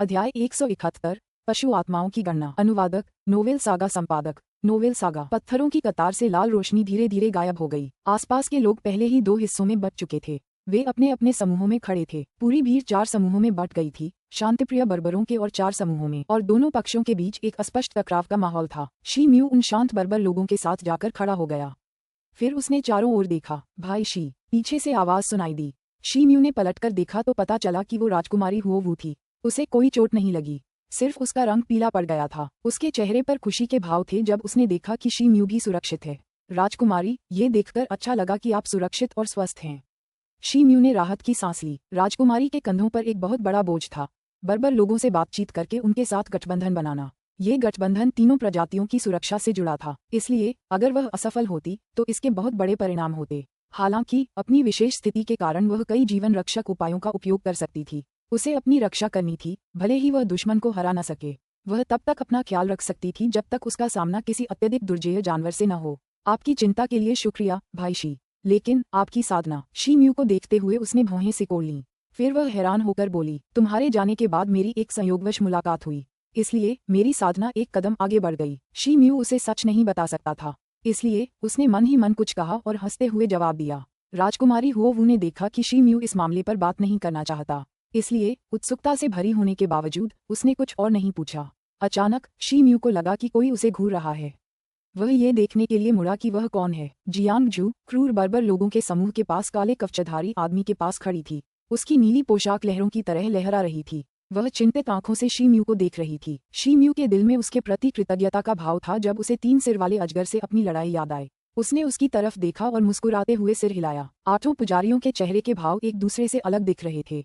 अध्याय 171 पशु आत्माओं की गणना। अनुवादक नोवेल सागा। संपादक नोवेल सागा। पत्थरों की कतार से लाल रोशनी धीरे धीरे गायब हो गई। आसपास के लोग पहले ही 2 हिस्सों में बंट चुके थे। वे अपने अपने समूहों में खड़े थे। पूरी भीड़ 4 समूहों में बंट गई थी, शांतिप्रिय बर्बरों के और 4 समूहों में, और दोनों पक्षों के बीच एक अस्पष्ट टकराव का माहौल था। शी म्यू उन शांत बर्बर लोगों के साथ जाकर खड़ा हो गया। फिर उसने चारों ओर देखा। भाई शी, पीछे से आवाज सुनाई दी। शी म्यू ने पलटकर देखा तो पता चला कि वो राजकुमारी हुओवू थी। उसे कोई चोट नहीं लगी, सिर्फ उसका रंग पीला पड़ गया था। उसके चेहरे पर खुशी के भाव थे जब उसने देखा कि शी म्यू भी सुरक्षित है। राजकुमारी, ये देखकर अच्छा लगा कि आप सुरक्षित और स्वस्थ हैं। शी म्यू ने राहत की सांस ली। राजकुमारी के कंधों पर एक बहुत बड़ा बोझ था, बर्बर लोगों से बातचीत करके उनके साथ गठबंधन बनाना। ये गठबंधन तीनों प्रजातियों की सुरक्षा से जुड़ा था, इसलिए अगर वह असफल होती तो इसके बहुत बड़े परिणाम होते। हालांकि अपनी विशेष स्थिति के कारण वह कई जीवन रक्षक उपायों का उपयोग कर सकती थी। उसे अपनी रक्षा करनी थी, भले ही वह दुश्मन को हरा न सके। वह तब तक अपना ख्याल रख सकती थी जब तक उसका सामना किसी अत्यधिक दुर्जेय जानवर से न हो। आपकी चिंता के लिए शुक्रिया भाई शी, लेकिन आपकी साधना। शी म्यू को देखते हुए उसने भौहें सिकोड़ लीं। फिर वह हैरान होकर बोली, तुम्हारे जाने के बाद मेरी एक संयोगवश मुलाकात हुई, इसलिए मेरी साधना एक कदम आगे बढ़ गई। शी म्यू उसे सच नहीं बता सकता था, इसलिए उसने मन ही मन कुछ कहा और हंसते हुए जवाब दिया। राजकुमारी हुओवू ने देखा कि शी म्यू इस मामले पर बात नहीं करना चाहता, इसलिए उत्सुकता से भरी होने के बावजूद उसने कुछ और नहीं पूछा। अचानक शी म्यू को लगा कि कोई उसे घूर रहा है। वह ये देखने के लिए मुड़ा कि वह कौन है। जियांग जू, क्रूर बर्बर लोगों के समूह के पास काले कवचधारी आदमी के पास खड़ी थी। उसकी नीली पोशाक लहरों की तरह लहरा रही थी। वह चिंतित आंखों से शी म्यू को देख रही थी। शी म्यू के दिल में उसके प्रति कृतज्ञता का भाव था जब उसे 3 सिर वाले अजगर से अपनी लड़ाई याद आई। उसने उसकी तरफ देखा और मुस्कुराते हुए सिर हिलाया। 8 पुजारियों के चेहरे के भाव एक दूसरे से अलग दिख रहे थे।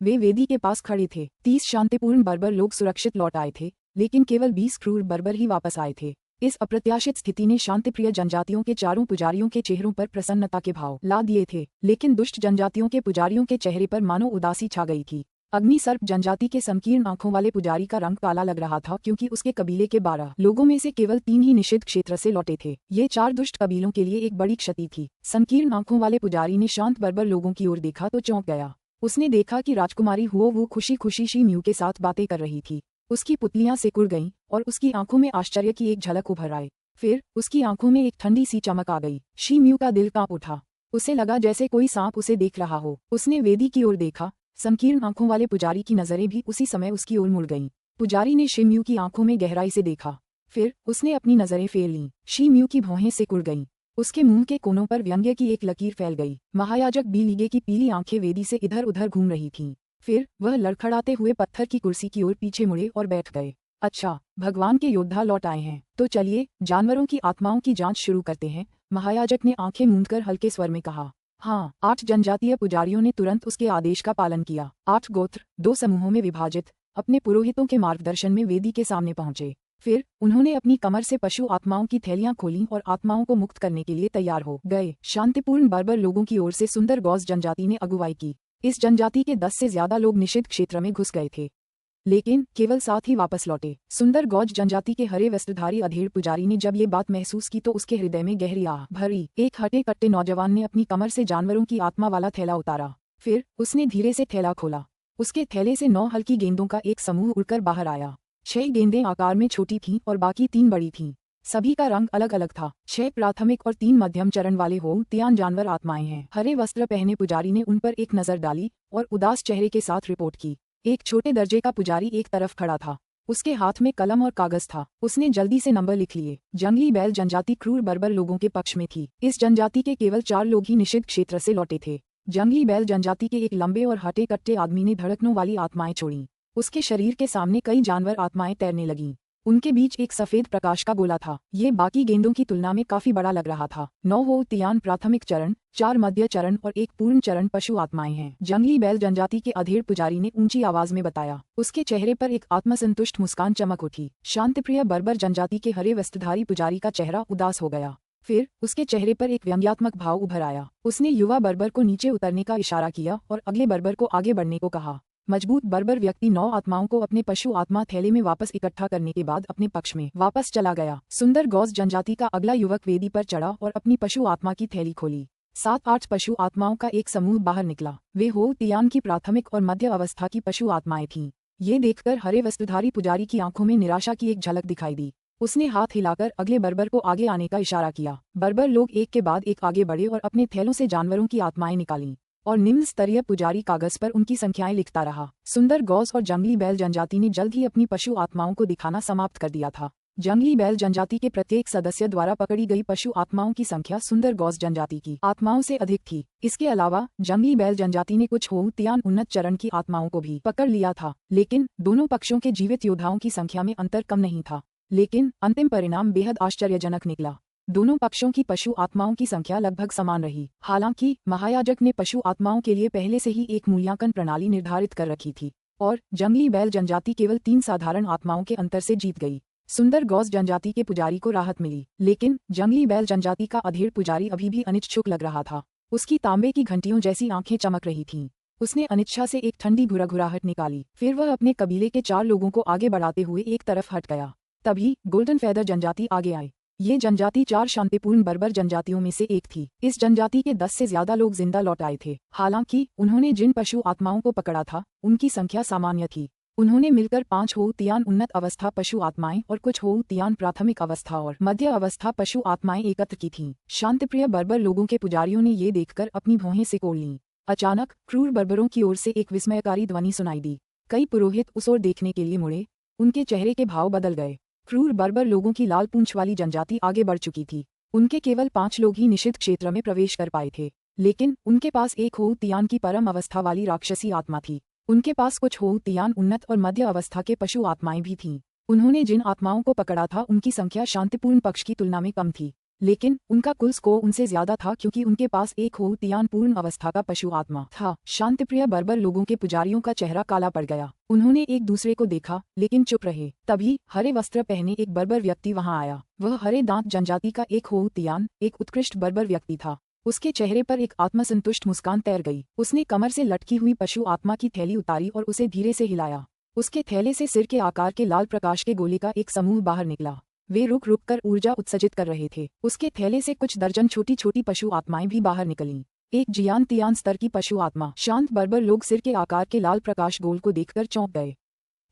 वे वेदी के पास खड़े थे। 30 शांतिपूर्ण बर्बर लोग सुरक्षित लौट आए थे, लेकिन केवल 20 क्रूर बर्बर ही वापस आए थे। इस अप्रत्याशित स्थिति ने शांतिप्रिय जनजातियों के चारों पुजारियों के चेहरों पर प्रसन्नता के भाव ला दिए थे, लेकिन दुष्ट जनजातियों के पुजारियों के चेहरे पर मानो उदासी छा गई थी। अग्नि सर्प जनजाति के संकीर्ण आंखों वाले पुजारी का रंग काला लग रहा था, क्योंकि उसके कबीले के 12 लोगों में से केवल 3 ही निषिद्ध क्षेत्र से लौटे थे। ये 4 दुष्ट कबीलों के लिए एक बड़ी क्षति थी। संकीर्ण आंखों वाले पुजारी ने शांत बर्बर लोगों की ओर देखा तो चौंक गया। उसने देखा कि राजकुमारी हुओवू खुशी खुशी शी म्यू के साथ बातें कर रही थी। उसकी पुतलियां सिकुड़ गईं और उसकी आंखों में आश्चर्य की एक झलक उभर आई। फिर उसकी आंखों में एक ठंडी सी चमक आ गई। शी म्यू का दिल कांप उठा। उसे लगा जैसे कोई सांप उसे देख रहा हो। उसने वेदी की ओर देखा। संकीर्ण आंखों वाले पुजारी की नजरें भी उसी समय उसकी ओर मुड़ गईं। पुजारी ने शी म्यू की आंखों में गहराई से देखा। फिर उसने अपनी नजरें फेर लीं। शी म्यू की भौहें सिकुड़ गईं। उसके मुंह के कोनों पर व्यंग्य की एक लकीर फैल गई। महायाजक बीलीगे की पीली आंखें वेदी से इधर उधर घूम रही थीं। फिर वह लड़खड़ाते हुए पत्थर की कुर्सी की ओर पीछे मुड़े और बैठ गए। अच्छा, भगवान के योद्धा लौट आए हैं, तो चलिए जानवरों की आत्माओं की जांच शुरू करते हैं, महायाजक ने आंखें मूंदकर हल्के स्वर में कहा। हाँ, 8 जनजातीय पुजारियों ने तुरंत उसके आदेश का पालन किया। 8 गोत्र 2 समूहों में विभाजित अपने पुरोहितों के मार्गदर्शन में वेदी के सामने पहुंचे। फिर उन्होंने अपनी कमर से पशु आत्माओं की थैलियां खोलीं और आत्माओं को मुक्त करने के लिए तैयार हो गए। शांतिपूर्ण बर्बर लोगों की ओर से सुंदर गौज जनजाति ने अगुवाई की। इस जनजाति के 10 से ज्यादा लोग निषिद्ध क्षेत्र में घुस गए थे, लेकिन केवल 7 ही वापस लौटे। सुंदर गौज जनजाति के हरे वस्त्रधारी अधेड़ पुजारी ने जब ये बात महसूस की तो उसके हृदय में गहरी आह भरी। एक हटे कट्टे नौजवान ने अपनी कमर से जानवरों की आत्मा वाला थैला उतारा। फिर उसने धीरे से थैला खोला। उसके थैले से 9 हल्की गेंदों का एक समूह उड़कर बाहर आया। 6 गेंदें आकार में छोटी थीं और बाकी 3 बड़ी थीं। सभी का रंग अलग अलग था। 6 प्राथमिक और 3 मध्यम चरण वाले तियान जानवर आत्माएं हैं। हरे वस्त्र पहने पुजारी ने उन पर एक नजर डाली और उदास चेहरे के साथ रिपोर्ट की। एक छोटे दर्जे का पुजारी एक तरफ खड़ा था। उसके हाथ में कलम और कागज था। उसने जल्दी से नंबर लिख लिए। जंगली बैल जनजाति क्रूर बर्बर लोगों के पक्ष में थी। इस जनजाति के केवल 4 लोग ही निषिद्ध क्षेत्र से लौटे थे। जंगली बैल जनजाति के एक लंबे और हटे कट्टे आदमी ने धड़कनों वाली आत्माएं छोड़ी। उसके शरीर के सामने कई जानवर आत्माएं तैरने लगीं। उनके बीच एक सफेद प्रकाश का गोला था। ये बाकी गेंदों की तुलना में काफी बड़ा लग रहा था। 9 तियान प्राथमिक चरण, 4 मध्य चरण और 1 पूर्ण चरण पशु आत्माएं हैं, जंगली बैल जनजाति के अधेड़ पुजारी ने ऊंची आवाज में बताया। उसके चेहरे पर एक आत्मसंतुष्ट मुस्कान चमक उठी। शांतिप्रिय बर्बर जनजाति के हरे वस्त्रधारी पुजारी का चेहरा उदास हो गया। फिर उसके चेहरे पर एक व्यंग्यात्मक भाव उभर आया। उसने युवा बर्बर को नीचे उतरने का इशारा किया और अगले बर्बर को आगे बढ़ने को कहा। मजबूत बर्बर व्यक्ति 9 आत्माओं को अपने पशु आत्मा थैले में वापस इकट्ठा करने के बाद अपने पक्ष में वापस चला गया। सुंदर गौज जनजाति का अगला युवक वेदी पर चढ़ा और अपनी पशु आत्मा की थैली खोली। 7-8 पशु आत्माओं का एक समूह बाहर निकला। वे तियान की प्राथमिक और मध्य अवस्था की पशु आत्माएं थीं। ये देखकर हरे वस्त्रधारी पुजारी की आंखों में निराशा की एक झलक दिखाई दी। उसने हाथ हिलाकर अगले बर्बर को आगे आने का इशारा किया। बर्बर लोग एक के बाद एक आगे बढ़े और अपने थैलों से जानवरों की आत्माएं निकालीं और निम्न स्तरीय पुजारी कागज पर उनकी संख्याएं लिखता रहा। सुंदर गौज और जंगली बैल जनजाति ने जल्द ही अपनी पशु आत्माओं को दिखाना समाप्त कर दिया था। जंगली बैल जनजाति के प्रत्येक सदस्य द्वारा पकड़ी गई पशु आत्माओं की संख्या सुंदर गौज जनजाति की आत्माओं से अधिक थी। इसके अलावा जंगली बैल जनजाति ने कुछ होतियान उन्नत चरण की आत्माओं को भी पकड़ लिया था, लेकिन दोनों पक्षों के जीवित योद्धाओं की संख्या में अंतर कम नहीं था। लेकिन अंतिम परिणाम बेहद आश्चर्यजनक निकला। दोनों पक्षों की पशु आत्माओं की संख्या लगभग समान रही। हालांकि महायाजक ने पशु आत्माओं के लिए पहले से ही एक मूल्यांकन प्रणाली निर्धारित कर रखी थी और जंगली बैल जनजाति केवल 3 साधारण आत्माओं के अंतर से जीत गई। सुंदर गौज जनजाति के पुजारी को राहत मिली, लेकिन जंगली बैल जनजाति का अधेड़ पुजारी अभी भी अनिच्छुक लग रहा था। उसकी तांबे की घंटियों जैसी आंखें चमक रही थीं। उसने अनिच्छा से एक ठंडी घुराघुराहट निकाली। फिर वह अपने कबीले के 4 लोगों को आगे बढ़ाते हुए एक तरफ हट गया। तभी गोल्डन फेदर जनजाति आगे आए। ये जनजाति 4 शांतिपूर्ण बर्बर जनजातियों में से एक थी। इस जनजाति के 10 से ज्यादा लोग जिंदा लौट आए थे। हालांकि उन्होंने जिन पशु आत्माओं को पकड़ा था उनकी संख्या सामान्य थी। उन्होंने मिलकर 5 होतियान उन्नत अवस्था पशु आत्माएं और कुछ होतियान प्राथमिक अवस्था और मध्य अवस्था पशु आत्माएं एकत्र की थीं। शांतिप्रिय बर्बर लोगों के पुजारियों ने ये देखकर अपनी भौहें सिकोड़ लीं। अचानक क्रूर बर्बरों की ओर से एक विस्मयकारी ध्वनि सुनाई दी। कई पुरोहित उस ओर देखने के लिए मुड़े। उनके चेहरे के भाव बदल गए। क्रूर बर्बर लोगों की लाल पूंछ वाली जनजाति आगे बढ़ चुकी थी। उनके केवल 5 लोग ही निषिद्ध क्षेत्र में प्रवेश कर पाए थे, लेकिन उनके पास एक होतियान की परम अवस्था वाली राक्षसी आत्मा थी। उनके पास कुछ होतियान उन्नत और मध्य अवस्था के पशु आत्माएं भी थीं। उन्होंने जिन आत्माओं को पकड़ा था उनकी संख्या शांतिपूर्ण पक्ष की तुलना में कम थी, लेकिन उनका कुल स्कोर उनसे ज्यादा था क्योंकि उनके पास एक होतियान पूर्ण अवस्था का पशु आत्मा था। शांतिप्रिय बर्बर लोगों के पुजारियों का चेहरा काला पड़ गया। उन्होंने एक दूसरे को देखा लेकिन चुप रहे। तभी हरे वस्त्र पहने एक बर्बर व्यक्ति वहां आया। वह हरे दांत जनजाति का एक होतियान, एक उत्कृष्ट बर्बर व्यक्ति था। उसके चेहरे पर एक आत्मसंतुष्ट मुस्कान तैर गई। उसने कमर से लटकी हुई पशु आत्मा की थैली उतारी और उसे धीरे से हिलाया। उसके थैले से सिर के आकार के लाल प्रकाश के गोले का एक समूह बाहर निकला। वे रुक रुक कर ऊर्जा उत्सर्जित कर रहे थे। उसके थैले से कुछ दर्जन छोटी छोटी पशु आत्माएं भी बाहर निकलीं। एक जियान तियान स्तर की पशु आत्मा। शांत बर्बर लोग सिर के आकार के लाल प्रकाश गोल को देखकर चौंक गए।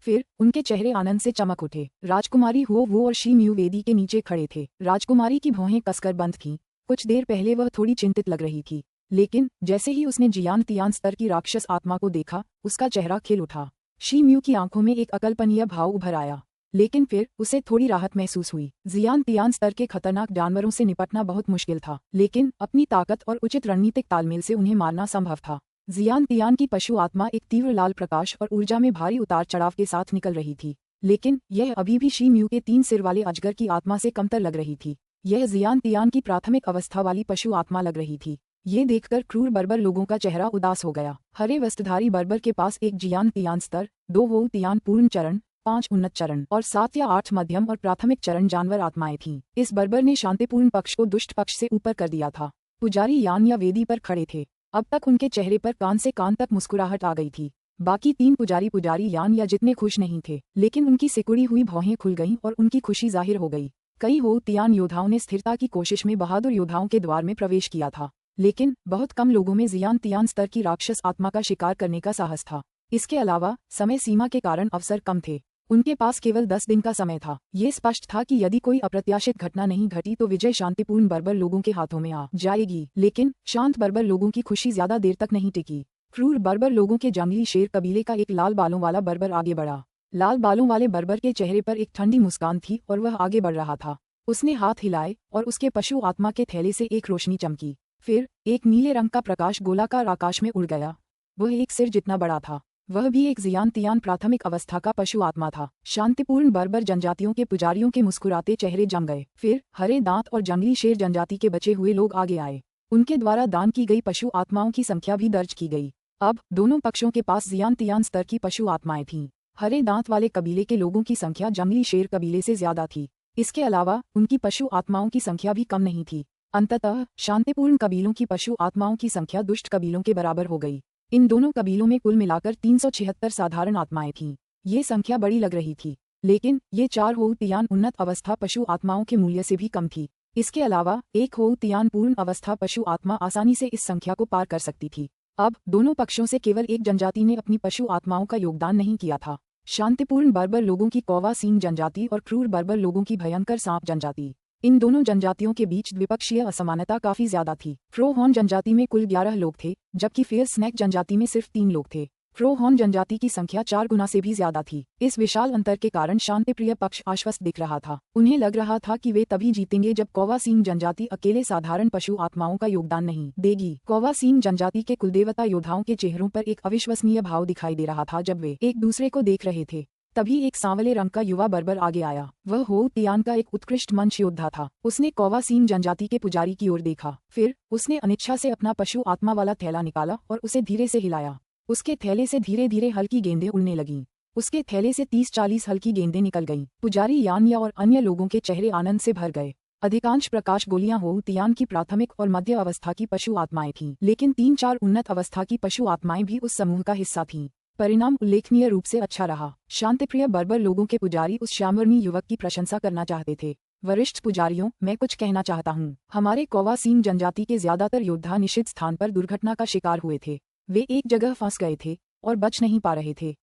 फिर उनके चेहरे आनंद से चमक उठे। राजकुमारी हुओ वो और शी म्यू वेदी के नीचे खड़े थे। राजकुमारी की भौहें कसकर बंद थीं। कुछ देर पहले वह थोड़ी चिंतित लग रही थी, लेकिन जैसे ही उसने जियान तियान स्तर की राक्षस आत्मा को देखा, उसका चेहरा खिल उठा। शी म्यू की आंखों में एक अकल्पनीय भाव उभर आया, लेकिन फिर उसे थोड़ी राहत महसूस हुई। जियान तियान स्तर के खतरनाक जानवरों से निपटना बहुत मुश्किल था, लेकिन अपनी ताकत और उचित रणनीतिक तालमेल से उन्हें मारना संभव था। जियान तियान की पशु आत्मा एक तीव्र लाल प्रकाश और ऊर्जा में भारी उतार चढ़ाव के साथ निकल रही थी, लेकिन यह अभी भी शी म्यू के 3 सिर वाले अजगर की आत्मा से कमतर लग रही थी। यह जियान तियान की प्राथमिक अवस्था वाली पशु आत्मा लग रही थी। ये देखकर क्रूर बर्बर लोगों का चेहरा उदास हो गया। हरे वस्त्रधारी बर्बर के पास एक जियान तियान स्तर, 2 होतियान पूर्ण चरण, 5 उन्नत चरण और 7 या 8 मध्यम और प्राथमिक चरण जानवर आत्माएं थीं। इस बर्बर ने शांतिपूर्ण पक्ष को दुष्ट पक्ष से ऊपर कर दिया था। पुजारी यान या वेदी पर खड़े थे। अब तक उनके चेहरे पर कान से कान तक मुस्कुराहट आ गई थी। बाकी 3 पुजारी यान या जितने खुश नहीं थे, लेकिन उनकी सिकुड़ी हुई भौहें खुल गईं और उनकी खुशी जाहिर हो गई। कई होतियान योद्धाओं ने स्थिरता की कोशिश में बहादुर योद्धाओं के द्वार में प्रवेश किया था, लेकिन बहुत कम लोगों में जियान तियान स्तर की राक्षस आत्मा का शिकार करने का साहस था। इसके अलावा समय सीमा के कारण अवसर कम थे। उनके पास केवल 10 दिन का समय था। ये स्पष्ट था कि यदि कोई अप्रत्याशित घटना नहीं घटी तो विजय शांतिपूर्ण बर्बर लोगों के हाथों में आ जाएगी, लेकिन शांत बर्बर लोगों की खुशी ज्यादा देर तक नहीं टिकी। क्रूर बर्बर लोगों के जंगली शेर कबीले का एक लाल बालों वाला बर्बर आगे बढ़ा। लाल बालों वाले बर्बर के चेहरे पर एक ठंडी मुस्कान थी और वह आगे बढ़ रहा था। उसने हाथ हिलाए और उसके पशु आत्मा के थैले से एक रोशनी चमकी। फिर एक नीले रंग का प्रकाश गोलाकार आकाश में उड़ गया। वह एक सिर जितना बड़ा था। वह भी एक जियान तियान प्राथमिक अवस्था का पशु आत्मा था। शांतिपूर्ण बर्बर जनजातियों के पुजारियों के मुस्कुराते चेहरे जम गए। फिर हरे दांत और जंगली शेर जनजाति के बचे हुए लोग आगे आए। उनके द्वारा दान की गई पशु आत्माओं की संख्या भी दर्ज की गई। अब दोनों पक्षों के पास जियान तियान स्तर की पशु आत्माएं थीं। हरे दांत वाले कबीले के लोगों की संख्या जंगली शेर कबीले से ज्यादा थी। इसके अलावा उनकी पशु आत्माओं की संख्या भी कम नहीं थी। अंततः शांतिपूर्ण कबीलों की पशु आत्माओं की संख्या दुष्ट कबीलों के बराबर हो गई। इन दोनों कबीलों में कुल मिलाकर 376 साधारण आत्माएं थीं। ये संख्या बड़ी लग रही थी, लेकिन ये 4 होतियान उन्नत अवस्था पशु आत्माओं के मूल्य से भी कम थी। इसके अलावा एक होतियान पूर्ण अवस्था पशु आत्मा आसानी से इस संख्या को पार कर सकती थी। अब दोनों पक्षों से केवल एक जनजाति ने अपनी पशु आत्माओं का योगदान नहीं किया था। शांतिपूर्ण बर्बर लोगों की कौवा सींग जनजाति और क्रूर बर्बर लोगों की भयंकर सांप जनजाति। इन दोनों जनजातियों के बीच द्विपक्षीय असमानता काफी ज्यादा थी। फ्रो हॉर्न जनजाति में कुल 11 लोग थे, जबकि फेयर स्नैक जनजाति में सिर्फ 3 लोग थे। फ्रो हॉर्न जनजाति की संख्या 4 गुना से भी ज्यादा थी। इस विशाल अंतर के कारण शांतिप्रिय पक्ष आश्वस्त दिख रहा था। उन्हें लग रहा था कि वे तभी जीतेंगे जब कौवा सींग जनजाति अकेले साधारण पशु आत्माओं का योगदान नहीं देगी। कौवा सींग जनजाति के कुलदेवता योद्धाओं के चेहरों पर एक अविश्वसनीय भाव दिखाई दे रहा था जब वे एक दूसरे को देख रहे थे। तभी एक सांवले रंग का युवा बर्बर आगे आया। वह हो तियान का एक उत्कृष्ट मंच योद्धा था। उसने कौवा सींग जनजाति के पुजारी की ओर देखा, फिर उसने अनिच्छा से अपना पशु आत्मा वाला थैला निकाला और उसे धीरे से हिलाया। उसके थैले से धीरे धीरे हल्की गेंदें उड़ने लगीं। उसके थैले से 30-40 हल्की गेंदें निकल गईं। पुजारी यान्या और अन्य लोगों के चेहरे आनंद से भर गए। अधिकांश प्रकाश गोलियां हो तियान की प्राथमिक और मध्य अवस्था की पशु आत्माएं थीं, लेकिन 3-4 उन्नत अवस्था की पशु आत्माएं भी उस समूह का हिस्सा थीं। परिणाम उल्लेखनीय रूप से अच्छा रहा। शांतिप्रिय बर्बर लोगों के पुजारी उस श्यामवर्णी युवक की प्रशंसा करना चाहते थे। वरिष्ठ पुजारियों, मैं कुछ कहना चाहता हूँ। हमारे कौवा सींग जनजाति के ज्यादातर योद्धा निषिद्ध स्थान पर दुर्घटना का शिकार हुए थे। वे एक जगह फंस गए थे और बच नहीं पा रहे थे।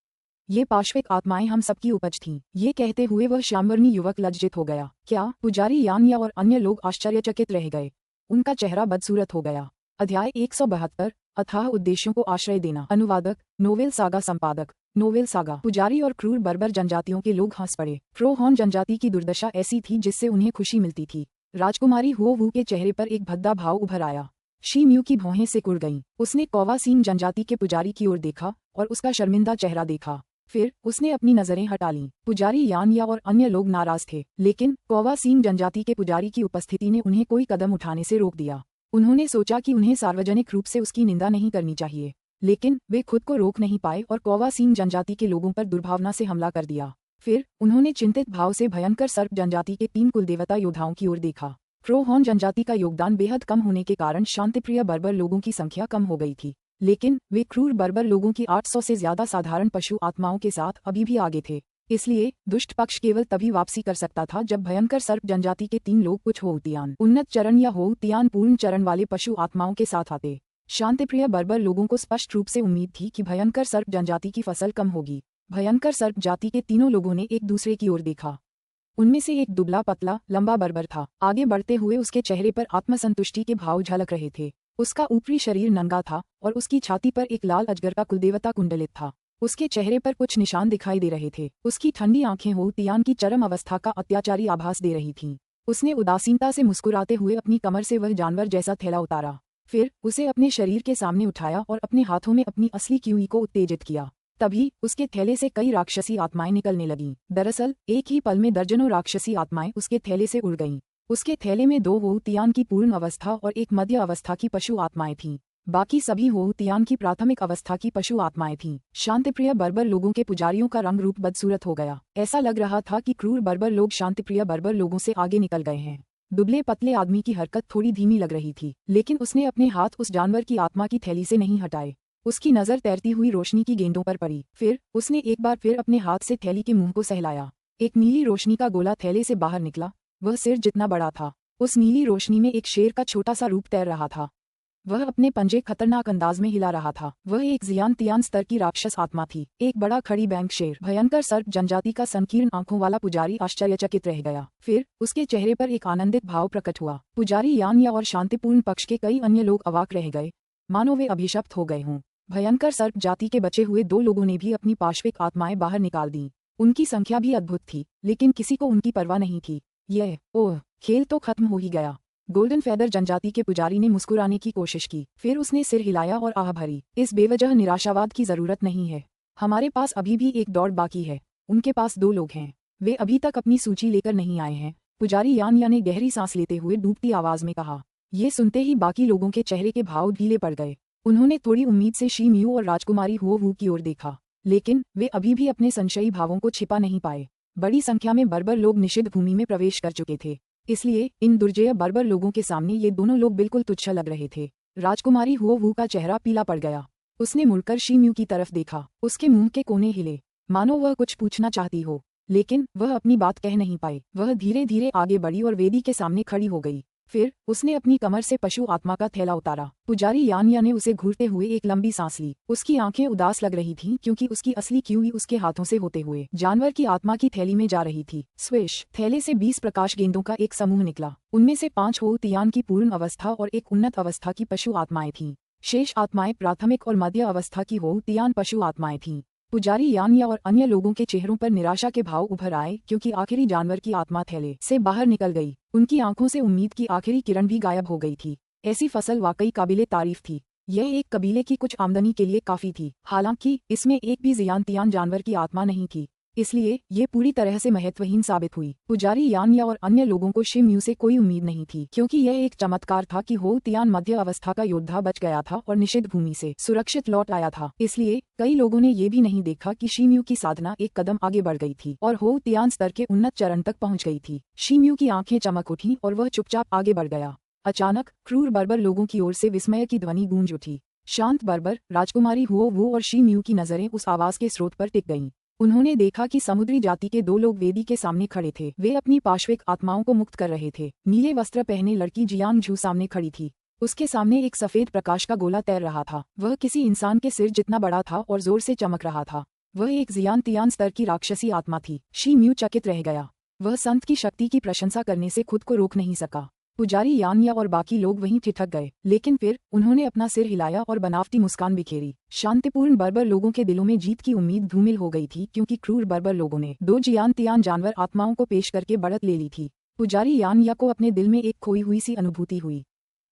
ये पाश्विक आत्माएं हम सबकी उपज थीं। ये कहते हुए वह श्यामवर्णी युवक लज्जित हो गया। क्या? पुजारी यान्या और अन्य लोग आश्चर्यचकित रह गए। उनका चेहरा बदसूरत हो गया। अध्याय 172 अथाह उद्देश्यों को आश्रय देना। अनुवादक, नोवेल सागा संपादक, नोवेल सागा। पुजारी और क्रूर बर्बर जनजातियों के लोग हंस पड़े। फ्रो हॉर्न जनजाति की दुर्दशा ऐसी थी जिससे उन्हें खुशी मिलती थी। राजकुमारी हुओ वू के चेहरे पर एक भद्दा भाव उभर आया। शी म्यू की भौहें सिकुड़ गईं। उसने कौवा सींग जनजाति के पुजारी की ओर देखा और उसका शर्मिंदा चेहरा देखा। फिर उसने अपनी नजरें हटा लीं। पुजारी यान्या और अन्य लोग नाराज थे, लेकिन कौवा सींग जनजाति के पुजारी की उपस्थिति ने उन्हें कोई कदम उठाने से रोक दिया। उन्होंने सोचा कि उन्हें सार्वजनिक रूप से उसकी निंदा नहीं करनी चाहिए, लेकिन वे खुद को रोक नहीं पाए और कौवा सींग जनजाति के लोगों पर दुर्भावना से हमला कर दिया। फिर उन्होंने चिंतित भाव से भयंकर सर्प जनजाति के 3 कुलदेवता योद्धाओं की ओर देखा। फ्रो हॉर्न जनजाति का योगदान बेहद कम होने के कारण शांतिप्रिय बर्बर लोगों की संख्या कम हो गई थी, लेकिन वे क्रूर बर्बर लोगों की 800 से ज्यादा साधारण पशु आत्माओं के साथ अभी भी आगे थे। इसलिए दुष्ट पक्ष केवल तभी वापसी कर सकता था जब भयंकर सर्प जनजाति के 3 लोग कुछ हो तियान उन्नत चरण या हो तियान पूर्ण चरण वाले पशु आत्माओं के साथ आते। शांतिप्रिय बर्बर लोगों को स्पष्ट रूप से उम्मीद थी कि भयंकर सर्प जनजाति की फसल कम होगी। भयंकर सर्प जाति के तीनों लोगों ने एक दूसरे की ओर देखा। उनमें से एक दुबला पतला लंबा बर्बर था। आगे बढ़ते हुए उसके चेहरे पर आत्मसंतुष्टि के भाव झलक रहे थे। उसका ऊपरी शरीर नंगा था और उसकी छाती पर एक लाल अजगर का कुलदेवता कुंडलित था। उसके चेहरे पर कुछ निशान दिखाई दे रहे थे। उसकी ठंडी आंखें हो तियान की चरम अवस्था का अत्याचारी आभास दे रही थीं। उसने उदासीनता से मुस्कुराते हुए अपनी कमर से वह जानवर जैसा थैला उतारा। फिर उसे अपने शरीर के सामने उठाया और अपने हाथों में अपनी असली क्यूई को उत्तेजित किया। तभी उसके थैले से कई राक्षसी आत्माएं निकलने लगीं। दरअसल एक ही पल में दर्जनों राक्षसी आत्माएं उसके थैले से उड़ गईं। उसके थैले में 2 हो तियान की पूर्ण अवस्था और एक मध्य अवस्था की पशु आत्माएं थीं। बाकी सभी हो तियान की प्राथमिक अवस्था की पशु आत्माएं थीं। शांतिप्रिय बर्बर लोगों के पुजारियों का रंग रूप बदसूरत हो गया। ऐसा लग रहा था कि क्रूर बर्बर लोग शांतिप्रिय बर्बर लोगों से आगे निकल गए हैं। दुबले पतले आदमी की हरकत थोड़ी धीमी लग रही थी, लेकिन उसने अपने हाथ उस जानवर की आत्मा की थैली से नहीं हटाए। उसकी नजर तैरती हुई रोशनी की गेंदों पर पड़ी। फिर उसने एक बार फिर अपने हाथ से थैली के मुंह को सहलाया। एक नीली रोशनी का गोला थैले से बाहर निकला। वह सिर जितना बड़ा था। उस नीली रोशनी में एक शेर का छोटा सा रूप तैर रहा था। वह अपने पंजे खतरनाक अंदाज में हिला रहा था। वह एक जियान तियान स्तर की राक्षस आत्मा थी। एक बड़ा खड़ी बैंक शेर। भयंकर सर्प जनजाति का संकीर्ण आंखों वाला पुजारी आश्चर्यचकित रह गया। फिर उसके चेहरे पर एक आनंदित भाव प्रकट हुआ। पुजारी यान्या और शांतिपूर्ण पक्ष के कई अन्य लोग अवाक रह गए, मानो वे अभिशप्त हो गए हों। भयंकर सर्प जाति के बचे हुए 2 लोगों ने भी अपनी पाश्विक आत्माएं बाहर निकाल दी। उनकी संख्या भी अद्भुत थी, लेकिन किसी को उनकी परवाह नहीं थी। ओह, खेल तो खत्म हो ही गया। गोल्डन फेदर जनजाति के पुजारी ने मुस्कुराने की कोशिश की। फिर उसने सिर हिलाया और आह भरी। इस बेवजह निराशावाद की जरूरत नहीं है। हमारे पास अभी भी एक दौड़ बाकी है। उनके पास 2 लोग हैं। वे अभी तक अपनी सूची लेकर नहीं आए हैं। पुजारी यान्या ने गहरी सांस लेते हुए डूबती आवाज में कहा। ये सुनते ही बाकी लोगों के चेहरे के भाव ढीले पड़ गए। उन्होंने थोड़ी उम्मीद से शी म्यू और राजकुमारी हुओ वू की ओर देखा, लेकिन वे अभी भी अपने संशयी भावों को छिपा नहीं पाए। बड़ी संख्या में बर्बर लोग निषिद्ध भूमि में प्रवेश कर चुके थे, इसलिए इन दुर्जय बर्बर लोगों के सामने ये दोनों लोग बिल्कुल तुच्छ लग रहे थे। राजकुमारी हुओ वू का चेहरा पीला पड़ गया। उसने मुड़कर शी म्यू की तरफ देखा। उसके मुंह के कोने हिले, मानो वह कुछ पूछना चाहती हो, लेकिन वह अपनी बात कह नहीं पाई। वह धीरे धीरे आगे बढ़ी और वेदी के सामने खड़ी हो गई। फिर उसने अपनी कमर से पशु आत्मा का थैला उतारा। पुजारी यान्या ने उसे घूरते हुए एक लंबी सांस ली। उसकी आंखें उदास लग रही थीं क्योंकि उसकी असली कीवी उसके हाथों से होते हुए जानवर की आत्मा की थैली में जा रही थी। स्विश, थैले से 20 प्रकाश गेंदों का एक समूह निकला। उनमें से 5 हो तियान की पूर्ण अवस्था और एक उन्नत अवस्था की पशु आत्माएं थीं। शेष आत्माएं प्राथमिक और मध्य अवस्था की हो तियान पशु आत्माएं थीं। पुजारी यान्या और अन्य लोगों के चेहरों पर निराशा के भाव उभर आए क्योंकि आखिरी जानवर की आत्मा थैले से बाहर निकल गई। उनकी आंखों से उम्मीद की आखिरी किरण भी गायब हो गई थी। ऐसी फसल वाकई काबिले तारीफ थी। यह एक कबीले की कुछ आमदनी के लिए काफी थी। हालांकि इसमें एक भी जियान तियान जानवर की आत्मा नहीं थी, इसलिए ये पूरी तरह से महत्वहीन साबित हुई। पुजारी यान्या और अन्य लोगों को शिम्यू से कोई उम्मीद नहीं थी क्योंकि यह एक चमत्कार था कि हो तियान मध्य अवस्था का योद्धा बच गया था और निषिद्ध भूमि से सुरक्षित लौट आया था। इसलिए कई लोगों ने ये भी नहीं देखा कि शिम्यू की साधना एक कदम आगे बढ़ गई थी और हो तियान स्तर के उन्नत चरण तक पहुंच गई थी। शिम्यू की आंखें चमक उठी और वह चुपचाप आगे बढ़ गया। अचानक क्रूर बर्बर लोगों की ओर से विस्मय की ध्वनि गूंज उठी। शांत बर्बर राजकुमारी हुओ वो और शिम्यू की नजरें उस आवाज के स्रोत पर टिक गईं। उन्होंने देखा कि समुद्री जाति के 2 लोग वेदी के सामने खड़े थे। वे अपनी पार्श्विक आत्माओं को मुक्त कर रहे थे। नीले वस्त्र पहने लड़की जियांग झू सामने खड़ी थी। उसके सामने एक सफेद प्रकाश का गोला तैर रहा था। वह किसी इंसान के सिर जितना बड़ा था और जोर से चमक रहा था। वह एक जियान तियान स्तर की राक्षसी आत्मा थी। शिम्यू चकित रह गया। वह संत की शक्ति की प्रशंसा करने से खुद को रोक नहीं सका। पुजारी यान्या और बाकी लोग वहीं ठिठक गए, लेकिन फिर उन्होंने अपना सिर हिलाया और बनावटी मुस्कान बिखेरी। शांतिपूर्ण बर्बर लोगों के दिलों में जीत की उम्मीद धूमिल हो गई थी क्योंकि क्रूर बर्बर लोगों ने 2 जियान तियान जानवर आत्माओं को पेश करके बढ़त ले ली थी। पुजारी यान्या को अपने दिल में एक खोई हुई सी अनुभूति हुई।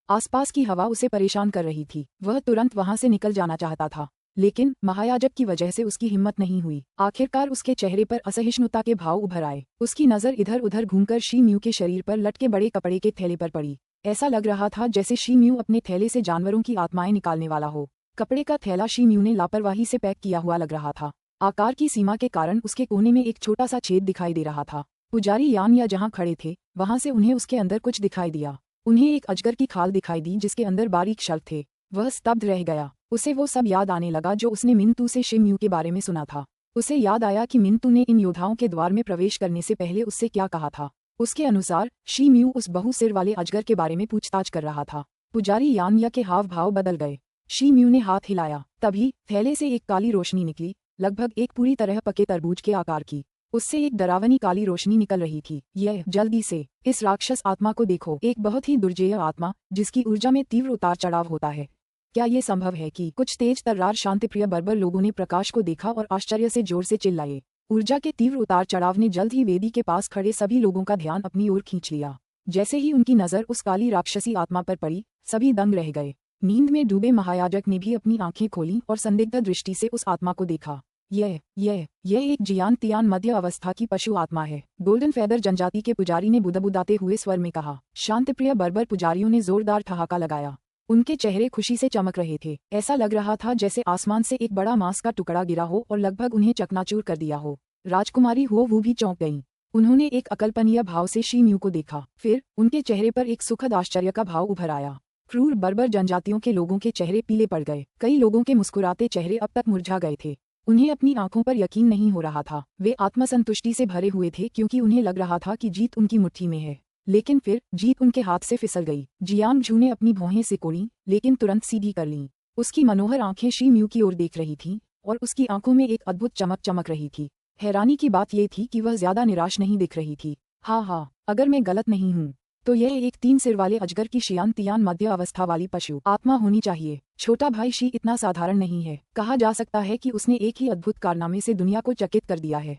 आसपास की हवा उसे परेशान कर रही थी। वह तुरंत वहां से निकल जाना चाहता था, लेकिन महायाजक की वजह से उसकी हिम्मत नहीं हुई। आखिरकार उसके चेहरे पर असहिष्णुता के भाव उभर आए। उसकी नजर इधर उधर घूमकर शिम्यू के शरीर पर लटके बड़े कपड़े के थैले पर पड़ी। ऐसा लग रहा था जैसे शिम्यू अपने थैले से जानवरों की आत्माएं निकालने वाला हो। कपड़े का थैला शिम्यू ने लापरवाही से पैक किया हुआ लग रहा था। आकार की सीमा के कारण उसके कोने में एक छोटा सा छेद दिखाई दे रहा था। पुजारी यान्या जहाँ खड़े थे वहां से उन्हें उसके अंदर कुछ दिखाई दिया। उन्हें एक अजगर की खाल दिखाई दी जिसके अंदर बारीक शल्क थे। वह स्तब्ध रह गया। उसे वो सब याद आने लगा जो उसने मिंतू से शिम्यू के बारे में सुना था। उसे याद आया कि मिंतू ने इन योद्धाओं के द्वार में प्रवेश करने से पहले उससे क्या कहा था। उसके अनुसार शिम्यू उस बहु सिर वाले अजगर के बारे में पूछताछ कर रहा था। पुजारी यान्या के हाव भाव बदल गए। शिम्यू ने हाथ हिलाया। तभी थैले से एक काली रोशनी निकली, लगभग एक पूरी तरह पके तरबूज के आकार की। उससे एक डरावनी काली रोशनी निकल रही थी। यह जल्दी से इस राक्षस आत्मा को देखो, एक बहुत ही दुर्जेय आत्मा जिसकी ऊर्जा में तीव्र उतार चढ़ाव होता है। क्या ये संभव है कि कुछ तेज तर्रार शांतिप्रिय बर्बर लोगों ने प्रकाश को देखा और आश्चर्य से जोर से चिल्लाए। ऊर्जा के तीव्र उतार चढ़ाव ने जल्द ही वेदी के पास खड़े सभी लोगों का ध्यान अपनी ओर खींच लिया। जैसे ही उनकी नजर उस काली राक्षसी आत्मा पर पड़ी, सभी दंग रह गए। नींद में डूबे महायाजक ने भी अपनी आंखें खोलीं और संदिग्ध दृष्टि से उस आत्मा को देखा। यह एक जियान तियान मध्य अवस्था की पशु आत्मा है, गोल्डन फेदर जनजाति के पुजारी ने बुदबुदाते हुए स्वर में कहा। शांतिप्रिय बर्बर पुजारियों ने जोरदार ठहाका लगाया। उनके चेहरे खुशी से चमक रहे थे। ऐसा लग रहा था जैसे आसमान से एक बड़ा मांस का टुकड़ा गिरा हो और लगभग उन्हें चकनाचूर कर दिया हो। राजकुमारी हो वो भी चौंक गईं। उन्होंने एक अकल्पनीय भाव से शिम्यू को देखा। फिर उनके चेहरे पर एक सुखद आश्चर्य का भाव उभर आया। क्रूर बर्बर जनजातियों के लोगों के चेहरे पीले पड़ गए। कई लोगों के मुस्कुराते चेहरे अब तक मुरझा गए थे। उन्हें अपनी आंखों पर यकीन नहीं हो रहा था। वे आत्मसंतुष्टि से भरे हुए थे क्योंकि उन्हें लग रहा था कि जीत उनकी मुट्ठी में है। लेकिन फिर जीत उनके हाथ से फिसल गई। जियांग झू ने अपनी भौहें सिकोड़ी, लेकिन तुरंत सीधी कर लीं। उसकी मनोहर आंखें शिम्यू की ओर देख रही थीं और उसकी आंखों में एक अद्भुत चमक चमक रही थी। हैरानी की बात यह थी कि वह ज्यादा निराश नहीं दिख रही थी। हाँ, अगर मैं गलत नहीं हूँ तो यह एक 3 सिर वाले अजगर की शियान तियान मध्य अवस्था वाली पशु आत्मा होनी चाहिए। छोटा भाई शी इतना साधारण नहीं है। कहा जा सकता है कि उसने एक ही अद्भुत कारनामे से दुनिया को चकित कर दिया है।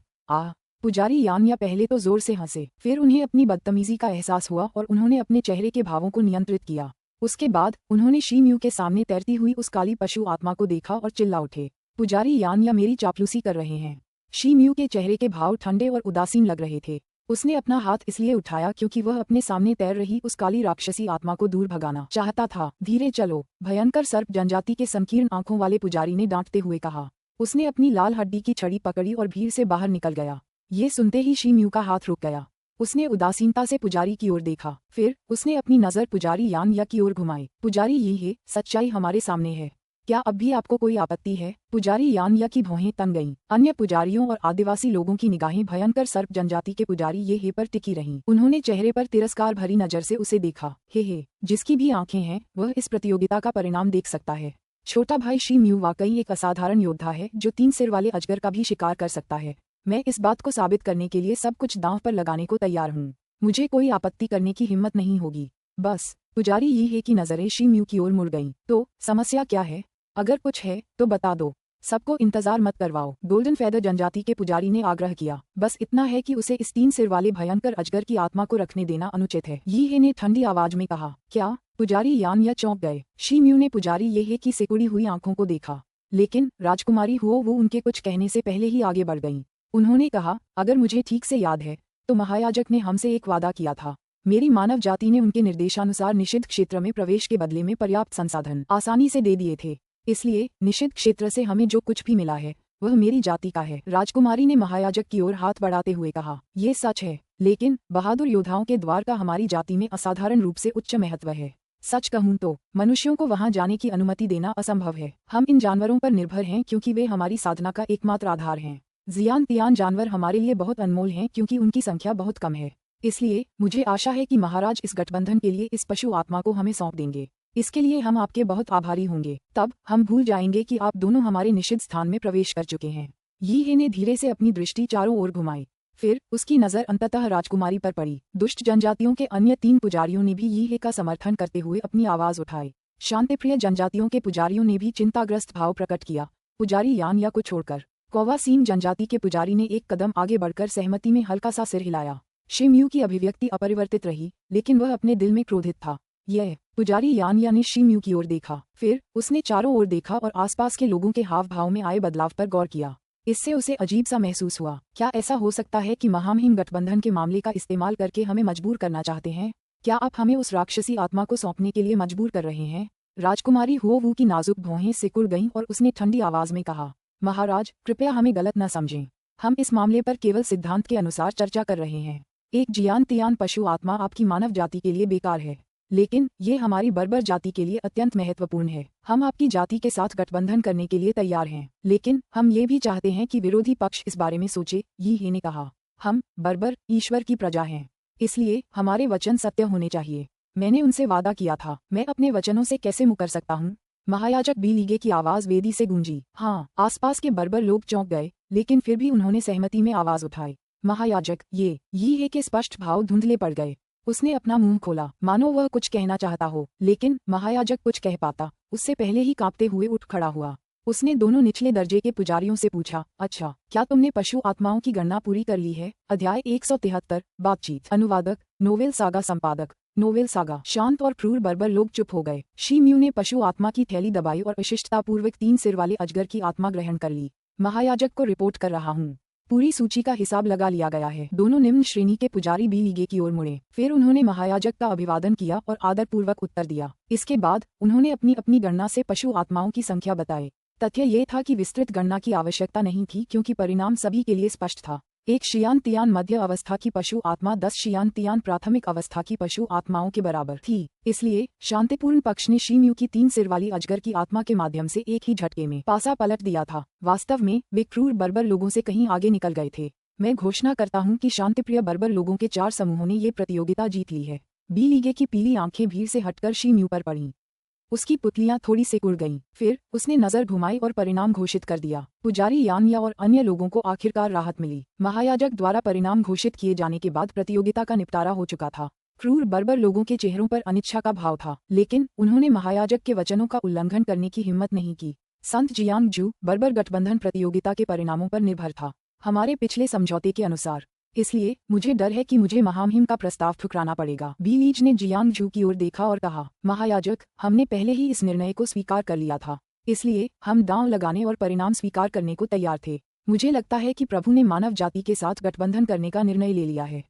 पुजारी यान्या पहले तो जोर से हंसे, फिर उन्हें अपनी बदतमीजी का एहसास हुआ और उन्होंने अपने चेहरे के भावों को नियंत्रित किया। उसके बाद उन्होंने शिम्यू के सामने तैरती हुई उस काली पशु आत्मा को देखा और चिल्ला उठे, पुजारी यान्या मेरी चापलूसी कर रहे हैं। शिम्यू के चेहरे के भाव ठंडे और उदासीन लग रहे थे। उसने अपना हाथ इसलिए उठाया क्योंकि वह अपने सामने तैर रही उस काली राक्षसी आत्मा को दूर भगाना चाहता था। धीरे चलो, भयंकर सर्प जनजाति के संकीर्ण आंखों वाले पुजारी ने डांटते हुए कहा। उसने अपनी लाल हड्डी की छड़ी पकड़ी और भीड़ से बाहर निकल गया। ये सुनते ही शिम्यू का हाथ रुक गया। उसने उदासीनता से पुजारी की ओर देखा, फिर उसने अपनी नजर पुजारी यान्या की ओर घुमाई। पुजारी ये है, सच्चाई हमारे सामने है। क्या अब भी आपको कोई आपत्ति है? पुजारी यान्या की भौहें तन गईं। अन्य पुजारियों और आदिवासी लोगों की निगाहें भयंकर सर्प जनजाति के पुजारी ये हे पर टिकी रहीं। उन्होंने चेहरे पर तिरस्कार भरी नजर से उसे देखा। हे, जिसकी भी आंखें हैं वह इस प्रतियोगिता का परिणाम देख सकता है। छोटा भाई शी म्यू वाकई एक असाधारण योद्धा है जो 3 सिर वाले अजगर का भी शिकार कर सकता है। मैं इस बात को साबित करने के लिए सब कुछ दांव पर लगाने को तैयार हूँ। मुझे कोई आपत्ति करने की हिम्मत नहीं होगी। बस। पुजारी ये है कि नजरें शी म्यू की ओर मुड़ गईं। तो समस्या क्या है? अगर कुछ है तो बता दो। सबको इंतजार मत करवाओ, गोल्डन फेदर जनजाति के पुजारी ने आग्रह किया। बस इतना है कि उसे इस 3 सिर वाले भयंकर अजगर की आत्मा को रखने देना अनुचित है। ये ने ठंडी आवाज में कहा। क्या? पुजारी यान्या चौंक गए। शी म्यू ने पुजारी ये की सिकुड़ी हुई आंखों को देखा, लेकिन राजकुमारी हो वो उनके कुछ कहने से पहले ही आगे बढ़ गईं। उन्होंने कहा, अगर मुझे ठीक से याद है तो महायाजक ने हमसे एक वादा किया था। मेरी मानव जाति ने उनके निर्देशानुसार निषिद्ध क्षेत्र में प्रवेश के बदले में पर्याप्त संसाधन आसानी से दे दिए थे। इसलिए निषिद्ध क्षेत्र से हमें जो कुछ भी मिला है वह मेरी जाति का है। राजकुमारी ने महायाजक की ओर हाथ बढ़ाते हुए कहा, ये सच है, लेकिन बहादुर योद्धाओं के द्वार का हमारी जाति में असाधारण रूप से उच्च महत्व है। सच कहूँ तो मनुष्यों को वहां जाने की अनुमति देना असंभव है। हम इन जानवरों पर निर्भर हैं क्योंकि वे हमारी साधना का एकमात्र आधार हैं। जियान तियान जानवर हमारे लिए बहुत अनमोल हैं क्योंकि उनकी संख्या बहुत कम है। इसलिए मुझे आशा है कि महाराज इस गठबंधन के लिए इस पशु आत्मा को हमें सौंप देंगे। इसके लिए हम आपके बहुत आभारी होंगे। तब हम भूल जाएंगे कि आप दोनों हमारे निषिद्ध स्थान में प्रवेश कर चुके हैं। ये ने धीरे से अपनी दृष्टि चारों ओर घुमाई। फिर उसकी नजर अंततः राजकुमारी पर पड़ी। दुष्ट जनजातियों के अन्य 3 पुजारियों ने भी ये का समर्थन करते हुए अपनी आवाज उठाई। शांतिप्रिय जनजातियों के पुजारियों ने भी चिंताग्रस्त भाव प्रकट किया। पुजारी यान्या को छोड़कर कौवासीन जनजाति के पुजारी ने एक कदम आगे बढ़कर सहमति में हल्का सा सिर हिलाया। शी म्यू की अभिव्यक्ति अपरिवर्तित रही, लेकिन वह अपने दिल में क्रोधित था। यह पुजारी यान्या ने शी म्यू की ओर देखा, फिर उसने चारों ओर देखा और आसपास के लोगों के हाव भाव में आए बदलाव पर गौर किया। इससे उसे अजीब सा महसूस हुआ। क्या ऐसा हो सकता है कि महामहिम गठबंधन के मामले का इस्तेमाल करके हमें मजबूर करना चाहते हैं? क्या आप हमें उस राक्षसी आत्मा को सौंपने के लिए मजबूर कर रहे हैं? राजकुमारी हो वू की नाजुक भौहें सिकुड़ गईं और उसने ठंडी आवाज में कहा, महाराज कृपया हमें गलत न समझें। हम इस मामले पर केवल सिद्धांत के अनुसार चर्चा कर रहे हैं। एक जियान तियान पशु आत्मा आपकी मानव जाति के लिए बेकार है, लेकिन ये हमारी बर्बर जाति के लिए अत्यंत महत्वपूर्ण है। हम आपकी जाति के साथ गठबंधन करने के लिए तैयार हैं, लेकिन हम ये भी चाहते हैं कि विरोधी पक्ष इस बारे में सोचे। ये ने कहा, हम बर्बर ईश्वर की प्रजा हैं, इसलिए हमारे वचन सत्य होने चाहिए। मैंने उनसे वादा किया था, मैं अपने वचनों से कैसे मुकर सकता हूँ? महायाजक बी लीगे की आवाज वेदी से गूंजी। हाँ, आसपास के बर्बर लोग चौंक गए, लेकिन फिर भी उन्होंने सहमति में आवाज उठाई। महायाजक ये है कि स्पष्ट भाव धुंधले पड़ गए। उसने अपना मुंह खोला, मानो वह कुछ कहना चाहता हो, लेकिन महायाजक कुछ कह पाता उससे पहले ही कांपते हुए उठ खड़ा हुआ। उसने दोनों निचले दर्जे के पुजारियों से पूछा, अच्छा, क्या तुमने पशु आत्माओं की गणना पूरी कर ली है? अध्याय 173 बातचीत। अनुवादक नोवेल सागा संपादक नोवेल सागा। शांत और क्रूर बर्बर लोग चुप हो गए। शी म्यू ने पशु आत्मा की थैली दबाई और विशिष्टतापूर्वक 3 सिर वाले अजगर की आत्मा ग्रहण कर ली। महायाजक को रिपोर्ट कर रहा हूँ। पूरी सूची का हिसाब लगा लिया गया है। दोनों निम्न श्रेणी के पुजारी बी लीगे की ओर मुड़े। फिर उन्होंने महायाजक का अभिवादन किया और आदरपूर्वक उत्तर दिया। इसके बाद उन्होंने अपनी अपनी गणना से पशु आत्माओं की संख्या बताई। तथ्य ये था कि विस्तृत गणना की आवश्यकता नहीं थी क्योंकि परिणाम सभी के लिए स्पष्ट था। एक शियान तियान मध्य अवस्था की पशु आत्मा 10 शियान तियान प्राथमिक अवस्था की पशु आत्माओं के बराबर थी। इसलिए शांतिपूर्ण पक्ष ने शी म्यू की 3 सिर वाली अजगर की आत्मा के माध्यम से एक ही झटके में पासा पलट दिया था। वास्तव में वे क्रूर बर्बर लोगों से कहीं आगे निकल गए थे। मैं घोषणा करता हूँ कि शांतिप्रिय बर्बर लोगों के 4 समूहों ने ये प्रतियोगिता जीत ली है। बी लीगे की पीली आंखें भीड़ से हटकर शी म्यू पर पड़ीं। उसकी पुतलियां थोड़ी सिकुड़ गईं। फिर उसने नजर घुमाई और परिणाम घोषित कर दिया। पुजारी यान्या और अन्य लोगों को आखिरकार राहत मिली। महायाजक द्वारा परिणाम घोषित किए जाने के बाद प्रतियोगिता का निपटारा हो चुका था। क्रूर बर्बर लोगों के चेहरों पर अनिच्छा का भाव था, लेकिन उन्होंने महायाजक के वचनों का उल्लंघन करने की हिम्मत नहीं की। संत जियांग जू बर्बर गठबंधन प्रतियोगिता के परिणामों पर निर्भर था, हमारे पिछले समझौते के अनुसार। इसलिए मुझे डर है कि मुझे महामहिम का प्रस्ताव ठुकराना पड़ेगा। बी लीज ने जियांग जू की ओर देखा और कहा, महायाजक, हमने पहले ही इस निर्णय को स्वीकार कर लिया था, इसलिए हम दांव लगाने और परिणाम स्वीकार करने को तैयार थे। मुझे लगता है कि प्रभु ने मानव जाति के साथ गठबंधन करने का निर्णय ले लिया है।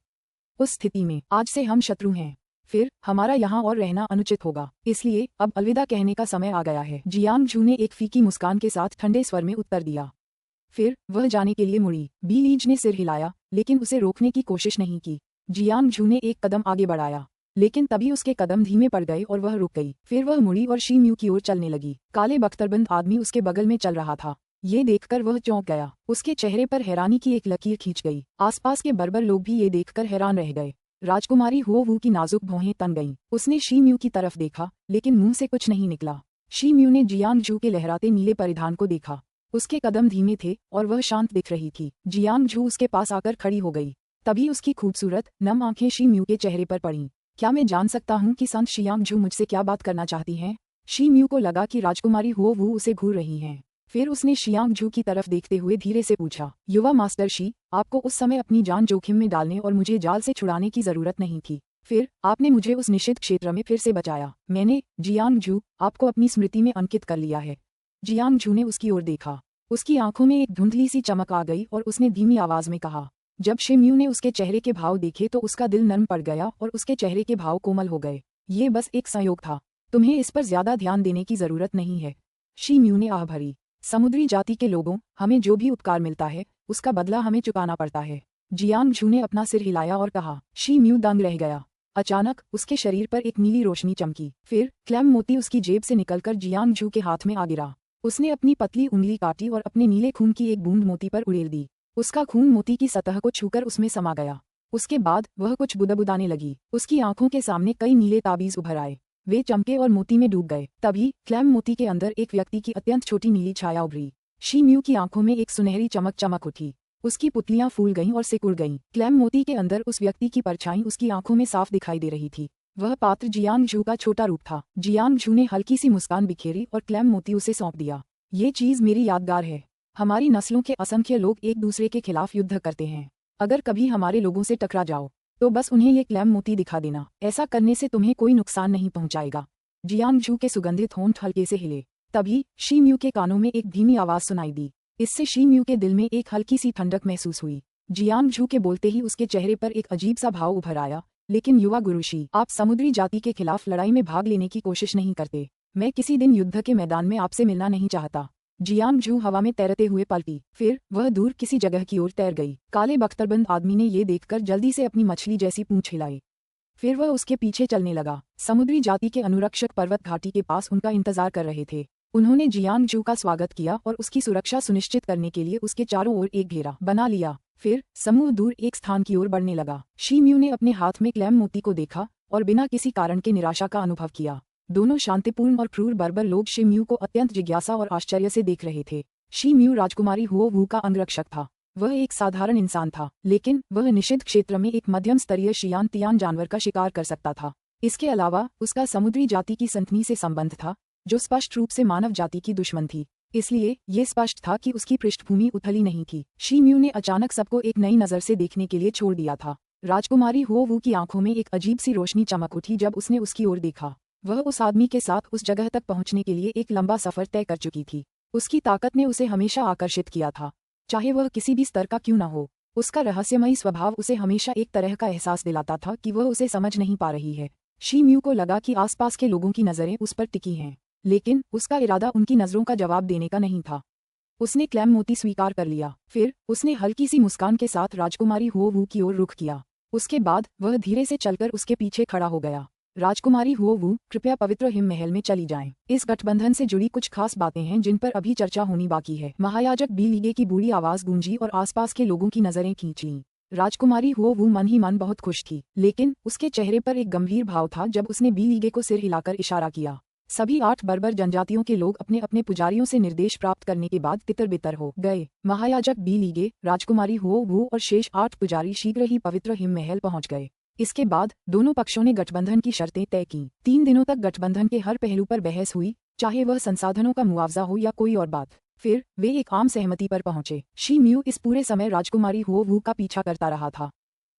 उस स्थिति में आज से हम शत्रु हैं, फिर हमारा यहाँ और रहना अनुचित होगा। इसलिए अब अलविदा कहने का समय आ गया है। जियांग जू ने एक फीकी मुस्कान के साथ ठंडे स्वर में उत्तर दिया। फिर वह जाने के लिए मुड़ी। बी लीज ने सिर हिलाया, लेकिन उसे रोकने की कोशिश नहीं की। जियांग जू ने एक कदम आगे बढ़ाया, लेकिन तभी उसके कदम धीमे पड़ गए और वह रुक गई। फिर वह मुड़ी और शी म्यू की ओर चलने लगी। काले बख्तरबंद आदमी उसके बगल में चल रहा था। ये देखकर वह चौंक गया। उसके चेहरे पर हैरानी की एक लकीर खींच गई। आसपास के बर्बर लोग भी ये देखकर हैरान रह गए। राजकुमारी हुओ वू की नाजुक भौहें तन गईं। उसने शी म्यू की तरफ देखा, लेकिन मुंह से कुछ नहीं निकला। शी म्यू ने जियांग झू के लहराते नीले परिधान को देखा। उसके कदम धीमे थे और वह शांत दिख रही थी। जियांग झू उसके पास आकर खड़ी हो गई। तभी उसकी खूबसूरत नम आंखें शी म्यू के चेहरे पर पड़ीं। क्या मैं जान सकता हूँ कि संत शियांग झू मुझसे क्या बात करना चाहती हैं? शी म्यू को लगा कि राजकुमारी हुओ वू उसे घूर रही हैं। फिर उसने शियांग झू की तरफ देखते हुए धीरे से पूछा, युवा मास्टर शी, आपको उस समय अपनी जान जोखिम में डालने और मुझे जाल से छुड़ाने की जरूरत नहीं थी। फिर आपने मुझे उस निषिद्ध क्षेत्र में फिर से बचाया। मैंने, जियांग झू, आपको अपनी स्मृति में अंकित कर लिया है। जियांग झू ने उसकी ओर देखा। उसकी आंखों में एक धुंधली सी चमक आ गई और उसने धीमी आवाज में कहा। जब शी म्यू ने उसके चेहरे के भाव देखे तो उसका दिल नर्म पड़ गया और उसके चेहरे के भाव कोमल हो गए। ये बस एक संयोग था। तुम्हें इस पर ज्यादा ध्यान देने की जरूरत नहीं है। शी म्यू ने आह भरी। समुद्री जाति के लोगों, हमें जो भी उपकार मिलता है उसका बदला हमें चुकाना पड़ता है। जियांग झू ने अपना सिर हिलाया और कहा। शी म्यू दंग रह गया। अचानक उसके शरीर पर एक नीली रोशनी चमकी। फिर क्लैम मोती उसकी जेब से निकलकर जियांग झू के हाथ में आ गिरा। उसने अपनी पतली उंगली काटी और अपने नीले खून की एक बूंद मोती पर उड़ेल दी। उसका खून मोती की सतह को छूकर उसमें समा गया। उसके बाद वह कुछ बुदबुदाने लगी। उसकी आंखों के सामने कई नीले ताबीज उभर आए। वे चमके और मोती में डूब गए। तभी क्लैम मोती के अंदर एक व्यक्ति की अत्यंत छोटी नीली छाया उभरी। शी म्यू की आंखों में एक सुनहरी चमक उठी। उसकी पुतलियां फूल गईं और सिकुड़ गईं। क्लैम मोती के अंदर उस व्यक्ति की परछाई उसकी आंखों में साफ दिखाई दे रही थी। वह पात्र जियांग झू का छोटा रूप था। जियांग झू ने हल्की सी मुस्कान बिखेरी और क्लैम मोती उसे सौंप दिया। ये चीज मेरी यादगार है। हमारी नस्लों के असंख्य लोग एक दूसरे के खिलाफ युद्ध करते हैं। अगर कभी हमारे लोगों से टकरा जाओ तो बस उन्हें ये क्लैम मोती दिखा देना। ऐसा करने से तुम्हें कोई नुकसान नहीं पहुंचाएगा। जियांग झू के सुगंधित होंठ हल्के से हिले। तभी शी म्यू के कानों में एक धीमी आवाज सुनाई दी। इससे शी म्यू के दिल में एक हल्की सी ठंडक महसूस हुई। जियांग झू के बोलते ही उसके चेहरे पर एक अजीब सा भाव उभर आया। लेकिन युवा गुरुशी, आप समुद्री जाति के खिलाफ लड़ाई में भाग लेने की कोशिश नहीं करते। मैं किसी दिन युद्ध के मैदान में आपसे मिलना नहीं चाहता। जियांग झू हवा में तैरते हुए पलटी। फिर वह दूर किसी जगह की ओर तैर गई। काले बख्तरबंद आदमी ने ये देखकर जल्दी से अपनी मछली जैसी पूंछ हिलाई। फिर वह उसके पीछे चलने लगा। समुद्री जाति के अनुरक्षक पर्वत घाटी के पास उनका इंतजार कर रहे थे। उन्होंने जियांग झू का स्वागत किया और उसकी सुरक्षा सुनिश्चित करने के लिए उसके चारों ओर एक घेरा बना लिया। फिर समूह दूर एक स्थान की ओर बढ़ने लगा। शी म्यू ने अपने हाथ में क्लैम मोती को देखा और बिना किसी कारण के निराशा का अनुभव किया। दोनों शांतिपूर्ण और क्रूर बर्बर लोग शी म्यू को अत्यंत जिज्ञासा और आश्चर्य से देख रहे थे। शी म्यू राजकुमारी हुओ वू का अंगरक्षक था। वह एक साधारण इंसान था, लेकिन वह निषिद्ध क्षेत्र में एक मध्यम स्तरीय शियान तियान जानवर का शिकार कर सकता था। इसके अलावा उसका समुद्री जाति की संतनी से संबंध था, जो स्पष्ट रूप से मानव जाति की दुश्मन थी। इसलिए ये स्पष्ट था कि उसकी पृष्ठभूमि उथली नहीं थी। शी म्यू ने अचानक सबको एक नई नजर से देखने के लिए छोड़ दिया था। राजकुमारी हुओ वू की आंखों में एक अजीब सी रोशनी चमक उठी जब उसने उसकी ओर देखा। वह उस आदमी के साथ उस जगह तक पहुंचने के लिए एक लंबा सफर तय कर चुकी थी। उसकी ताकत ने उसे हमेशा आकर्षित किया था, चाहे वह किसी भी स्तर का क्यों न हो। उसका रहस्यमयी स्वभाव उसे हमेशा एक तरह का एहसास दिलाता था कि वह उसे समझ नहीं पा रही है। शी म्यू को लगा कि आसपास के लोगों की नजरें उस पर टिकी हैं, लेकिन उसका इरादा उनकी नजरों का जवाब देने का नहीं था। उसने क्लैम मोती स्वीकार कर लिया। फिर उसने हल्की सी मुस्कान के साथ राजकुमारी हुओ वू की ओर रुख किया। उसके बाद वह धीरे से चलकर उसके पीछे खड़ा हो गया। राजकुमारी हुओ वू, कृपया पवित्र हिम महल में चली जाएं। इस गठबंधन से जुड़ी कुछ खास बातें हैं जिन पर अभी चर्चा होनी बाकी है। महायाजक बी लीगे की बूढ़ी आवाज गूंजी और आसपास के लोगों की नजरें खींच लीं। राजकुमारी हुओ वू मन ही मन बहुत खुश थी, लेकिन उसके चेहरे पर एक गंभीर भाव था जब उसने बी लीगे को सिर हिलाकर इशारा किया। सभी 8 बर्बर जनजातियों के लोग अपने अपने पुजारियों से निर्देश प्राप्त करने के बाद तितर-बितर हो गए। महायाजक बी लीगे, राजकुमारी हुओ वू और शेष 8 पुजारी शीघ्र ही पवित्र हिम महल पहुंच गए। इसके बाद दोनों पक्षों ने गठबंधन की शर्तें तय की। 3 दिनों तक गठबंधन के हर पहलू पर बहस हुई, चाहे वह संसाधनों का मुआवजा हो या कोई और बात। फिर वे एक आम सहमति पर पहुंचे। शी म्यू इस पूरे समय राजकुमारी हुओ वू का पीछा करता रहा था।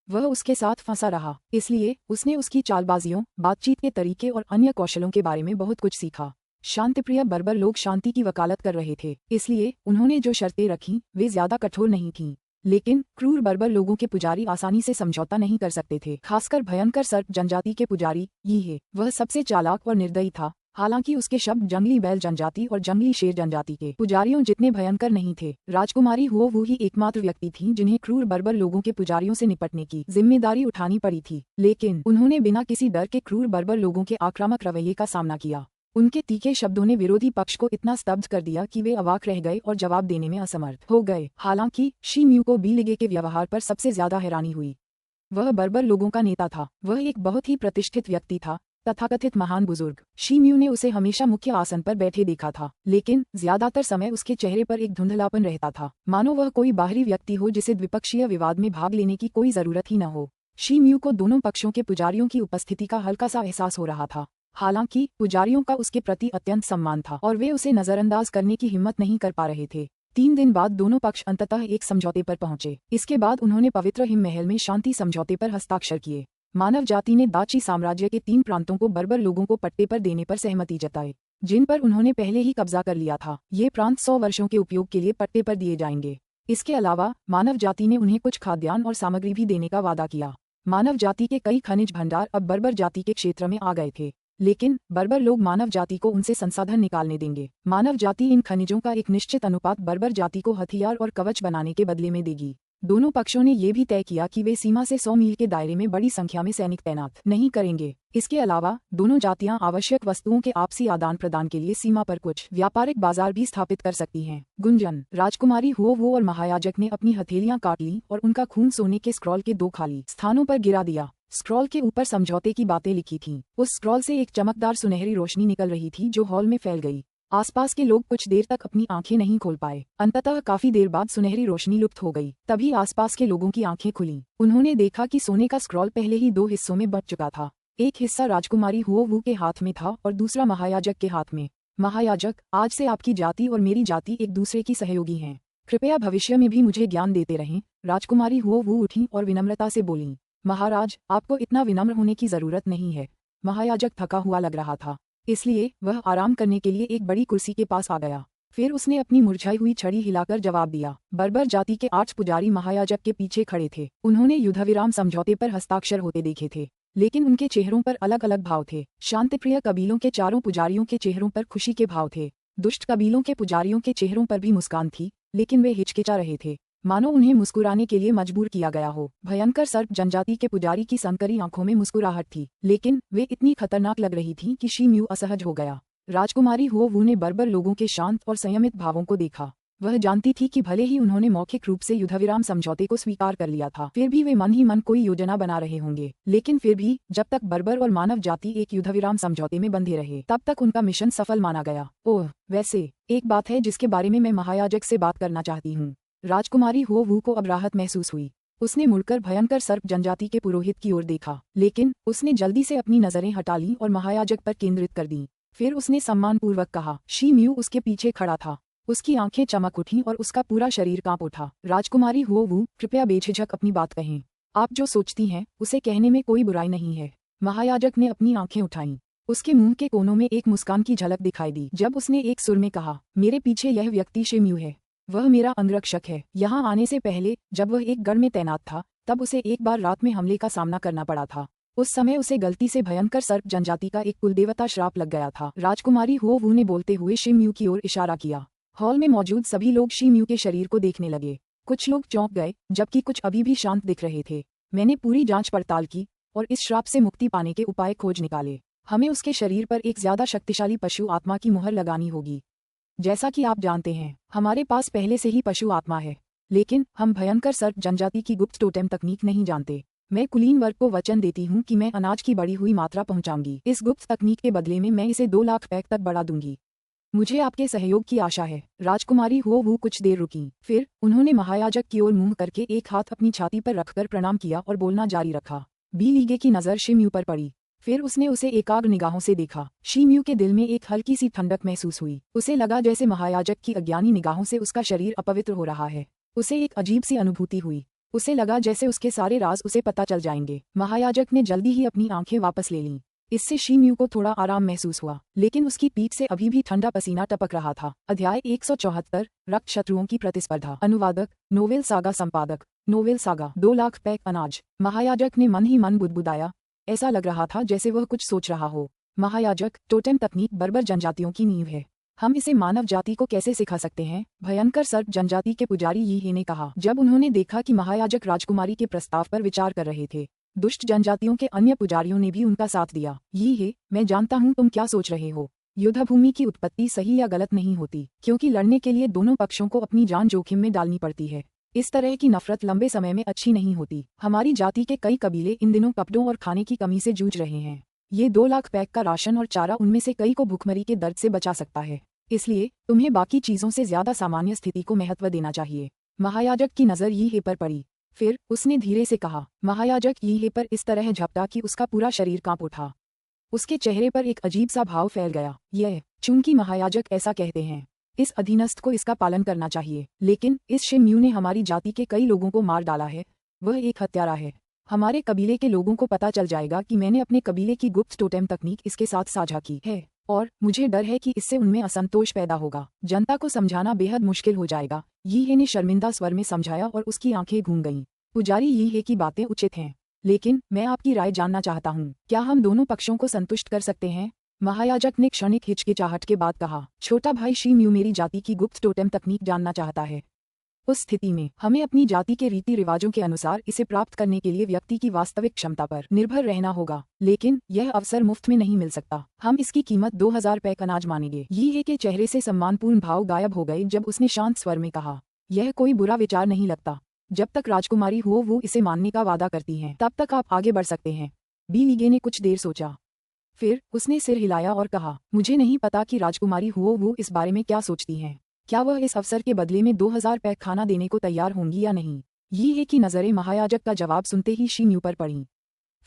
वह उसके साथ फंसा रहा, इसलिए उसने उसकी चालबाजियों, बातचीत के तरीके और अन्य कौशलों के बारे में बहुत कुछ सीखा। शांतिप्रिय बर्बर लोग शांति की वकालत कर रहे थे, इसलिए उन्होंने जो शर्तें रखीं वे ज्यादा कठोर नहीं थीं। लेकिन क्रूर बर्बर लोगों के पुजारी आसानी से समझौता नहीं कर सकते थे, खासकर भयंकर सर्प जनजाति के पुजारी। ये वह सबसे चालाक और निर्दयी था, हालांकि उसके शब्द जंगली बैल जनजाति और जंगली शेर जनजाति के पुजारियों जितने भयंकर नहीं थे। राजकुमारी हुओवू ही एकमात्र व्यक्ति थी जिन्हें क्रूर बर्बर लोगों के पुजारियों से निपटने की जिम्मेदारी उठानी पड़ी थी, लेकिन उन्होंने बिना किसी डर के क्रूर बर्बर लोगों के आक्रामक रवैये का सामना किया। उनके तीखे शब्दों ने विरोधी पक्ष को इतना स्तब्ध कर दिया कि वे अवाक रह गए और जवाब देने में असमर्थ हो गए। हालांकि शी म्यू को बी लिगे के व्यवहार पर सबसे ज्यादा हैरानी हुई। वह बर्बर लोगों का नेता था, वह एक बहुत ही प्रतिष्ठित व्यक्ति था, तथाकथित महान बुजुर्ग। शी म्यू ने उसे हमेशा मुख्य आसन पर बैठे देखा था, लेकिन ज्यादातर समय उसके चेहरे पर एक धुंधलापन रहता था, मानो वह कोई बाहरी व्यक्ति हो जिसे द्विपक्षीय विवाद में भाग लेने की कोई जरूरत ही न हो। शी म्यू को दोनों पक्षों के पुजारियों की उपस्थिति का हल्का सा एहसास हो रहा था। हालांकि पुजारियों का उसके प्रति अत्यंत सम्मान था और वे उसे नजरअंदाज करने की हिम्मत नहीं कर पा रहे थे। 3 दिन बाद दोनों पक्ष अंततः एक समझौते पर पहुंचे। इसके बाद उन्होंने पवित्र हिम महल में शांति समझौते पर हस्ताक्षर किए। मानव जाति ने दाची साम्राज्य के 3 प्रांतों को बर्बर लोगों को पट्टे पर देने पर सहमति जताई, जिन पर उन्होंने पहले ही कब्जा कर लिया था। ये प्रांत 100 वर्षों के उपयोग के लिए पट्टे पर दिए जाएंगे। इसके अलावा मानव जाति ने उन्हें कुछ खाद्यान्न और सामग्री भी देने का वादा किया। मानव जाति के कई खनिज भंडार अब बर्बर जाति के क्षेत्र में आ गए थे, लेकिन बर्बर लोग मानव जाति को उनसे संसाधन निकालने देंगे। मानव जाति इन खनिजों का एक निश्चित अनुपात बर्बर जाति को हथियार और कवच बनाने के बदले में देगी। दोनों पक्षों ने ये भी तय किया कि वे सीमा से 100 मील के दायरे में बड़ी संख्या में सैनिक तैनात नहीं करेंगे। इसके अलावा दोनों जातियां आवश्यक वस्तुओं के आपसी आदान प्रदान के लिए सीमा पर कुछ व्यापारिक बाजार भी स्थापित कर सकती हैं। गुंजन, राजकुमारी हुओवू और महायाजक ने अपनी हथेलियां काट ली और उनका खून सोने के स्क्रॉल के 2 खाली स्थानों पर गिरा दिया। स्क्रॉल के ऊपर समझौते की बातें लिखी थीं। उस स्क्रॉल से एक चमकदार सुनहरी रोशनी निकल रही थी जो हॉल में फैल गई। आसपास के लोग कुछ देर तक अपनी आंखें नहीं खोल पाए। अंततः काफी देर बाद सुनहरी रोशनी लुप्त हो गई। तभी आसपास के लोगों की आंखें खुलीं। उन्होंने देखा कि सोने का स्क्रॉल पहले ही 2 हिस्सों में बंट चुका था। एक हिस्सा राजकुमारी हुओवू के हाथ में था और दूसरा महायाजक के हाथ में। महायाजक, आज से आपकी जाति और मेरी जाति एक दूसरे की सहयोगी हैं। कृपया भविष्य में भी मुझे ज्ञान देते रहें। राजकुमारी हुओवू उठी और विनम्रता से बोलीं, महाराज, आपको इतना विनम्र होने की जरूरत नहीं है। महायाजक थका हुआ लग रहा था, इसलिए वह आराम करने के लिए एक बड़ी कुर्सी के पास आ गया। फिर उसने अपनी मुरझाई हुई छड़ी हिलाकर जवाब दिया। बर्बर जाति के 8 पुजारी महायाजक के पीछे खड़े थे। उन्होंने युद्धविराम समझौते पर हस्ताक्षर होते देखे थे, लेकिन उनके चेहरों पर अलग अलग भाव थे। शांतिप्रिय कबीलों के 4 पुजारियों के चेहरों पर खुशी के भाव थे। दुष्ट कबीलों के पुजारियों के चेहरों पर भी मुस्कान थी, लेकिन वे हिचकिचा रहे थे, मानो उन्हें मुस्कुराने के लिए मजबूर किया गया हो। भयंकर सर्प जनजाति के पुजारी की संकरी आंखों में मुस्कुराहट थी, लेकिन वे इतनी खतरनाक लग रही थी कि शी म्यू असहज हो गया। राजकुमारी हुओवू ने बर्बर लोगों के शांत और संयमित भावों को देखा। वह जानती थी कि भले ही उन्होंने मौखिक रूप से युद्धविराम समझौते को स्वीकार कर लिया था, फिर भी वे मन ही मन कोई योजना बना रहे होंगे। लेकिन फिर भी जब तक बर्बर और मानव जाति एक युद्धविराम समझौते में बंधे रहे, तब तक उनका मिशन सफल माना गया। ओह, वैसे एक बात है जिसके बारे में मैं महायाजक से बात करना चाहती हूँ। राजकुमारी हुओवू को अब राहत महसूस हुई। उसने मुड़कर भयंकर सर्प जनजाति के पुरोहित की ओर देखा, लेकिन उसने जल्दी से अपनी नजरें हटा लीं और महायाजक पर केंद्रित कर दीं। फिर उसने सम्मानपूर्वक कहा। शी म्यू उसके पीछे खड़ा था। उसकी आंखें चमक उठीं और उसका पूरा शरीर कांप उठा। राजकुमारी हुओवू, कृपया बेझिझक अपनी बात कहें। आप जो सोचती हैं उसे कहने में कोई बुराई नहीं है। महायाजक ने अपनी आंखें उठाईं। उसके मुंह के कोनों में एक मुस्कान की झलक दिखाई दी जब उसने एक सुर में कहा, मेरे पीछे यह व्यक्ति शी म्यू है। वह मेरा अंगरक्षक है। यहाँ आने से पहले जब वह एक गढ़ में तैनात था, तब उसे एक बार रात में हमले का सामना करना पड़ा था। उस समय उसे गलती से भयंकर सर्प जनजाति का एक कुलदेवता श्राप लग गया था। राजकुमारी हुओवू ने बोलते हुए शी म्यू की ओर इशारा किया। हॉल में मौजूद सभी लोग शी म्यू के शरीर को देखने लगे। कुछ लोग चौंक गए, जबकि कुछ अभी भी शांत दिख रहे थे। मैंने पूरी जांच पड़ताल की और इस श्राप से मुक्ति पाने के उपाय खोज निकाले। हमें उसके शरीर पर एक ज्यादा शक्तिशाली पशु आत्मा की मुहर लगानी होगी। जैसा कि आप जानते हैं, हमारे पास पहले से ही पशु आत्मा है, लेकिन हम भयंकर सर्प जनजाति की गुप्त टोटेम तकनीक नहीं जानते। मैं कुलीन वर्ग को वचन देती हूँ कि मैं अनाज की बढ़ी हुई मात्रा पहुँचाऊंगी। इस गुप्त तकनीक के बदले में मैं इसे 2 लाख पैक तक बढ़ा दूंगी। मुझे आपके सहयोग की आशा है। राजकुमारी हुओवू कुछ देर रुकी, फिर उन्होंने महायाजक की ओर मुंह करके एक हाथ अपनी छाती पर रखकर प्रणाम किया और बोलना जारी रखा। बी लीगे की नजर शी म्यू पर पड़ी। फिर उसने उसे एकाग्र निगाहों से देखा। शी म्यू के दिल में एक हल्की सी ठंडक महसूस हुई। उसे लगा जैसे महायाजक की अज्ञानी निगाहों से उसका शरीर अपवित्र हो रहा है। उसे एक अजीब सी अनुभूति हुई। उसे लगा जैसे उसके सारे राज उसे पता चल जाएंगे। महायाजक ने जल्दी ही अपनी आंखें वापस ले लीं। इससे शी म्यू को थोड़ा आराम महसूस हुआ, लेकिन उसकी पीठ से अभी भी ठंडा पसीना टपक रहा था। अध्याय 174 रक्त शत्रुओं की प्रतिस्पर्धा। अनुवादक नोवेल सागा संपादक नोवेल सागा 2 लाख पैक अनाज। महायाजक ने मन ही मन बुदबुदाया। ऐसा लग रहा था जैसे वह कुछ सोच रहा हो। महायाजक, टोटेम तकनीक बर्बर जनजातियों की नींव है। हम इसे मानव जाति को कैसे सिखा सकते हैं? भयंकर सर्प जनजाति के पुजारी यी हे ने कहा, जब उन्होंने देखा कि महायाजक राजकुमारी के प्रस्ताव पर विचार कर रहे थे। दुष्ट जनजातियों के अन्य पुजारियों ने भी उनका साथ दिया। यी हे, मैं जानता हूँ तुम क्या सोच रहे हो। युद्धभूमि की उत्पत्ति सही या गलत नहीं होती, क्योंकि लड़ने के लिए दोनों पक्षों को अपनी जान जोखिम में डालनी पड़ती है। इस तरह की नफरत लंबे समय में अच्छी नहीं होती। हमारी जाति के कई कबीले इन दिनों कपड़ों और खाने की कमी से जूझ रहे हैं। ये 2 लाख पैक का राशन और चारा उनमें से कई को भूखमरी के दर्द से बचा सकता है। इसलिए तुम्हें बाकी चीजों से ज्यादा सामान्य स्थिति को महत्व देना चाहिए। महायाजक की नजर यी हे पर पड़ी। फिर उसने धीरे से कहा। महायाजक यी हे पर इस तरह झपटा कि उसका पूरा शरीर कांप उठा। उसके चेहरे पर एक अजीब सा भाव फैल गया। यह, चूंकि महायाजक ऐसा कहते हैं, इस अधीनस्थ को इसका पालन करना चाहिए। लेकिन इस शिम्यू ने हमारी जाति के कई लोगों को मार डाला है। वह एक हत्यारा है। हमारे कबीले के लोगों को पता चल जाएगा कि मैंने अपने कबीले की गुप्त टोटेम तकनीक इसके साथ साझा की है, और मुझे डर है कि इससे उनमें असंतोष पैदा होगा। जनता को समझाना बेहद मुश्किल हो जाएगा। यी हे ने शर्मिंदा स्वर में समझाया और उसकी आंखें घूम गईं। पुजारी यी हे की बातें उचित हैं, लेकिन मैं आपकी राय जानना चाहता हूँ। क्या हम दोनों पक्षों को संतुष्ट कर सकते हैं? महायाजक ने क्षणिक हिचकिचाहट के बाद कहा। छोटा भाई शिम्यू मेरी जाति की गुप्त टोटेम तकनीक जानना चाहता है। उस स्थिति में हमें अपनी जाति के रीति रिवाजों के अनुसार इसे प्राप्त करने के लिए व्यक्ति की वास्तविक क्षमता पर निर्भर रहना होगा। लेकिन यह अवसर मुफ्त में नहीं मिल सकता। हम इसकी कीमत 2000 पैक अनाज मानेंगे। यी हे के चेहरे से सम्मानपूर्ण भाव गायब हो गए जब उसने शांत स्वर में कहा, यह कोई बुरा विचार नहीं लगता। जब तक राजकुमारी हो वो इसे मानने का वादा करती हैं, तब तक आप आगे बढ़ सकते हैं। बीवीगे ने कुछ देर सोचा। फिर उसने सिर हिलाया और कहा, मुझे नहीं पता कि राजकुमारी हो वो इस बारे में क्या सोचती हैं। क्या वह इस अवसर के बदले में 2000 पैक खाना देने को तैयार होंगी या नहीं? यी हे की नजरें महायाजक का जवाब सुनते ही शिम्यू पर पड़ीं।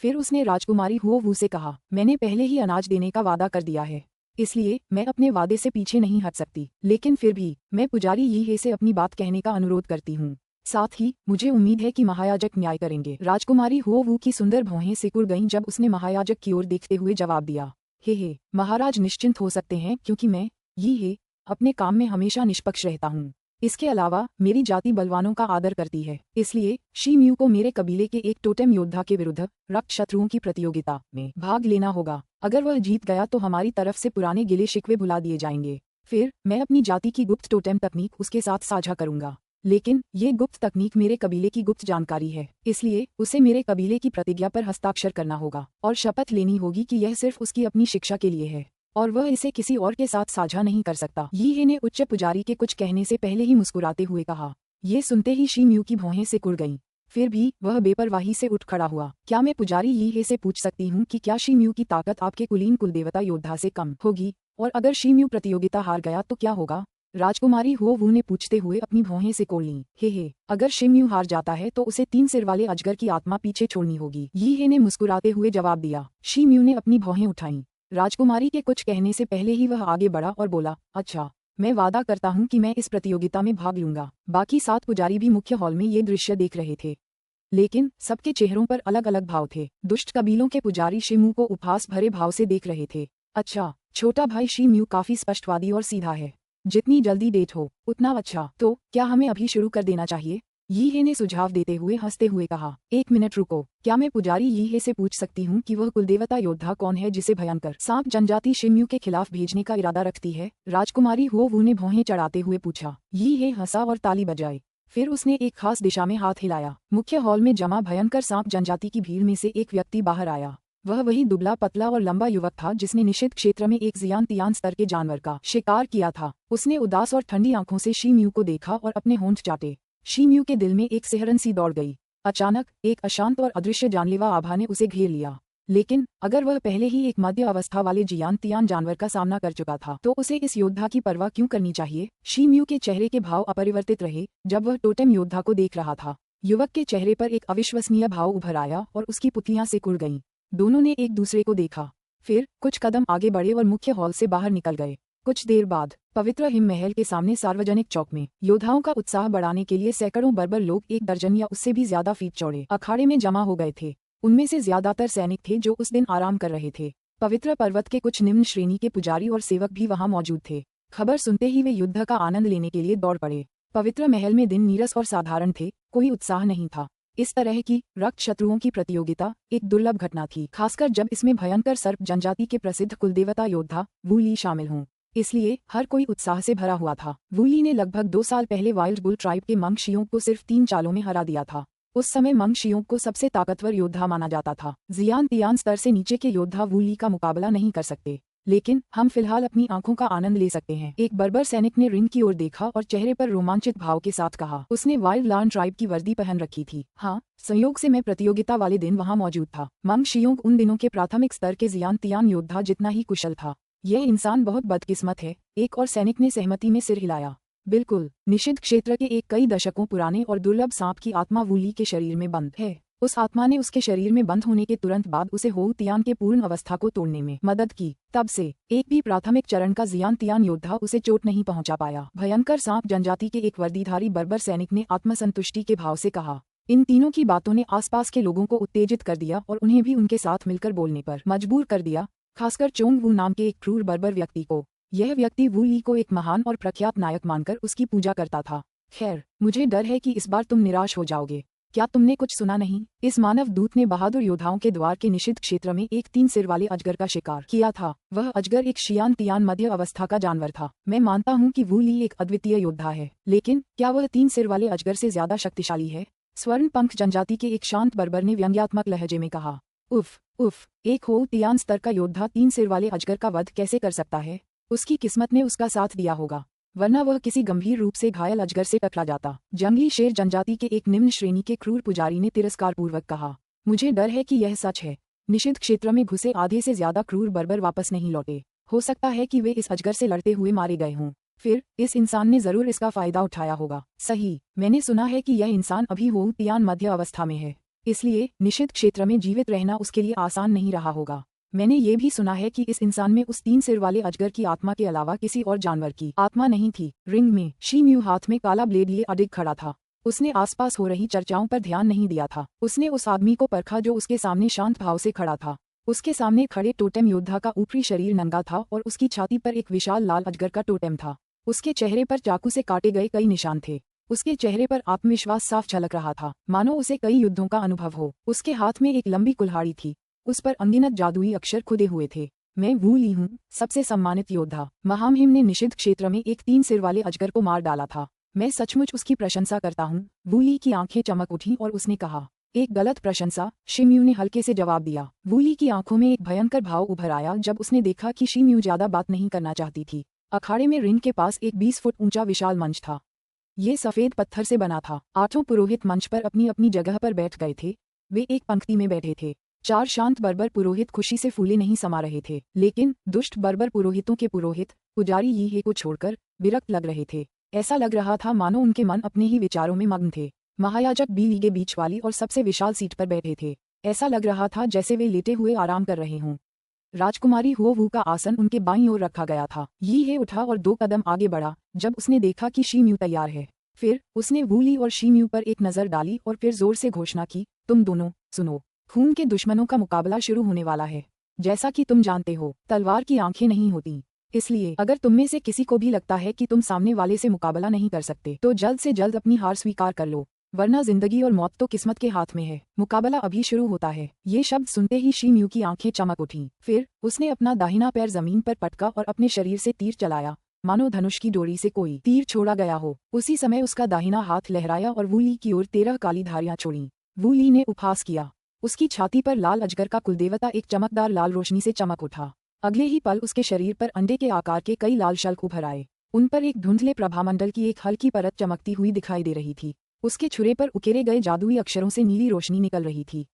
फिर उसने राजकुमारी हो से कहा, मैंने पहले ही अनाज देने का वादा कर दिया है, इसलिए मैं अपने वादे से पीछे नहीं हट सकती। लेकिन फिर भी मैं पुजारी यी हे से अपनी बात कहने का अनुरोध करती हूँ। साथ ही मुझे उम्मीद है कि महायाजक न्याय करेंगे। राजकुमारी हो की सुंदर भौहें सिकुड़ गईं जब उसने महायाजक की ओर देखते हुए जवाब दिया, हे महाराज निश्चिंत हो सकते हैं, क्योंकि मैं यी हे अपने काम में हमेशा निष्पक्ष रहता हूँ। इसके अलावा मेरी जाति बलवानों का आदर करती है, इसलिए शिम्यू को मेरे कबीले के एक टोटेम योद्धा के विरुद्ध रक्त शत्रुओं की प्रतियोगिता में भाग लेना होगा। अगर वह जीत गया तो हमारी तरफ से पुराने गिले शिकवे भुला दिए जाएंगे। फिर मैं अपनी जाति की गुप्त टोटेम तकनीक उसके साथ साझा करूंगा। लेकिन ये गुप्त तकनीक मेरे कबीले की गुप्त जानकारी है, इसलिए उसे मेरे कबीले की प्रतिज्ञा पर हस्ताक्षर करना होगा और शपथ लेनी होगी कि यह सिर्फ उसकी अपनी शिक्षा के लिए है और वह इसे किसी और के साथ साझा नहीं कर सकता। यी हे ने उच्च पुजारी के कुछ कहने से पहले ही मुस्कुराते हुए कहा। ये सुनते ही शिम्यू की भौहें सिकुड़ गईं। फिर भी वह बेपरवाही से उठ खड़ा हुआ। क्या मैं पुजारी यी हे से पूछ सकती हूँ कि क्या शिम्यू की ताकत आपके कुलीन कुलदेवता योद्धा से कम होगी? और अगर शिम्यू प्रतियोगिता हार गया तो क्या होगा? राजकुमारी हो ने पूछते हुए अपनी भौहें सिकोड़ लीं। हे अगर शिम्यू हार जाता है तो उसे 3 सिर वाले अजगर की आत्मा पीछे छोड़नी होगी। यी हे ने मुस्कुराते हुए जवाब दिया। शिम्यू ने अपनी भौहें उठाईं। राजकुमारी के कुछ कहने से पहले ही वह आगे बढ़ा और बोला, अच्छा, मैं वादा करता हूँ कि मैं इस प्रतियोगिता में भाग लूंगा। बाकी 7 पुजारी भी मुख्य हॉल में ये दृश्य देख रहे थे, लेकिन सबके चेहरों पर अलग अलग भाव थे। दुष्ट कबीलों के पुजारी शिम्यू को उपहास भरे भाव से देख रहे थे। अच्छा, छोटा भाई शिम्यू काफी स्पष्टवादी और सीधा है। जितनी जल्दी डेट हो उतना अच्छा। तो क्या हमें अभी शुरू कर देना चाहिए? यी हे ने सुझाव देते हुए हंसते हुए कहा। 1 मिनट रुको, क्या मैं पुजारी यी हे से पूछ सकती हूँ कि वह कुलदेवता योद्धा कौन है जिसे भयंकर सांप जनजाति शिम्यू के खिलाफ भेजने का इरादा रखती है? राजकुमारी हो ने भौहें चढ़ाते हुए पूछा। यी हे हंसा और ताली बजाई। फिर उसने एक खास दिशा में हाथ हिलाया। मुख्य हॉल में जमा भयंकर सांप जनजाति की भीड़ में से एक व्यक्ति बाहर आया। वह वही दुबला पतला और लंबा युवक था जिसने निषिद्ध क्षेत्र में एक जियान स्तर के जानवर का शिकार किया था। उसने उदास और ठंडी आंखों से शिम्यू को देखा और अपने होंठ चाटे। शिम्यू के दिल में एक सिहरन सी दौड़ गई। अचानक एक अशांत और अदृश्य जानलेवा आभा ने उसे घेर लिया। लेकिन अगर वह पहले ही एक मध्य अवस्था वाले जियान जानवर का सामना कर चुका था तो उसे इस योद्धा की परवाह क्यों करनी चाहिए? शिम्यू के चेहरे के भाव अपरिवर्तित रहे जब वह टोटेम योद्धा को देख रहा था। युवक के चेहरे पर एक अविश्वसनीय भाव उभर आया और उसकी पुतलियां सिकुड़ गईं। दोनों ने एक दूसरे को देखा, फिर कुछ कदम आगे बढ़े और मुख्य हॉल से बाहर निकल गए। कुछ देर बाद पवित्र हिम महल के सामने सार्वजनिक चौक में योद्धाओं का उत्साह बढ़ाने के लिए सैकड़ों बर्बर लोग 1 दर्जन या उससे भी ज्यादा फीट चौड़े अखाड़े में जमा हो गए थे। उनमें से ज्यादातर सैनिक थे जो उस दिन आराम कर रहे थे। पवित्र पर्वत के कुछ निम्न श्रेणी के पुजारी और सेवक भी वहां मौजूद थे। खबर सुनते ही वे युद्ध का आनंद लेने के लिए दौड़ पड़े। पवित्र महल में दिन नीरस और साधारण थे, कोई उत्साह नहीं था। इस तरह की रक्त शत्रुओं की प्रतियोगिता एक दुर्लभ घटना थी, खासकर जब इसमें भयंकर सर्प जनजाति के प्रसिद्ध कुलदेवता योद्धा वूली शामिल हों। इसलिए हर कोई उत्साह से भरा हुआ था। वूली ने लगभग 2 साल पहले वाइल्ड बुल ट्राइब के मंग शियोंग को सिर्फ 3 चालों में हरा दिया था। उस समय मंग शियोंग को सबसे ताकतवर योद्धा माना जाता था। जियान तियान स्तर से नीचे के योद्धा वूली का मुकाबला नहीं कर सकते, लेकिन हम फिलहाल अपनी आंखों का आनंद ले सकते हैं। एक बर्बर सैनिक ने रिंग की ओर देखा और चेहरे पर रोमांचित भाव के साथ कहा। उसने वाइल्ड लैंड ट्राइब की वर्दी पहन रखी थी। हाँ, संयोग से मैं प्रतियोगिता वाले दिन वहाँ मौजूद था। मंग शियोंग उन दिनों के प्राथमिक स्तर के जियान तियान योद्धा जितना ही कुशल था। यह इंसान बहुत बदकिस्मत है, एक और सैनिक ने सहमति में सिर हिलाया। बिल्कुल, निषिद्ध क्षेत्र के एक कई दशकों पुराने और दुर्लभ सांप की आत्मा वूली के शरीर में बंद है। उस आत्मा ने उसके शरीर में बंद होने के तुरंत बाद उसे होउ तियान के पूर्ण अवस्था को तोड़ने में मदद की। तब से एक भी प्राथमिक चरण का जियान तियान योद्धा उसे चोट नहीं पहुंचा पाया। भयंकर सांप जनजाति के एक वर्दीधारी बर्बर सैनिक ने आत्मसंतुष्टि के भाव से कहा। इन तीनों की बातों ने आसपास के लोगों को उत्तेजित कर दिया और उन्हें भी उनके साथ मिलकर बोलने पर मजबूर कर दिया, खासकर चोंग वू नाम के एक क्रूर बर्बर व्यक्ति को। यह व्यक्ति वूली को एक महान और प्रख्यात नायक मानकर उसकी पूजा करता था। खैर, मुझे डर है कि इस बार तुम निराश हो जाओगे। क्या तुमने कुछ सुना नहीं? इस मानव दूत ने बहादुर योद्धाओं के द्वार के निषिद्ध क्षेत्र में एक 3 सिर वाले अजगर का शिकार किया था। वह अजगर एक शियान तियान मध्य अवस्था का जानवर था। मैं मानता हूँ कि वूली एक अद्वितीय योद्धा है, लेकिन क्या वह 3 सिर वाले अजगर से ज्यादा शक्तिशाली है? स्वर्ण पंख जनजाति के एक शांत बर्बर ने व्यंग्यात्मक लहजे में कहा। उफ उफ, एक होउ तियान स्तर का योद्धा 3 सिर वाले अजगर का वध कैसे कर सकता है? उसकी किस्मत ने उसका साथ दिया होगा, वरना वह किसी गंभीर रूप से घायल अजगर से टकरा जाता। जंगली शेर जनजाति के एक निम्न श्रेणी के क्रूर पुजारी ने तिरस्कारपूर्वक कहा। मुझे डर है कि यह सच है। निषिद्ध क्षेत्र में घुसे आधे से ज्यादा क्रूर बर्बर वापस नहीं लौटे। हो सकता है कि वे इस अजगर से लड़ते हुए मारे गए हों। फिर इस इंसान ने जरूर इसका फायदा उठाया होगा। सही, मैंने सुना है कि यह इंसान अभी होउ तियान मध्य अवस्था में है, इसलिए निषिद्ध क्षेत्र में जीवित रहना उसके लिए आसान नहीं रहा होगा। मैंने ये भी सुना है कि इस इंसान में उस 3 सिर वाले अजगर की आत्मा के अलावा किसी और जानवर की आत्मा नहीं थी। रिंग में शी म्यू हाथ में काला ब्लेड लिए अडिग खड़ा था। उसने आसपास हो रही चर्चाओं पर ध्यान नहीं दिया था। उसने उस आदमी को परखा जो उसके सामने शांत भाव से खड़ा था। उसके सामने खड़े टोटेम योद्धा का ऊपरी शरीर नंगा था और उसकी छाती पर एक विशाल लाल अजगर का टोटेम था। उसके चेहरे पर चाकू से काटे गए कई निशान थे। उसके चेहरे पर आत्मविश्वास साफ झलक रहा था, मानो उसे कई युद्धों का अनुभव हो। उसके हाथ में एक लंबी कुल्हाड़ी थी, उस पर अनगिनत जादुई अक्षर खुदे हुए थे। मैं वूली हूँ, सबसे सम्मानित योद्धा। महामहिम ने निषिद्ध क्षेत्र में एक 3 सिर वाले अजगर को मार डाला था। मैं सचमुच उसकी प्रशंसा करता हूँ। वूली की आंखें चमक उठीं और उसने कहा। एक गलत प्रशंसा, शिम्यू ने हल्के से जवाब दिया। वूली की आंखों में एक भयंकर भाव उभर आया जब उसने देखा कि शिम्यू ज्यादा बात नहीं करना चाहती थी। अखाड़े में रिंग के पास एक 20 फुट ऊंचा विशाल मंच था। ये सफेद पत्थर से बना था। 8 पुरोहित मंच पर अपनी अपनी जगह पर बैठ गए थे। वे एक पंक्ति में बैठे थे। 4 शांत बर्बर पुरोहित खुशी से फूले नहीं समा रहे थे, लेकिन दुष्ट बर्बर पुरोहितों के पुरोहित पुजारी यीहे को छोड़कर विरक्त लग रहे थे। ऐसा लग रहा था मानो उनके मन अपने ही विचारों में मग्न थे। महायाजक बीलीगे बीच वाली और सबसे विशाल सीट पर बैठे थे। ऐसा लग रहा था जैसे वे लेटे हुए आराम कर रहे हों। राजकुमारी हुओ वू का आसन उनके बाईं ओर रखा गया था। यीहे उठा और 2 कदम आगे बढ़ा जब उसने देखा कि शिम्यू तैयार है। फिर उसने वूली और शिम्यू पर एक नजर डाली और फिर जोर से घोषणा की, तुम दोनों सुनो। खून के दुश्मनों का मुकाबला शुरू होने वाला है। जैसा कि तुम जानते हो, तलवार की आंखें नहीं होती। इसलिए अगर तुम में से किसी को भी लगता है कि तुम सामने वाले से मुकाबला नहीं कर सकते, तो जल्द से जल्द अपनी हार स्वीकार कर लो, वरना जिंदगी और मौत तो किस्मत के हाथ में है। मुकाबला अभी शुरू होता है। ये शब्द सुनते ही शिम्यू की आंखें चमक उठीं। फिर उसने अपना दाहिना पैर जमीन पर पटका और अपने शरीर से तीर चलाया, मानो धनुष की डोरी से कोई तीर छोड़ा गया हो। उसी समय उसका दाहिना हाथ लहराया और वूली की ओर 13 काली धारियां छोड़ी। वूली ने उपहास किया। उसकी छाती पर लाल अजगर का कुलदेवता एक चमकदार लाल रोशनी से चमक उठा। अगले ही पल उसके शरीर पर अंडे के आकार के कई लाल शल्क उभर आए। उन पर एक धुंधले प्रभामंडल की एक हल्की परत चमकती हुई दिखाई दे रही थी। उसके छुरे पर उकेरे गए जादुई अक्षरों से नीली रोशनी निकल रही थी।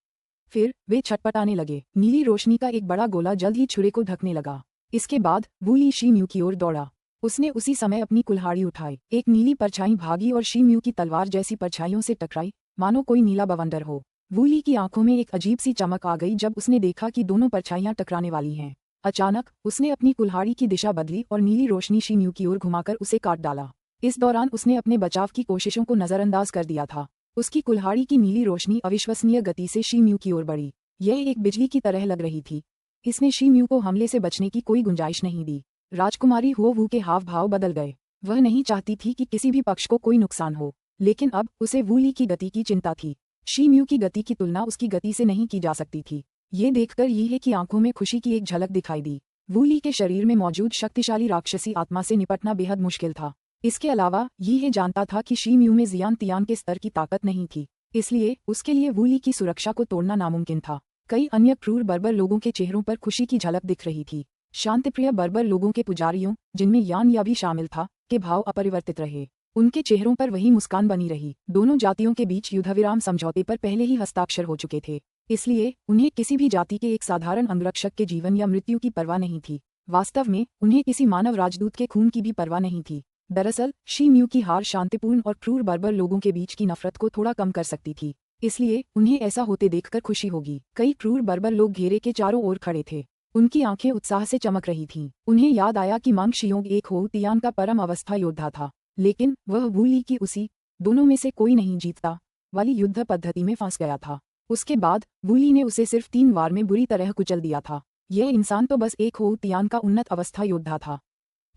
फिर वे छटपटाने लगे। नीली रोशनी का एक बड़ा गोला जल्द ही छुरे को ढकने लगा। इसके बाद वूली शिम्यू की ओर दौड़ा। उसने उसी समय अपनी कुल्हाड़ी उठाई। एक नीली परछाई भागी और शिम्यू की तलवार जैसी परछाइयों से टकराई, मानो कोई नीला बवंडर हो। वूली की आंखों में एक अजीब सी चमक आ गई जब उसने देखा कि दोनों परछाइयां टकराने वाली हैं। अचानक उसने अपनी कुल्हाड़ी की दिशा बदली और नीली रोशनी शिम्यू की ओर घुमाकर उसे काट डाला। इस दौरान उसने अपने बचाव की कोशिशों को नजरअंदाज कर दिया था। उसकी कुल्हाड़ी की नीली रोशनी अविश्वसनीय गति से शिम्यू की ओर बढ़ी। यह एक बिजली की तरह लग रही थी। इसने शिम्यू को हमले से बचने की कोई गुंजाइश नहीं दी। राजकुमारी हुओ वू के हाव भाव बदल गए। वह नहीं चाहती थी कि किसी भी पक्ष को कोई नुकसान हो, लेकिन अब उसे वूली की गति की चिंता थी। शी म्यू की गति की तुलना उसकी गति से नहीं की जा सकती थी। ये देखकर यी हे की आंखों में खुशी की एक झलक दिखाई दी। वू ली के शरीर में मौजूद शक्तिशाली राक्षसी आत्मा से निपटना बेहद मुश्किल था। इसके अलावा यी हे जानता था कि शी म्यू में जियान तियान के स्तर की ताकत नहीं थी, इसलिए उसके लिए वू ली की सुरक्षा को तोड़ना नामुमकिन था। कई अन्य क्रूर बर्बर लोगों के चेहरों पर खुशी की झलक दिख रही थी। शांतिप्रिय बर्बर लोगों के पुजारियों, जिनमें यान या भी शामिल था, के भाव अपरिवर्तित रहे। उनके चेहरों पर वही मुस्कान बनी रही। दोनों जातियों के बीच युद्धविराम समझौते पर पहले ही हस्ताक्षर हो चुके थे, इसलिए उन्हें किसी भी जाति के एक साधारण अंगरक्षक के जीवन या मृत्यु की परवाह नहीं थी। वास्तव में उन्हें किसी मानव राजदूत के खून की भी परवाह नहीं थी। दरअसल शी म्यू की हार शांतिपूर्ण और क्रूर बर्बर लोगों के बीच की नफरत को थोड़ा कम कर सकती थी, इसलिए उन्हें ऐसा होते देखकर खुशी होगी। कई क्रूर बर्बर लोग घेरे के चारों ओर खड़े थे। उनकी आंखें उत्साह से चमक रही थीं। उन्हें याद आया कि मांग शियोंग एक हो तियान का परम अवस्था योद्धा था, लेकिन वह वू ली की उसी दोनों में से कोई नहीं जीतता वाली युद्ध पद्धति में फंस गया था। उसके बाद वू ली ने उसे सिर्फ 3 वार में बुरी तरह कुचल दिया था। यह इंसान तो बस एक हो तियान का उन्नत अवस्था योद्धा था,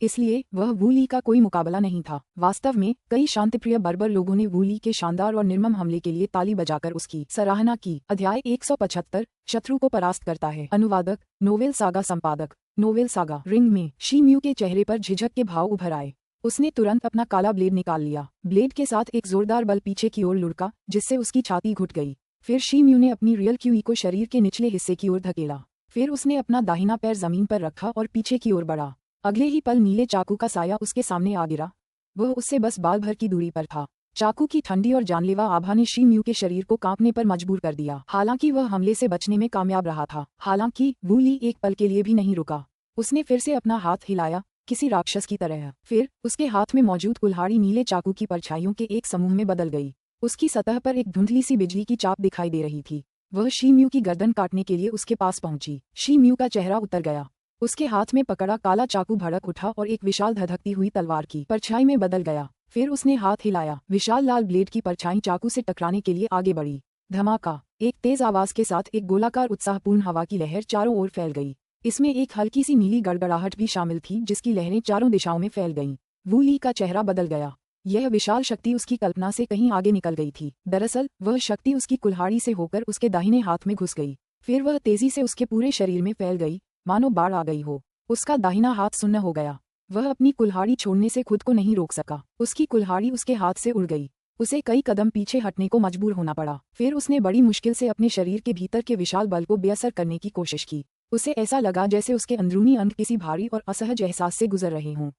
इसलिए वह वू ली का कोई मुकाबला नहीं था। वास्तव में कई शांतिप्रिय बर्बर लोगों ने वू ली के शानदार और निर्मम हमले के लिए ताली बजाकर उसकी सराहना की। अध्याय 175 शत्रु को परास्त करता है। अनुवादक नोवेल सागा संपादक नोवेल सागा। रिंग में शी म्यू के चेहरे पर झिझक के भाव उभर आए। उसने तुरंत अपना काला ब्लेड निकाल लिया। ब्लेड के साथ एक जोरदार बल पीछे की ओर लुढ़का, जिससे उसकी छाती घुट गई। फिर शी म्यू ने अपनी रियल क्यूई को शरीर के निचले हिस्से की ओर धकेला। फिर उसने अपना दाहिना पैर जमीन पर रखा और पीछे की ओर बढ़ा। अगले ही पल नीले चाकू का साया उसके सामने आ गिरा। वह उससे बस बाल भर की दूरी पर था। चाकू की ठंडी और जानलेवा आभा ने शी म्यू के शरीर को कांपने पर मजबूर कर दिया। हालांकि वह हमले से बचने में कामयाब रहा था। हालांकि वू ली एक पल के लिए भी नहीं रुका। उसने फिर से अपना हाथ हिलाया, किसी राक्षस की तरह। फिर उसके हाथ में मौजूद कुल्हाड़ी नीले चाकू की परछाइयों के एक समूह में बदल गई। उसकी सतह पर एक धुंधली सी बिजली की चाप दिखाई दे रही थी। वह शी म्यू की गर्दन काटने के लिए उसके पास पहुंची। शी म्यू का चेहरा उतर गया। उसके हाथ में पकड़ा काला चाकू भड़क उठा और एक विशाल धधकती हुई तलवार की परछाई में बदल गया। फिर उसने हाथ हिलाया। विशाल लाल ब्लेड की परछाई चाकू से टकराने के लिए आगे बढ़ी। धमाका! एक तेज आवाज के साथ एक गोलाकार उत्साहपूर्ण हवा की लहर चारों ओर फैल गई। इसमें एक हल्की सी नीली गड़गड़ाहट भी शामिल थी, जिसकी लहरें चारों दिशाओं में फैल गईं। वू ली का चेहरा बदल गया। यह विशाल शक्ति उसकी कल्पना से कहीं आगे निकल गई थी। दरअसल वह शक्ति उसकी कुल्हाड़ी से होकर उसके दाहिने हाथ में घुस गई। फिर वह तेजी से उसके पूरे शरीर में फैल गई, मानो बाढ़ आ गई हो। उसका दाहिना हाथ सुन्न हो गया। वह अपनी कुल्हाड़ी छोड़ने से खुद को नहीं रोक सका। उसकी कुल्हाड़ी उसके हाथ से उड़ गई। उसे कई कदम पीछे हटने को मजबूर होना पड़ा। फिर उसने बड़ी मुश्किल से अपने शरीर के भीतर के विशाल बल को बेअसर करने की कोशिश की। उसे ऐसा लगा जैसे उसके अंदरूनी अंग किसी भारी और असहज एहसास से गुजर रहे हों।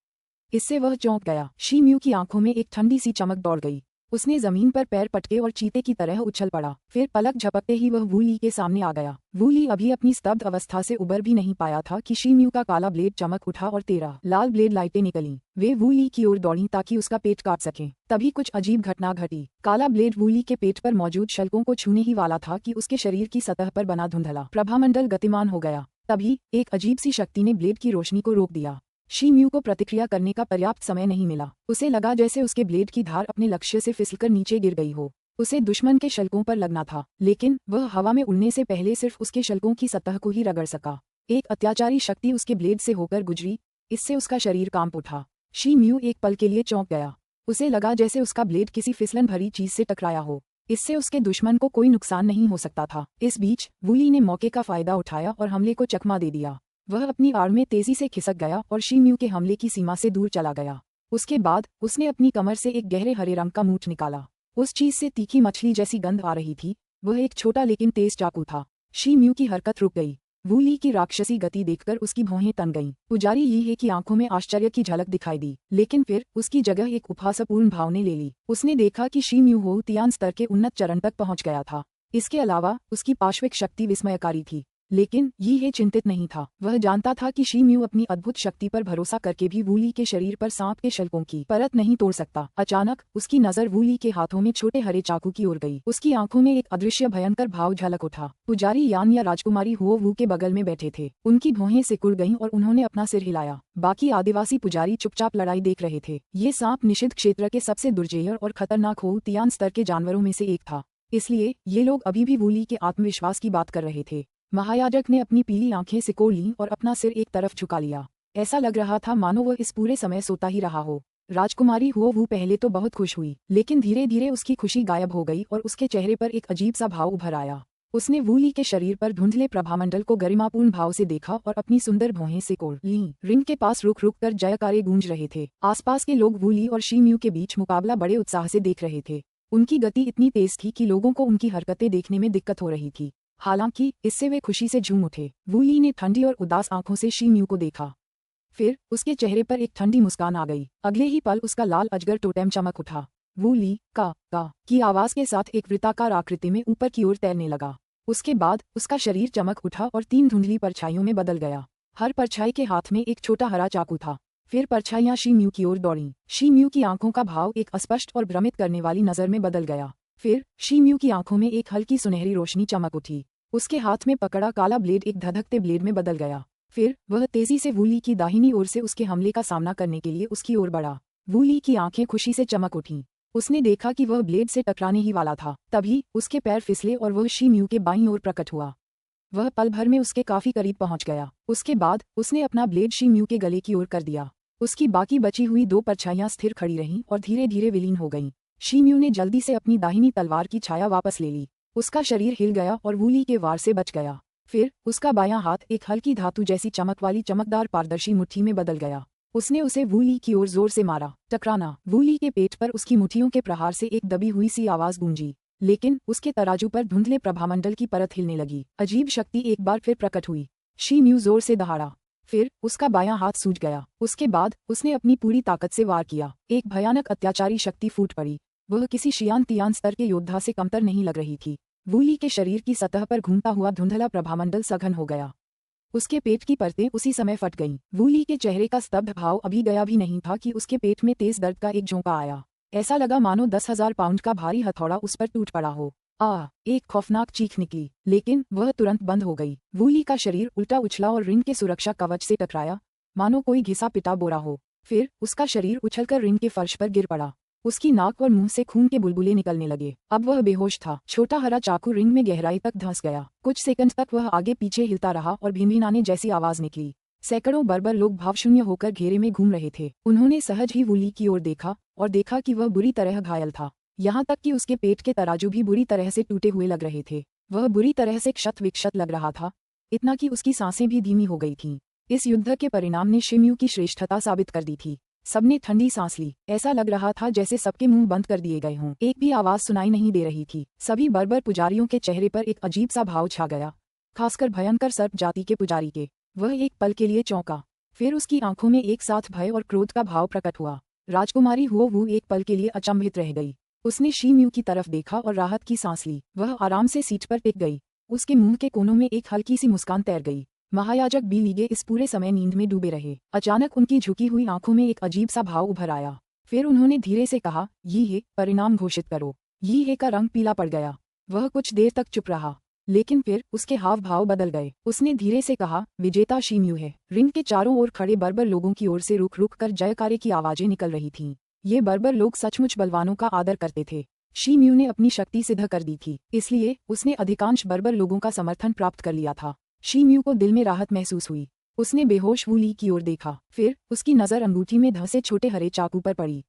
इससे वह चौंक गया। शी म्यू की आंखों में एक ठंडी सी चमक दौड़ गई। उसने जमीन पर पैर पटके और चीते की तरह उछल पड़ा। फिर पलक झपकते ही वह वू ली के सामने आ गया। वू ली अभी अपनी स्तब्ध अवस्था से उबर भी नहीं पाया था कि शी म्यू का काला ब्लेड चमक उठा और 13 लाल ब्लेड लाइटें निकलीं। वे वू ली की ओर दौड़ीं ताकि उसका पेट काट सकें। तभी कुछ अजीब घटना घटी। काला ब्लेड वू ली के पेट पर मौजूद शल्कों को छूने ही वाला था कि उसके शरीर की सतह पर बना धुंधला प्रभामंडल गतिमान हो गया। तभी एक अजीब सी शक्ति ने ब्लेड की रोशनी को रोक दिया। शी म्यू को प्रतिक्रिया करने का पर्याप्त समय नहीं मिला। उसे लगा जैसे उसके ब्लेड की धार अपने लक्ष्य से फिसलकर नीचे गिर गई हो। उसे दुश्मन के शल्कों पर लगना था, लेकिन वह हवा में उड़ने से पहले सिर्फ उसके शल्कों की सतह को ही रगड़ सका। एक अत्याचारी शक्ति उसके ब्लेड से होकर गुजरी। इससे उसका शरीर कांप उठा। शी म्यू एक पल के लिए चौंक गया। उसे लगा जैसे उसका ब्लेड किसी फिसलन भरी चीज से टकराया हो। इससे उसके दुश्मन को कोई नुकसान नहीं हो सकता था। इस बीच वू ली ने मौके का फायदा उठाया और हमले को चकमा दे दिया। वह अपनी आड़ में तेजी से खिसक गया और शी म्यू के हमले की सीमा से दूर चला गया। उसके बाद उसने अपनी कमर से एक गहरे हरे रंग का मूठ निकाला। उस चीज से तीखी मछली जैसी गंध आ रही थी। वह एक छोटा लेकिन तेज चाकू था। शी म्यू की हरकत रुक गई। वू ली की राक्षसी गति देखकर उसकी भौहें तन गईं। पुजारी यी हे की आंखों में आश्चर्य की झलक दिखाई दी, लेकिन फिर उसकी जगह एक उपहासपूर्ण भाव ने ले ली। उसने देखा कि शी म्यू हो तियान स्तर के उन्नत चरण तक पहुंच गया था। इसके अलावा उसकी पार्श्विक शक्ति विस्मयकारी थी। लेकिन यी हे चिंतित नहीं था। वह जानता था कि शी म्यू अपनी अद्भुत शक्ति पर भरोसा करके भी वू ली के शरीर पर सांप के शल्कों की परत नहीं तोड़ सकता। अचानक उसकी नजर वू ली के हाथों में छोटे हरे चाकू की ओर गई। उसकी आंखों में एक अदृश्य भयंकर भाव झलक उठा। पुजारी यान या राजकुमारी हुओ वू के बगल में बैठे थे। उनकी भौहें सिकुड़ गईं और उन्होंने अपना सिर हिलाया। बाकी आदिवासी पुजारी चुपचाप लड़ाई देख रहे थे। ये सांप निषिद्ध क्षेत्र के सबसे दुर्जेय और खतरनाक हो तियान स्तर के जानवरों में से एक था, इसलिए ये लोग अभी भी वू ली के आत्मविश्वास की बात कर रहे थे। महायाजक ने अपनी पीली आंखें सिकोड़ लीं और अपना सिर एक तरफ झुका लिया। ऐसा लग रहा था मानो वह इस पूरे समय सोता ही रहा हो। राजकुमारी हुओ पहले तो बहुत खुश हुई, लेकिन धीरे धीरे उसकी खुशी गायब हो गई और उसके चेहरे पर एक अजीब सा भाव उभर आया। उसने वूली के शरीर पर धुंधले प्रभामंडल को गरिमापूर्ण भाव से देखा और अपनी सुंदर भौहें सिकोड़ लीं। रिंग के पास रुक रुक कर जयकारे गूंज रहे थे। आसपास के लोग वूली और शी म्यू के बीच मुकाबला बड़े उत्साह से देख रहे थे। उनकी गति इतनी तेज थी कि लोगों को उनकी हरकतें देखने में दिक्कत हो रही थी। हालांकि इससे वे खुशी से झूम उठे। वूली ने ठंडी और उदास आंखों से शी म्यू को देखा। फिर उसके चेहरे पर एक ठंडी मुस्कान आ गई। अगले ही पल उसका लाल अजगर टोटेम चमक उठा। वूली का की आवाज के साथ एक वृत्ताकार आकृति में ऊपर की ओर तैरने लगा। उसके बाद उसका शरीर चमक उठा और 3 धुंधली परछाइयों में बदल गया। हर परछाई के हाथ में एक छोटा हरा चाकू था। फिर परछाइयां शी म्यू की ओर दौड़ीं। शी म्यू की आंखों का भाव एक अस्पष्ट और भ्रमित करने वाली नजर में बदल गया। फिर शी म्यू की आंखों में एक हल्की सुनहरी रोशनी चमक उठी। उसके हाथ में पकड़ा काला ब्लेड एक धधकते ब्लेड में बदल गया। फिर वह तेजी से वूली की दाहिनी ओर से उसके हमले का सामना करने के लिए उसकी ओर बढ़ा। वूली की आंखें खुशी से चमक उठीं। उसने देखा कि वह ब्लेड से टकराने ही वाला था। तभी उसके पैर फिसले और वह शी म्यू के बाईं ओर प्रकट हुआ। वह पल भर में उसके काफी करीब पहुंच गया। उसके बाद उसने अपना ब्लेड शी म्यू के गले की ओर कर दिया। उसकी बाकी बची हुई 2 परछाइयां स्थिर खड़ी रहीं और धीरे धीरे विलीन हो गईं। शी म्यू ने जल्दी से अपनी दाहिनी तलवार की छाया वापस ले ली। उसका शरीर हिल गया और वूली के वार से बच गया। फिर उसका बायां हाथ एक हल्की धातु जैसी चमक वाली चमकदार पारदर्शी मुट्ठी में बदल गया। उसने उसे वूली की ओर जोर से मारा। टकराना। वूली के पेट पर उसकी मुट्ठियों के प्रहार से एक दबी हुई सी आवाज गूंजी, लेकिन उसके तराजू पर धुंधले प्रभामंडल की परत हिलने लगी। अजीब शक्ति एक बार फिर प्रकट हुई। शी म्यू जोर से दहाड़ा। फिर उसका बायां हाथ सूज गया। उसके बाद उसने अपनी पूरी ताकत से वार किया। एक भयानक अत्याचारी शक्ति फूट पड़ी। वह किसी शियान तियान स्तर के योद्धा से कमतर नहीं लग रही थी। वूली के शरीर की सतह पर घूमता हुआ धुंधला प्रभामंडल सघन हो गया। उसके पेट की परतें उसी समय फट गईं। वूली के चेहरे का स्तब्ध भाव अभी गया भी नहीं था कि उसके पेट में तेज दर्द का एक झोंका आया। ऐसा लगा मानो 10,000 पाउंड का भारी हथौड़ा उस पर टूट पड़ा हो। एक खौफनाक चीख निकली, लेकिन वह तुरंत बंद हो गई। वूली का शरीर उल्टा उछला और रिंग के सुरक्षा कवच से टकराया, मानो कोई घिसा पिटा बोरा हो। फिर उसका शरीर उछलकर रिंग के फर्श पर गिर पड़ा। उसकी नाक और मुंह से खून के बुलबुले निकलने लगे। अब वह बेहोश था। छोटा हरा चाकू रिंग में गहराई तक धंस गया। कुछ सेकंड तक वह आगे पीछे हिलता रहा और भिनभिनाने जैसी आवाज निकली। सैकड़ों बर्बर लोग भावशून्य होकर घेरे में घूम रहे थे। उन्होंने सहज ही वूली की ओर देखा और देखा कि वह बुरी तरह घायल था। यहाँ तक कि उसके पेट के तराजू भी बुरी तरह से टूटे हुए लग रहे थे। वह बुरी तरह से क्षत विक्षत लग रहा था, इतना कि उसकी सांसें भी धीमी हो गई थीं। इस युद्ध के परिणाम ने शी म्यू की श्रेष्ठता साबित कर दी थी। सबने ठंडी सांस ली। ऐसा लग रहा था जैसे सबके मुंह बंद कर दिए गए हों। एक भी आवाज सुनाई नहीं दे रही थी। सभी बर्बर पुजारियों के चेहरे पर एक अजीब सा भाव छा गया, खासकर भयंकर सर्प जाति के पुजारी के। वह एक पल के लिए चौंका। फिर उसकी आंखों में एक साथ भय और क्रोध का भाव प्रकट हुआ। राजकुमारी हुओ एक पल के लिए अचंभित रह गई। उसने शी म्यू की तरफ देखा और राहत की सांस ली। वह आराम से सीट पर टिक गई। उसके मुंह के कोनों में एक हल्की सी मुस्कान तैर गई। महायाजक बी लीगे इस पूरे समय नींद में डूबे रहे। अचानक उनकी झुकी हुई आंखों में एक अजीब सा भाव उभर आया। फिर उन्होंने धीरे से कहा, यी हे, परिणाम घोषित करो। यी हे का रंग पीला पड़ गया। वह कुछ देर तक चुप रहा, लेकिन फिर उसके हाव भाव बदल गए। उसने धीरे से कहा, विजेता शी म्यू है। रिंग के चारों ओर खड़े बर्बर लोगों की ओर से रुक रुक कर जयकारे की आवाजें निकल रही थीं। ये बर्बर लोग सचमुच बलवानों का आदर करते थे। शी म्यू ने अपनी शक्ति सिद्ध कर दी थी, इसलिए उसने अधिकांश बर्बर लोगों का समर्थन प्राप्त कर लिया था। शी म्यू को दिल में राहत महसूस हुई। उसने बेहोश वूली की ओर देखा। फिर उसकी नजर अंगूठी में धंसे छोटे हरे चाकू पर पड़ी।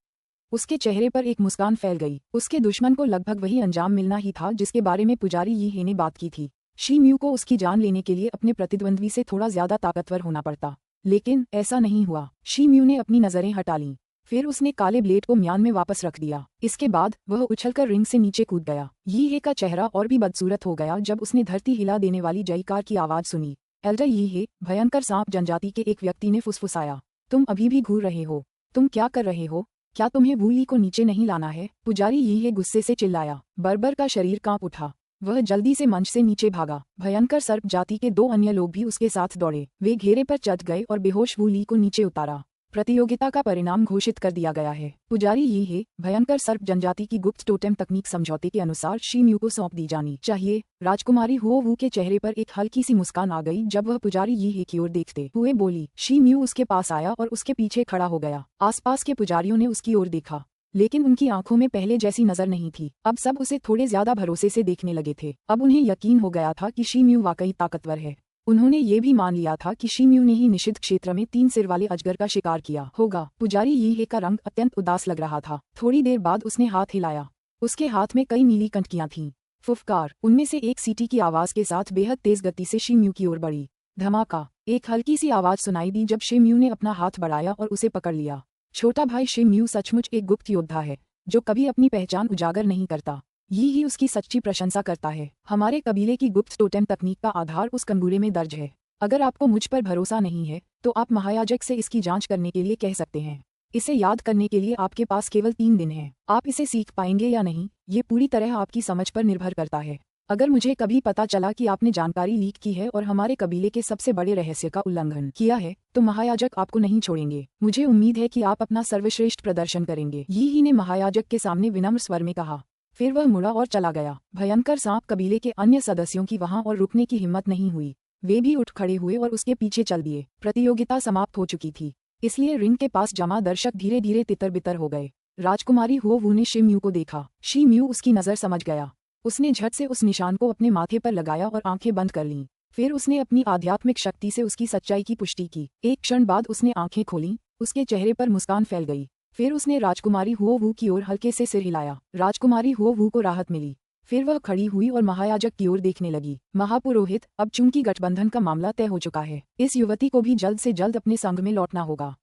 उसके चेहरे पर एक मुस्कान फैल गई। उसके दुश्मन को लगभग वही अंजाम मिलना ही था जिसके बारे में पुजारी यी हे ने बात की थी। शी म्यू को उसकी जान लेने के लिए अपने प्रतिद्वंद्वी से थोड़ा ज्यादा ताकतवर होना पड़ता, लेकिन ऐसा नहीं हुआ। शी म्यू ने अपनी नजरें हटा लीं। फिर उसने काले ब्लेड को म्यान में वापस रख दिया। इसके बाद वह उछलकर रिंग से नीचे कूद गया। यी हे का चेहरा और भी बदसूरत हो गया जब उसने धरती हिला देने वाली जयकार की आवाज सुनी। एल्डर यी हे, भयंकर सांप जनजाति के एक व्यक्ति ने फुसफुसाया, तुम अभी भी घूर रहे हो? तुम क्या कर रहे हो? क्या तुम्हें वूली को नीचे नहीं लाना है? पुजारी यी हे गुस्से से चिल्लाया। बर्बर का शरीर कांप उठा। वह जल्दी से मंच से नीचे भागा। भयंकर सर्प जाति के 2 अन्य लोग भी उसके साथ दौड़े। वे घेरे पर चढ़ गए और बेहोश वूली को नीचे उतारा। प्रतियोगिता का परिणाम घोषित कर दिया गया है। पुजारी यी हे, भयंकर सर्प जनजाति की गुप्त टोटेम तकनीक समझौते के अनुसार शी म्यू को सौंप दी जानी चाहिए। राजकुमारी हुओ के चेहरे पर एक हल्की सी मुस्कान आ गई जब वह पुजारी यी हे की ओर देखते हुए बोली। शी म्यू उसके पास आया और उसके पीछे खड़ा हो गया। आसपास के पुजारियों ने उसकी ओर देखा, लेकिन उनकी आंखों में पहले जैसी नजर नहीं थी। अब सब उसे थोड़े ज्यादा भरोसे से देखने लगे थे। अब उन्हें यकीन हो गया था कि शी म्यू वाकई ताकतवर है। उन्होंने ये भी मान लिया था कि शीम्यू ने ही निषिद्ध क्षेत्र में 3 सिर वाले अजगर का शिकार किया होगा। पुजारी यीहे का रंग अत्यंत उदास लग रहा था। थोड़ी देर बाद उसने हाथ हिलाया। उसके हाथ में कई नीली कंटकियां थीं। फुफकार, उनमें से एक सीटी की आवाज के साथ बेहद तेज गति से शीम्यू की ओर बढ़ी। धमाका, एक हल्की सी आवाज सुनाई दी जब शीम्यू ने अपना हाथ बढ़ाया और उसे पकड़ लिया। छोटा भाई शीम्यू सचमुच एक गुप्त योद्धा है, जो कभी अपनी पहचान उजागर नहीं करता। ही उसकी सच्ची प्रशंसा करता है। हमारे कबीले की गुप्त टोटेम तकनीक का आधार उस कंगूरे में दर्ज है। अगर आपको मुझ पर भरोसा नहीं है तो आप महायाजक से इसकी जांच करने के लिए कह सकते हैं। इसे याद करने के लिए आपके पास केवल 3 दिन हैं। आप इसे सीख पाएंगे या नहीं, ये पूरी तरह आपकी समझ पर निर्भर करता है। अगर मुझे कभी पता चला कि आपने जानकारी लीक की है और हमारे कबीले के सबसे बड़े रहस्य का उल्लंघन किया है, तो महायाजक आपको नहीं छोड़ेंगे। मुझे उम्मीद है कि आप अपना सर्वश्रेष्ठ प्रदर्शन करेंगे, ही ने महायाजक के सामने विनम्र स्वर में कहा। फिर वह मुड़ा और चला गया। भयंकर सांप कबीले के अन्य सदस्यों की वहां और रुकने की हिम्मत नहीं हुई। वे भी उठ खड़े हुए और उसके पीछे चल दिए। प्रतियोगिता समाप्त हो चुकी थी, इसलिए रिंग के पास जमा दर्शक धीरे धीरे तितर बितर हो गए। राजकुमारी हुओ वू ने शीम्यू को देखा। शीम्यू उसकी नजर समझ गया। उसने झट से उस निशान को अपने माथे पर लगाया और आंखें बंद कर लीं। फिर उसने अपनी आध्यात्मिक शक्ति से उसकी सच्चाई की पुष्टि की। एक क्षण बाद उसने आंखें खोलीं, उसके चेहरे पर मुस्कान फैल गई। फिर उसने राजकुमारी हुओ वू की ओर हल्के से सिर हिलाया। राजकुमारी हुओ वू को राहत मिली। फिर वह खड़ी हुई और महायाजक की ओर देखने लगी। महापुरोहित, अब चूंकि गठबंधन का मामला तय हो चुका है, इस युवती को भी जल्द से जल्द अपने संघ में लौटना होगा।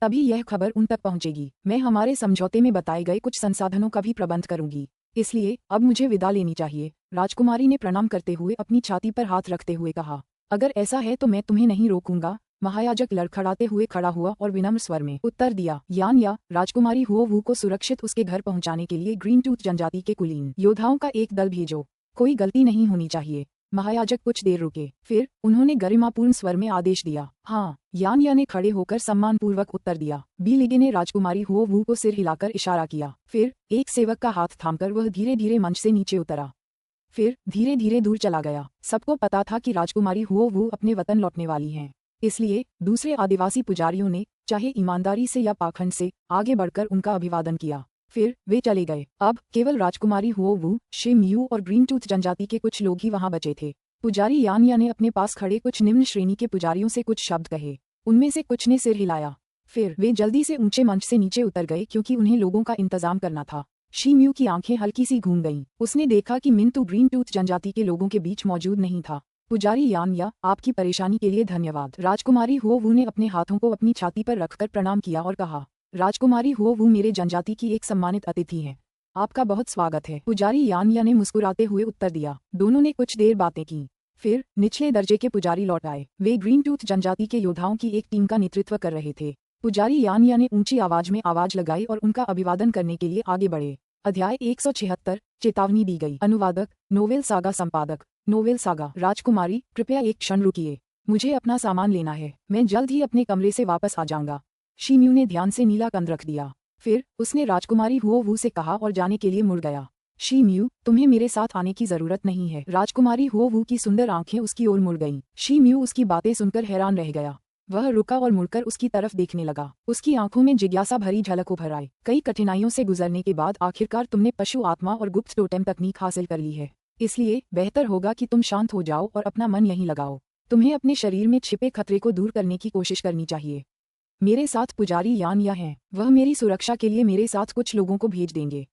तभी यह खबर उन तक पहुंचेगी। मैं हमारे समझौते में बताए गए कुछ संसाधनों का भी प्रबंध करूंगी। इसलिए अब मुझे विदा लेनी चाहिए। राजकुमारी ने प्रणाम करते हुए अपनी छाती पर हाथ रखते हुए कहा। अगर ऐसा है तो मैं तुम्हें नहीं रोकूंगा। महायाजक लड़खड़ाते हुए खड़ा हुआ और विनम्र स्वर में उत्तर दिया। या राजकुमारी हुओ वू को सुरक्षित उसके घर पहुंचाने के लिए ग्रीन टूथ जनजाति के कुलीन योद्धाओं का एक दल भेजो। कोई गलती नहीं होनी चाहिए। महायाजक कुछ देर रुके, फिर उन्होंने गरिमापूर्ण स्वर में आदेश दिया। हाँ, या ने खड़े होकर सम्मानपूर्वक उत्तर दिया। बीलिगे ने राजकुमारी हुओ वू को सिर हिलाकर इशारा किया। फिर एक सेवक का हाथ थामकर वह धीरे धीरे मंच से नीचे उतरा। फिर धीरे धीरे दूर चला गया। सबको पता था कि राजकुमारी हुओ वू अपने वतन लौटने वाली हैं। इसलिए दूसरे आदिवासी पुजारियों ने, चाहे ईमानदारी से या पाखंड से, आगे बढ़कर उनका अभिवादन किया। फिर वे चले गए। अब केवल राजकुमारी हुओ वू, शीम्यू और ग्रीन टूथ जनजाति के कुछ लोग ही वहां बचे थे। पुजारी यानिया ने अपने पास खड़े कुछ निम्न श्रेणी के पुजारियों से कुछ शब्द कहे। उनमें से कुछ ने सिर हिलाया। फिर वे जल्दी से ऊंचे मंच से नीचे उतर गए क्योंकि उन्हें लोगों का इंतजाम करना था। शीम्यू की आंखें हल्की सी घूम गईं। उसने देखा कि मिंतू ग्रीन टूथ जनजाति के लोगों के बीच मौजूद नहीं था। पुजारी यानिया, आपकी परेशानी के लिए धन्यवाद। राजकुमारी हुओ वू ने अपने हाथों को अपनी छाती पर रखकर प्रणाम किया और कहा। राजकुमारी हुओ वू मेरे जनजाति की एक सम्मानित अतिथि हैं। आपका बहुत स्वागत है। पुजारी यानिया ने मुस्कुराते हुए उत्तर दिया। दोनों ने कुछ देर बातें की। फिर निचले दर्जे के पुजारी लौट आए। वे ग्रीन टूथ जनजाति के योद्धाओं की एक टीम का नेतृत्व कर रहे थे। पुजारी यानिया ने ऊंची आवाज में आवाज लगाई और उनका अभिवादन करने के लिए आगे बढ़े। अध्याय 176, चेतावनी दी गई। अनुवादक, नोवेल सागा संपादक, नोवेल सागा। राजकुमारी, कृपया एक क्षण रुकिए। मुझे अपना सामान लेना है। मैं जल्द ही अपने कमरे से वापस आ जाऊंगा। शीम्यू ने ध्यान से नीला कंद रख दिया। फिर उसने राजकुमारी हुओ वू से कहा और जाने के लिए मुड़ गया। शीम्यू, तुम्हें मेरे साथ आने की जरूरत नहीं है। राजकुमारी हुओ वू की सुंदर आंखें उसकी ओर मुड़ गईं। शीम्यू उसकी बातें सुनकर हैरान रह गया। वह रुका और मुड़कर उसकी तरफ देखने लगा। उसकी आंखों में जिज्ञासा भरी झलक उभर आई। कई कठिनाइयों से गुजरने के बाद आखिरकार तुमने पशु आत्मा और गुप्त टोटेम तकनीक हासिल कर ली है। इसलिए बेहतर होगा कि तुम शांत हो जाओ और अपना मन यहीं लगाओ। तुम्हें अपने शरीर में छिपे खतरे को दूर करने की कोशिश करनी चाहिए। मेरे साथ पुजारी यानिया हैं। वह मेरी सुरक्षा के लिए मेरे साथ कुछ लोगों को भेज देंगे।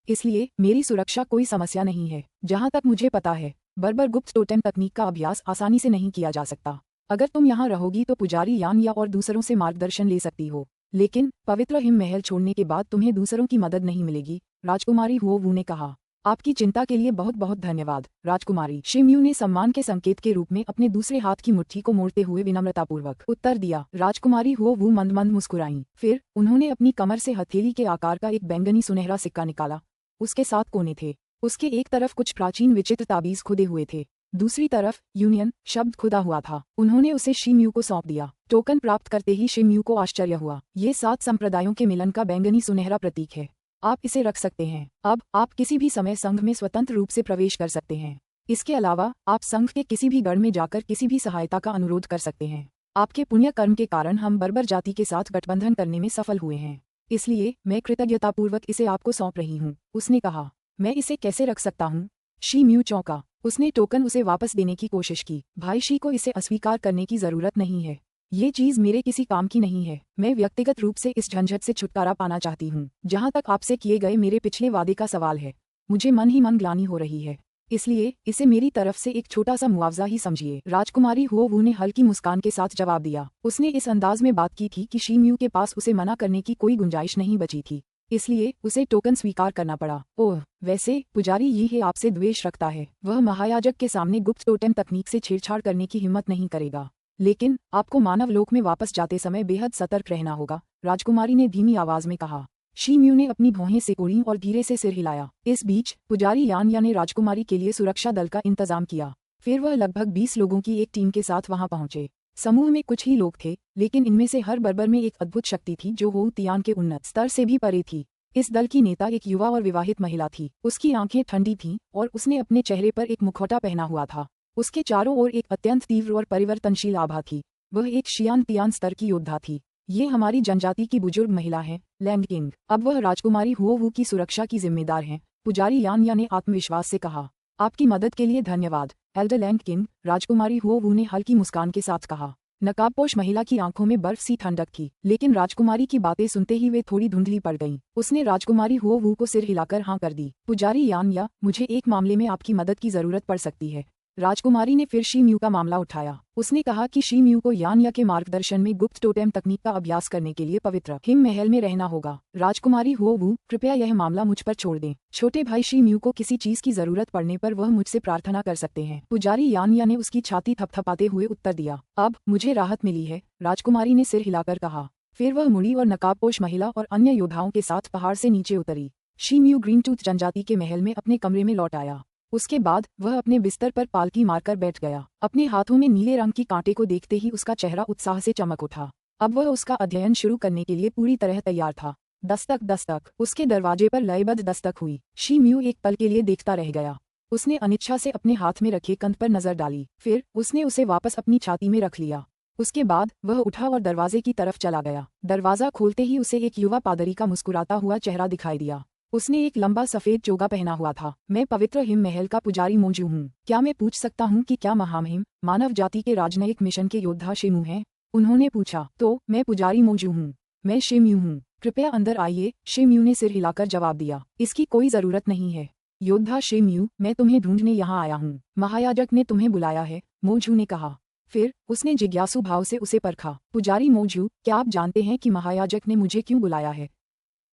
इसलिए मेरी सुरक्षा कोई समस्या नहीं है। जहाँ तक मुझे पता है, बर्बर गुप्त टोटेम तकनीक का अभ्यास आसानी से नहीं किया जा सकता। अगर तुम यहाँ रहोगी तो पुजारी यानिया और दूसरों से मार्गदर्शन ले सकती हो, लेकिन पवित्र हिम महल छोड़ने के बाद तुम्हें दूसरों की मदद नहीं मिलेगी। राजकुमारी हुओ वू ने कहा। आपकी चिंता के लिए बहुत बहुत धन्यवाद, राजकुमारी। शीम्यू ने सम्मान के संकेत के रूप में अपने दूसरे हाथ की मुट्ठी को मोड़ते हुए विनम्रतापूर्वक उत्तर दिया। राजकुमारी हुओ वू मंद मंद मुस्कुराईं। फिर उन्होंने अपनी कमर से हथेली के आकार का एक बैंगनी सुनहरा सिक्का निकाला। उसके 7 कोने थे। उसके एक तरफ कुछ प्राचीन विचित्र ताबीज खुदे हुए थे, दूसरी तरफ यूनियन शब्द खुदा हुआ था। उन्होंने उसे शीम्यू को सौंप दिया। टोकन प्राप्त करते ही शीम्यू को आश्चर्य हुआ। ये 7 संप्रदायों के मिलन का बैंगनी सुनहरा प्रतीक है। आप इसे रख सकते हैं। अब आप किसी भी समय संघ में स्वतंत्र रूप से प्रवेश कर सकते हैं। इसके अलावा आप संघ के किसी भी गढ़ में जाकर किसी भी सहायता का अनुरोध कर सकते हैं। आपके पुण्य कर्म के कारण हम बर्बर जाति के साथ गठबंधन करने में सफल हुए हैं, इसलिए मैं कृतज्ञतापूर्वक इसे आपको सौंप रही हूँ। उसने कहा। मैं इसे कैसे रख सकता हूँ? शी म्यू चौंका। उसने टोकन उसे वापस देने की कोशिश की। भाई शी को इसे अस्वीकार करने की जरूरत नहीं है। ये चीज मेरे किसी काम की नहीं है। मैं व्यक्तिगत रूप से इस झंझट से छुटकारा पाना चाहती हूँ। जहाँ तक आपसे किए गए मेरे पिछले वादे का सवाल है, मुझे मन ही मन ग्लानि हो रही है, इसलिए इसे मेरी तरफ से एक छोटा सा मुआवजा ही समझिए। राजकुमारी हुओ वू ने हल्की मुस्कान के साथ जवाब दिया। उसने इस अंदाज में बात की थी कि शी म्यू के पास उसे मना करने की कोई गुंजाइश नहीं बची थी, इसलिए उसे टोकन स्वीकार करना पड़ा। ओह, वैसे पुजारी ये है आपसे द्वेष रखता है। वह महायाजक के सामने गुप्त टोटेम तकनीक से छेड़छाड़ करने की हिम्मत नहीं करेगा, लेकिन आपको मानव लोक में वापस जाते समय बेहद सतर्क रहना होगा, राजकुमारी ने धीमी आवाज में कहा। शी म्यू ने अपनी भौहें सिकोड़ी और धीरे से सिर हिलाया। इस बीच पुजारी यानया ने राजकुमारी के लिए सुरक्षा दल का इंतजाम किया। फिर वह लगभग 20 लोगों की एक टीम के साथ वहां पहुंचे। समूह में कुछ ही लोग थे, लेकिन इनमें से हर बर्बर में एक अद्भुत शक्ति थी जो हो तियान के उन्नत स्तर से भी परे थी। इस दल की नेता एक युवा और विवाहित महिला थी। उसकी आंखें ठंडी थीं और उसने अपने चेहरे पर एक मुखौटा पहना हुआ था। उसके चारों ओर एक अत्यंत तीव्र और परिवर्तनशील आभा थी। वह एक शियान तियान स्तर की योद्धा थी। ये हमारी जनजाति की बुजुर्ग महिला है, लैंड किंग। अब वह राजकुमारी हुओ वू की सुरक्षा की जिम्मेदार हैं, पुजारी यानया ने आत्मविश्वास से कहा। आपकी मदद के लिए धन्यवाद, एल्डर लैंड किंग, राजकुमारी हुओ वू ने हल्की मुस्कान के साथ कहा। नकाबपोश महिला की आंखों में बर्फ सी ठंडक थी, लेकिन राजकुमारी की बातें सुनते ही वे थोड़ी धुंधली पड़ गईं। उसने राजकुमारी हुओ वू को सिर हिलाकर हाँ कर दी। पुजारी यानया, मुझे एक मामले में आपकी मदद की जरूरत पड़ सकती है। राजकुमारी ने फिर शी म्यू का मामला उठाया। उसने कहा कि शी म्यू को यानया के मार्गदर्शन में गुप्त टोटेम तकनीक का अभ्यास करने के लिए पवित्र हिम महल में रहना होगा। राजकुमारी हुओ वू, कृपया यह मामला मुझ पर छोड़ दें। छोटे भाई शी म्यू को किसी चीज की जरूरत पड़ने पर वह मुझसे प्रार्थना कर सकते हैं। पुजारी यानया ने उसकी छाती थपथपाते हुए उत्तर दिया। अब मुझे राहत मिली है, राजकुमारी ने सिर हिलाकर कहा। फिर वह मुड़ी और नकाबपोश महिला और अन्य योद्धाओं के साथ पहाड़ से नीचे उतरी। शी म्यू ग्रीन टूथ जनजाति के महल में अपने कमरे में लौट आया। उसके बाद वह अपने बिस्तर पर पालकी मारकर बैठ गया। अपने हाथों में नीले रंग की कांटे को देखते ही उसका चेहरा उत्साह से चमक उठा। अब वह उसका अध्ययन शुरू करने के लिए पूरी तरह तैयार था। दस्तक दस्तक, उसके दरवाजे पर लयबद्ध दस्तक हुई। शी म्यू एक पल के लिए देखता रह गया। उसने अनिच्छा से अपने हाथ में रखे कंध पर नजर डाली, फिर उसने उसे वापस अपनी छाती में रख लिया। उसके बाद वह उठा और दरवाजे की तरफ चला गया। दरवाजा खोलते ही उसे एक युवा पादरी का मुस्कुराता हुआ चेहरा दिखाई दिया। उसने एक लंबा सफेद चोगा पहना हुआ था। मैं पवित्र हिम महल का पुजारी मोजू हूँ। क्या मैं पूछ सकता हूँ कि क्या महामहिम मानव जाति के राजनयिक मिशन के योद्धा शिमू हैं? उन्होंने पूछा। तो मैं पुजारी मोजू हूँ, मैं शिम्यू हूँ। कृपया अंदर आइए, शिम्यू ने सिर हिलाकर जवाब दिया। इसकी कोई जरूरत नहीं है, योद्धा शिम्यू, मैं तुम्हें ढूंढने यहाँ आया हूँ। महायाजक ने तुम्हें बुलाया है, मोजू ने कहा। फिर उसने जिज्ञासु भाव से उसे परखा। पुजारी मोजू, क्या आप जानते हैं कि महायाजक ने मुझे क्यों बुलाया है?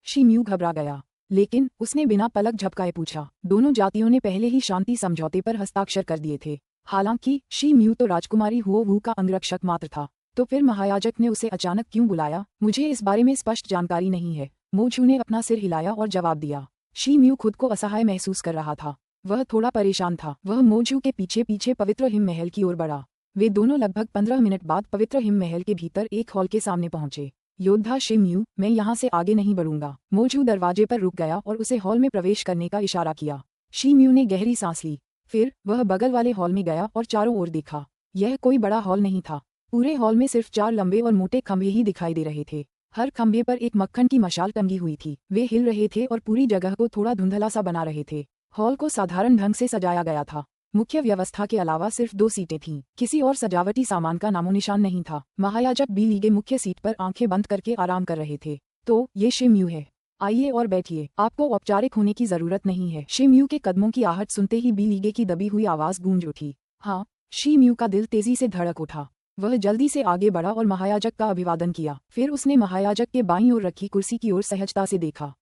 शिम्यू घबरा गया, लेकिन उसने बिना पलक झपकाए पूछा। दोनों जातियों ने पहले ही शांति समझौते पर हस्ताक्षर कर दिए थे। हालांकि शी म्यू तो राजकुमारी हुओ वू का अंगरक्षक मात्र था, तो फिर महायाजक ने उसे अचानक क्यों बुलाया? मुझे इस बारे में स्पष्ट जानकारी नहीं है, मोजू ने अपना सिर हिलाया और जवाब दिया। शी म्यू खुद को असहाय महसूस कर रहा था। वह थोड़ा परेशान था। वह मोजू के पीछे पीछे पवित्र हिम महल की ओर बढ़ा। वे दोनों लगभग 15 मिनट बाद पवित्र हिम महल के भीतर एक हॉल के सामने पहुंचे। योद्धा शिम्यू, मैं यहाँ से आगे नहीं बढ़ूंगा। मोजू दरवाजे पर रुक गया और उसे हॉल में प्रवेश करने का इशारा किया। शिम्यू ने गहरी सांस ली। फिर वह बगल वाले हॉल में गया और चारों ओर देखा। यह कोई बड़ा हॉल नहीं था। पूरे हॉल में सिर्फ 4 लंबे और मोटे खंभे ही दिखाई दे रहे थे। हर खंभे पर एक मक्खन की मशाल टंगी हुई थी। वे हिल रहे थे और पूरी जगह को थोड़ा धुंधला सा बना रहे थे। हॉल को साधारण ढंग से सजाया गया था। मुख्य व्यवस्था के अलावा सिर्फ 2 सीटें थीं। किसी और सजावटी सामान का नामोनिशान नहीं था। महायाजक बी लीगे मुख्य सीट पर आंखें बंद करके आराम कर रहे थे। तो ये शिम्यू है, आइए और बैठिए, आपको औपचारिक होने की जरूरत नहीं है। शिम्यू के कदमों की आहट सुनते ही बी लीगे की दबी हुई आवाज गूंज उठी। हाँ, शिम्यू का दिल तेजी से धड़क उठा। वह जल्दी से आगे बढ़ा और महायाजक का अभिवादन किया। फिर उसने महायाजक के बाईं ओर रखी कुर्सी की ओर सहजता से देखा।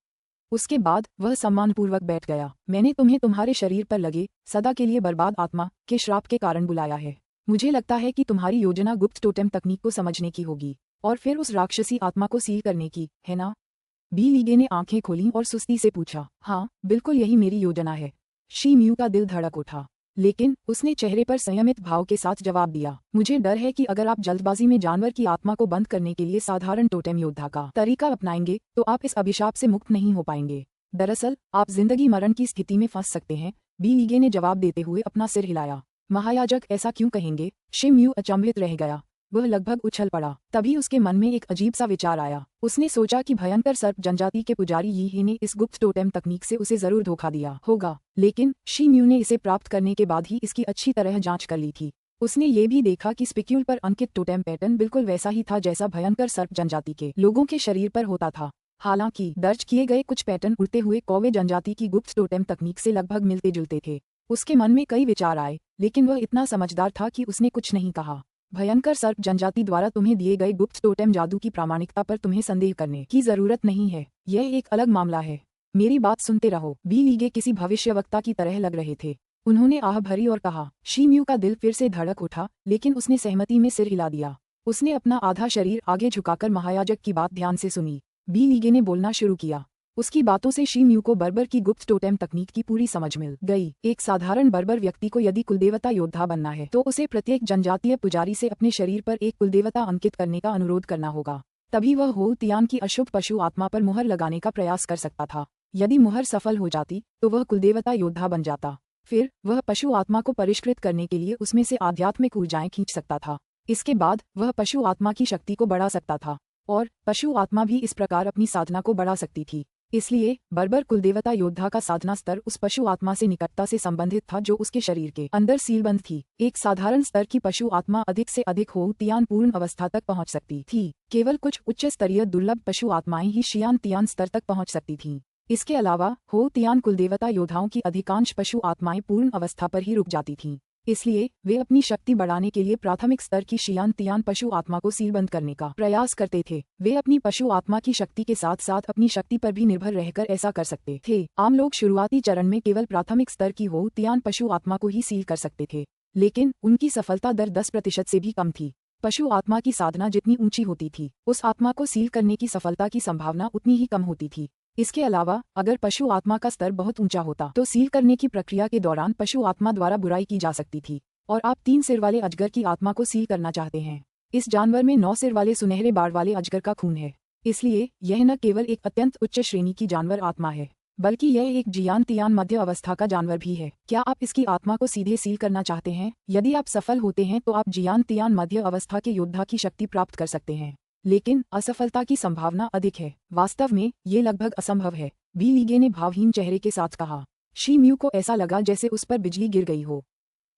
उसके बाद वह सम्मानपूर्वक बैठ गया। मैंने तुम्हें तुम्हारे शरीर पर लगे सदा के लिए बर्बाद आत्मा के श्राप के कारण बुलाया है। मुझे लगता है कि तुम्हारी योजना गुप्त टोटेम तकनीक को समझने की होगी और फिर उस राक्षसी आत्मा को सील करने की, है ना? बी लीगे ने आंखें खोलीं और सुस्ती से पूछा। हाँ, बिल्कुल यही मेरी योजना है। शिम्यू का दिल धड़क उठा, लेकिन उसने चेहरे पर संयमित भाव के साथ जवाब दिया। मुझे डर है कि अगर आप जल्दबाजी में जानवर की आत्मा को बंद करने के लिए साधारण टोटेम योद्धा का तरीका अपनाएंगे तो आप इस अभिशाप से मुक्त नहीं हो पाएंगे। दरअसल आप जिंदगी मरण की स्थिति में फंस सकते हैं, बी लीगे ने जवाब देते हुए अपना सिर हिलाया। महायाजक ऐसा क्यों कहेंगे? शिम्यू अचंभित रह गया। वह लगभग उछल पड़ा। तभी उसके मन में एक अजीब सा विचार आया। उसने सोचा कि भयंकर सर्प जनजाति के पुजारी यी ही ने इस गुप्त टोटेम तकनीक से उसे जरूर धोखा दिया होगा, लेकिन शी म्यू ने इसे प्राप्त करने के बाद ही इसकी अच्छी तरह जांच कर ली थी। उसने ये भी देखा कि स्पिक्यूल पर अंकित टोटेम पैटर्न बिल्कुल वैसा ही था जैसा भयंकर सर्प जनजाति के लोगों के शरीर पर होता था। हालांकि दर्ज किए गए कुछ पैटर्न उड़ते हुए कौवे जनजाति की गुप्त टोटेम तकनीक से लगभग मिलते जुलते थे। उसके मन में कई विचार आए, लेकिन वह इतना समझदार था कि उसने कुछ नहीं कहा। भयंकर सर्प जनजाति द्वारा तुम्हें दिए गए गुप्त टोटेम जादू की प्रामाणिकता पर तुम्हें संदेह करने की जरूरत नहीं है, यह एक अलग मामला है। मेरी बात सुनते रहो। बी लीगे किसी भविष्यवक्ता की तरह लग रहे थे। उन्होंने आह भरी और कहा। शी म्यू का दिल फिर से धड़क उठा, लेकिन उसने सहमति में सिर हिला दिया। उसने अपना आधा शरीर आगे झुकाकर महायाजक की बात ध्यान से सुनी। बी लीगे ने बोलना शुरू किया। उसकी बातों से शी म्यू को बर्बर की गुप्त टोटेम तकनीक की पूरी समझ मिल गई। एक साधारण बर्बर व्यक्ति को यदि कुलदेवता योद्धा बनना है तो उसे प्रत्येक जनजातीय पुजारी से अपने शरीर पर एक कुलदेवता अंकित करने का अनुरोध करना होगा। तभी वह हो तियान की अशुभ पशु आत्मा पर मुहर लगाने का प्रयास कर सकता था। यदि मुहर सफल हो जाती तो वह कुलदेवता योद्धा बन जाता। फिर वह पशु आत्मा को परिष्कृत करने के लिए उसमें से आध्यात्मिक ऊर्जाएं खींच सकता था। इसके बाद वह पशु आत्मा की शक्ति को बढ़ा सकता था और पशु आत्मा भी इस प्रकार अपनी साधना को बढ़ा सकती थी। इसलिए बर्बर कुलदेवता योद्धा का साधना स्तर उस पशु आत्मा से निकटता से संबंधित था जो उसके शरीर के अंदर सीलबंद थी। एक साधारण स्तर की पशु आत्मा अधिक से अधिक हो तियान पूर्ण अवस्था तक पहुंच सकती थी। केवल कुछ उच्च स्तरीय दुर्लभ पशु आत्माएं ही शियान तियान स्तर तक पहुंच सकती थीं। इसके अलावा हो तियान कुलदेवता योद्धाओं की अधिकांश पशु आत्माएं पूर्ण अवस्था पर ही रुक जाती थीं। इसलिए वे अपनी शक्ति बढ़ाने के लिए प्राथमिक स्तर की शियान तियान पशु आत्मा को सीलबंद करने का प्रयास करते थे। वे अपनी पशु आत्मा की शक्ति के साथ साथ अपनी शक्ति पर भी निर्भर रहकर ऐसा कर सकते थे। आम लोग शुरुआती चरण में केवल प्राथमिक स्तर की हो तियान पशु आत्मा को ही सील कर सकते थे, लेकिन उनकी सफलता दर 10% से भी कम थी। पशु आत्मा की साधना जितनी ऊंची होती थी, उस आत्मा को सील करने की सफलता की संभावना उतनी ही कम होती थी। इसके अलावा अगर पशु आत्मा का स्तर बहुत ऊंचा होता तो सील करने की प्रक्रिया के दौरान पशु आत्मा द्वारा बुराई की जा सकती थी। और आप 3 सिर वाले अजगर की आत्मा को सील करना चाहते हैं। इस जानवर में 9 सिर वाले सुनहरे बाड़ वाले अजगर का खून है, इसलिए यह न केवल एक अत्यंत उच्च श्रेणी की जानवर आत्मा है, बल्कि यह एक जियान तियान मध्य अवस्था का जानवर भी है। क्या आप इसकी आत्मा को सीधे सील करना चाहते हैं? यदि आप सफल होते हैं तो आप जियान तियान मध्य अवस्था के योद्धा की शक्ति प्राप्त कर सकते हैं, लेकिन असफलता की संभावना अधिक है। वास्तव में ये लगभग असंभव है, बी लीगे ने भावहीन चेहरे के साथ कहा। शी म्यू को ऐसा लगा जैसे उस पर बिजली गिर गई हो।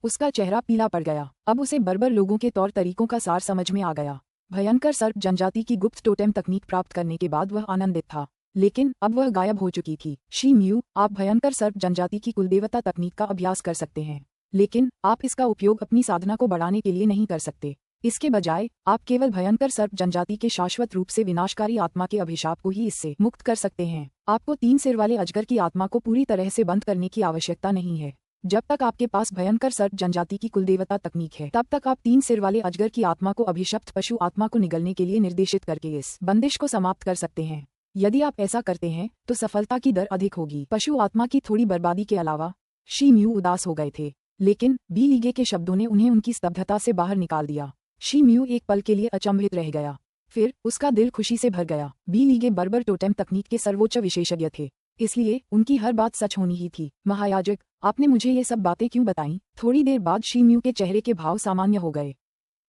उसका चेहरा पीला पड़ गया। अब उसे बर्बर लोगों के तौर तरीकों का सार समझ में आ गया। भयंकर सर्प जनजाति की गुप्त टोटेम तकनीक प्राप्त करने के बाद वह आनंदित था, लेकिन अब वह गायब हो चुकी थी। शी म्यू, आप भयंकर सर्प जनजाति की कुलदेवता तकनीक का अभ्यास कर सकते हैं, लेकिन आप इसका उपयोग अपनी साधना को बढ़ाने के लिए नहीं कर सकते। इसके बजाय आप केवल भयंकर सर्प जनजाति के शाश्वत रूप से विनाशकारी आत्मा के अभिशाप को ही इससे मुक्त कर सकते हैं। आपको 3 सिर वाले अजगर की आत्मा को पूरी तरह से बंद करने की आवश्यकता नहीं है। जब तक आपके पास भयंकर सर्प जनजाति की कुलदेवता तकनीक है, तब तक आप 3 सिर वाले अजगर की आत्मा को अभिशप्त पशु आत्मा को निगलने के लिए निर्देशित करके इस बंदिश को समाप्त कर सकते हैं। यदि आप ऐसा करते हैं तो सफलता की दर अधिक होगी। पशु आत्मा की थोड़ी बर्बादी के अलावा शी म्यू उदास हो गए थे, लेकिन बी लीगे के शब्दों ने उन्हें उनकी स्तब्धता से बाहर निकाल दिया। शी म्यू एक पल के लिए अचंभित रह गया, फिर उसका दिल खुशी से भर गया। बी लीगे बर्बर टोटेम तकनीक के सर्वोच्च विशेषज्ञ थे, इसलिए उनकी हर बात सच होनी ही थी। महायाजक, आपने मुझे ये सब बातें क्यों बताईं? थोड़ी देर बाद शी म्यू के चेहरे के भाव सामान्य हो गए।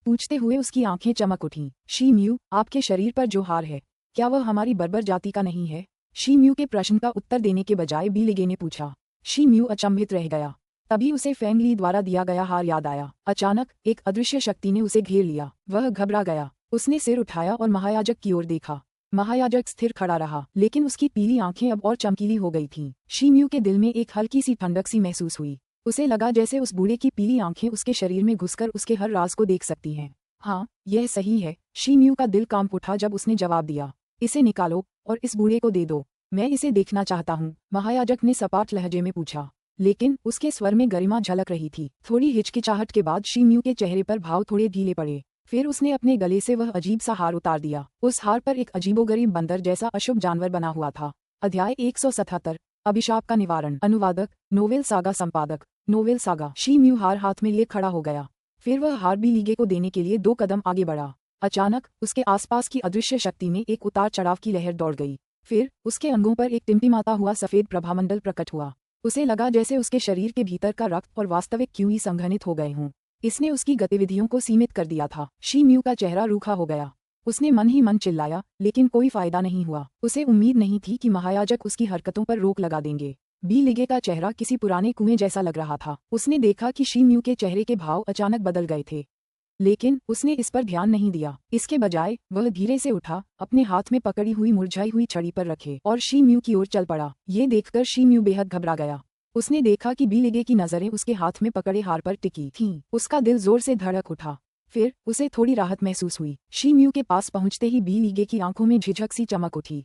पूछते हुए उसकी आंखें चमक उठीं। शी म्यू, आपके शरीर पर जो हार है, क्या वह हमारी बर्बर जाति का नहीं है? शी म्यू के प्रश्न का उत्तर देने के बजाय बी लीगे ने पूछा। शी म्यू अचंभित रह गया। तभी उसे फेंग ली द्वारा दिया गया हार याद आया। अचानक एक अदृश्य शक्ति ने उसे घेर लिया। वह घबरा गया। उसने सिर उठाया और महायाजक की ओर देखा। महायाजक स्थिर खड़ा रहा, लेकिन उसकी पीली आंखें अब और चमकीली हो गई थीं। शी म्यू के दिल में एक हल्की सी ठंडक सी महसूस हुई। उसे लगा जैसे उस बूढ़े की पीली आंखें उसके शरीर में घुसकर उसके हर राज को देख सकती हैं। हाँ, यह सही है। शी म्यू का दिल कांप उठा जब उसने जवाब दिया। इसे निकालो और इस बूढ़े को दे दो, मैं इसे देखना चाहता हूँ। महायाजक ने सपाट लहजे में पूछा, लेकिन उसके स्वर में गरिमा झलक रही थी। थोड़ी हिचकिचाहट के बाद शी म्यू के चेहरे पर भाव थोड़े ढीले पड़े। फिर उसने अपने गले से वह अजीब सा हार उतार दिया। उस हार पर एक अजीबोगरीब बंदर जैसा अशुभ जानवर बना हुआ था। अध्याय 177, अभिशाप का निवारण। अनुवादक नोवेल सागा, संपादक नोवेल सागा। शी म्यू हार हाथ में लिए खड़ा हो गया। फिर वह हार बी लीगे को देने के लिए 2 कदम आगे बढ़ा। अचानक उसके आसपास की अदृश्य शक्ति में एक उतार चढ़ाव की लहर दौड़ गई। फिर उसके अंगों पर एक टिमटिमाता हुआ सफेद प्रभामंडल प्रकट हुआ। उसे लगा जैसे उसके शरीर के भीतर का रक्त और वास्तविक क्यों ही संघनित हो गए हों। इसने उसकी गतिविधियों को सीमित कर दिया था। शी म्यू का चेहरा रूखा हो गया। उसने मन ही मन चिल्लाया, लेकिन कोई फायदा नहीं हुआ। उसे उम्मीद नहीं थी कि महायाजक उसकी हरकतों पर रोक लगा देंगे। बी लिगे का चेहरा किसी पुराने कुएं जैसा लग रहा था। उसने देखा कि शी म्यू के चेहरे के भाव अचानक बदल गए थे, लेकिन उसने इस पर ध्यान नहीं दिया। इसके बजाय वह धीरे से उठा, अपने हाथ में पकड़ी हुई मुरझाई हुई छड़ी पर रखे और शी म्यू की ओर चल पड़ा। ये देखकर शी म्यू बेहद घबरा गया। उसने देखा कि बी लिगे की नजरें उसके हाथ में पकड़े हार पर टिकी थीं। उसका दिल जोर से धड़क उठा। फिर उसे थोड़ी राहत महसूस हुई। शी म्यू के पास पहुंचते ही बी लिगे की आंखों में झिझक सी चमक उठी।